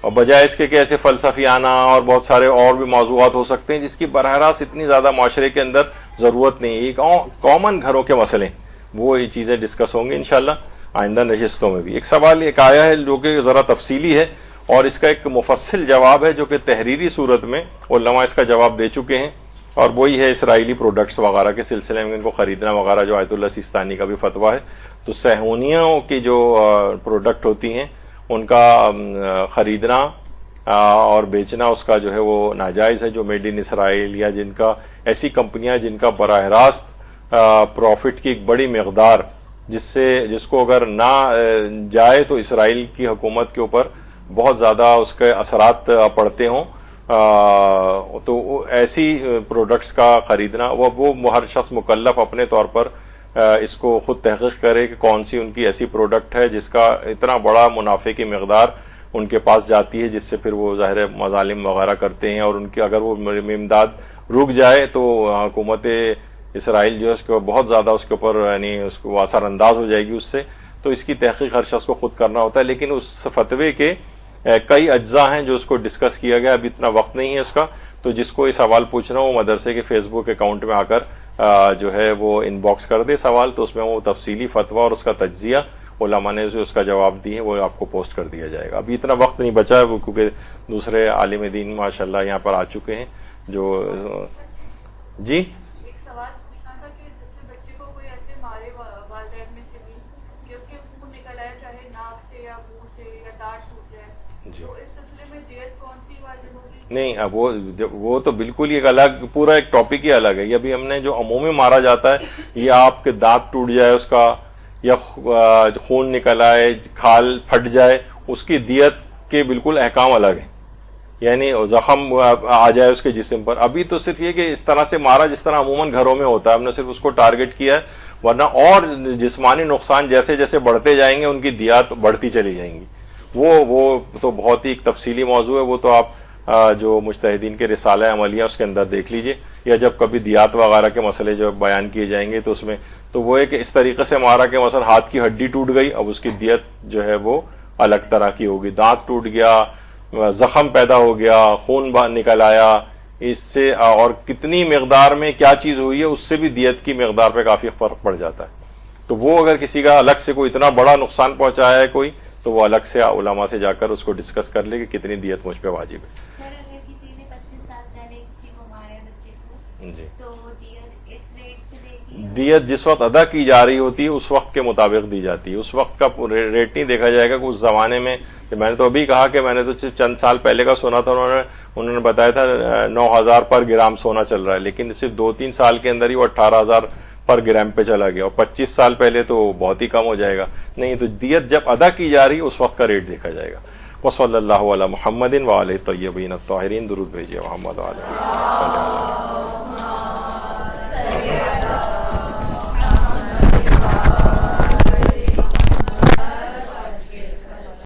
اور بجائے اس کے کہ ایسے فلسفیانہ اور بہت سارے اور بھی موضوعات ہو سکتے ہیں جس کی براہ راست اتنی زیادہ معاشرے کے اندر ضرورت نہیں ہے۔ یہ کامن گھروں کے مسئلے ہیں، وہ یہ چیزیں ڈسکس ہوں گی انشاءاللہ آئندہ نشستوں میں بھی۔ ایک سوال ایک آیا ہے جو کہ ذرا تفصیلی ہے، اور اس کا ایک مفصل جواب ہے جو کہ تحریری صورت میں علماء اس کا جواب دے چکے ہیں، اور وہی ہے اسرائیلی پروڈکٹس وغیرہ کے سلسلے میں ان کو خریدنا وغیرہ، جو آیت اللہ سیستانی کا بھی فتویٰ ہے۔ تو صہیونیوں کی جو پروڈکٹ ہوتی ہیں ان کا خریدنا اور بیچنا اس کا جو ہے وہ ناجائز ہے، جو میڈ ان اسرائیل یا جن کا ایسی کمپنیاں جن کا براہ راست پروفٹ کی ایک بڑی مقدار جس کو اگر نہ جائے تو اسرائیل کی حکومت کے اوپر بہت زیادہ اس کے اثرات پڑتے ہوں، تو ایسی پروڈکٹس کا خریدنا وہ ہر شخص مکلف اپنے طور پر اس کو خود تحقیق کرے کہ کون سی ان کی ایسی پروڈکٹ ہے جس کا اتنا بڑا منافع کی مقدار ان کے پاس جاتی ہے، جس سے پھر وہ ظاہر مظالم وغیرہ کرتے ہیں، اور ان کی اگر وہ امداد رک جائے تو حکومت اسرائیل جو ہے اس کو بہت زیادہ اس کے اوپر یعنی اس کو اثر انداز ہو جائے گی اس سے۔ تو اس کی تحقیق ہر شخص کو خود کرنا ہوتا ہے، لیکن اس فتوے کے کئی اجزاء ہیں جو اس کو ڈسکس کیا گیا، ابھی اتنا وقت نہیں ہے اس کا، تو جس کو یہ سوال پوچھنا وہ مدرسے کے فیس بک اکاؤنٹ میں آ کر جو ہے وہ ان باکس کر دے سوال، تو اس میں وہ تفصیلی فتویٰ اور اس کا تجزیہ علماء نے جو اس کا جواب دی ہے وہ آپ کو پوسٹ کر دیا جائے گا۔ ابھی اتنا وقت نہیں بچا ہے کیونکہ دوسرے عالم دین ماشاءاللہ یہاں پر آ چکے ہیں جو جی نہیں، وہ تو بالکل ایک الگ پورا ایک ٹاپک ہی الگ ہے۔ یہ ابھی ہم نے جو عمومی مارا جاتا ہے، یہ آپ کے دانت ٹوٹ جائے اس کا، یا خون نکل آئے, کھال پھٹ جائے, اس کی دیت کے بالکل احکام الگ ہیں, یعنی زخم آ جائے اس کے جسم پر. ابھی تو صرف یہ کہ اس طرح سے مارا جس طرح عموماً گھروں میں ہوتا ہے, ہم نے صرف اس کو ٹارگٹ کیا ہے, ورنہ اور جسمانی نقصان جیسے جیسے بڑھتے جائیں گے ان کی دیات بڑھتی چلی جائیں گی. وہ تو بہت ہی ایک تفصیلی موضوع ہے, وہ تو آپ جو مجتہدین کے رسالہ عملیہ اس کے اندر دیکھ لیجئے, یا جب کبھی دیات وغیرہ کے مسئلے جو بیان کیے جائیں گے تو اس میں تو وہ ہے کہ اس طریقے سے مارا کہ مثلا ہاتھ کی ہڈی ٹوٹ گئی, اب اس کی دیت جو ہے وہ الگ طرح کی ہوگی. دانت ٹوٹ گیا, زخم پیدا ہو گیا, خون نکل آیا, اس سے اور کتنی مقدار میں کیا چیز ہوئی ہے اس سے بھی دیت کی مقدار پہ کافی فرق پڑ جاتا ہے. تو وہ اگر کسی کا الگ سے کوئی اتنا بڑا نقصان پہنچایا ہے کوئی, تو وہ الگ سے علماء سے جا کر اس کو ڈسکس کر لے کہ کتنی دیت مجھ پہ واجب ہے. سر اگر کسی نے 25 سال پہلے کسی کو مارا ہے بچے کو, جی, تو وہ دیت اس ریٹ سے دے گی؟ دیت جس وقت ادا کی جا رہی ہوتی ہے اس وقت کے مطابق دی جاتی ہے, اس وقت کا ریٹ نہیں دیکھا جائے گا کہ اس زمانے میں. میں نے تو ابھی کہا کہ میں نے تو چند سال پہلے کا سنا تھا, انہوں نے بتایا تھا 9,000 پر گرام سونا چل رہا ہے, لیکن صرف 2-3 سال کے اندر ہی وہ 18,000 پر گرام پہ چلا گیا, اور 25 سال پہلے تو بہت ہی کم ہو جائے گا. نہیں, تو دیت جب ادا کی جا رہی اس وقت کا ریٹ دیکھا جائے گا. وصلی اللہ علی محمد وآلہ الطیبین الطاہرین. درود بھیجیے محمد وآلہ.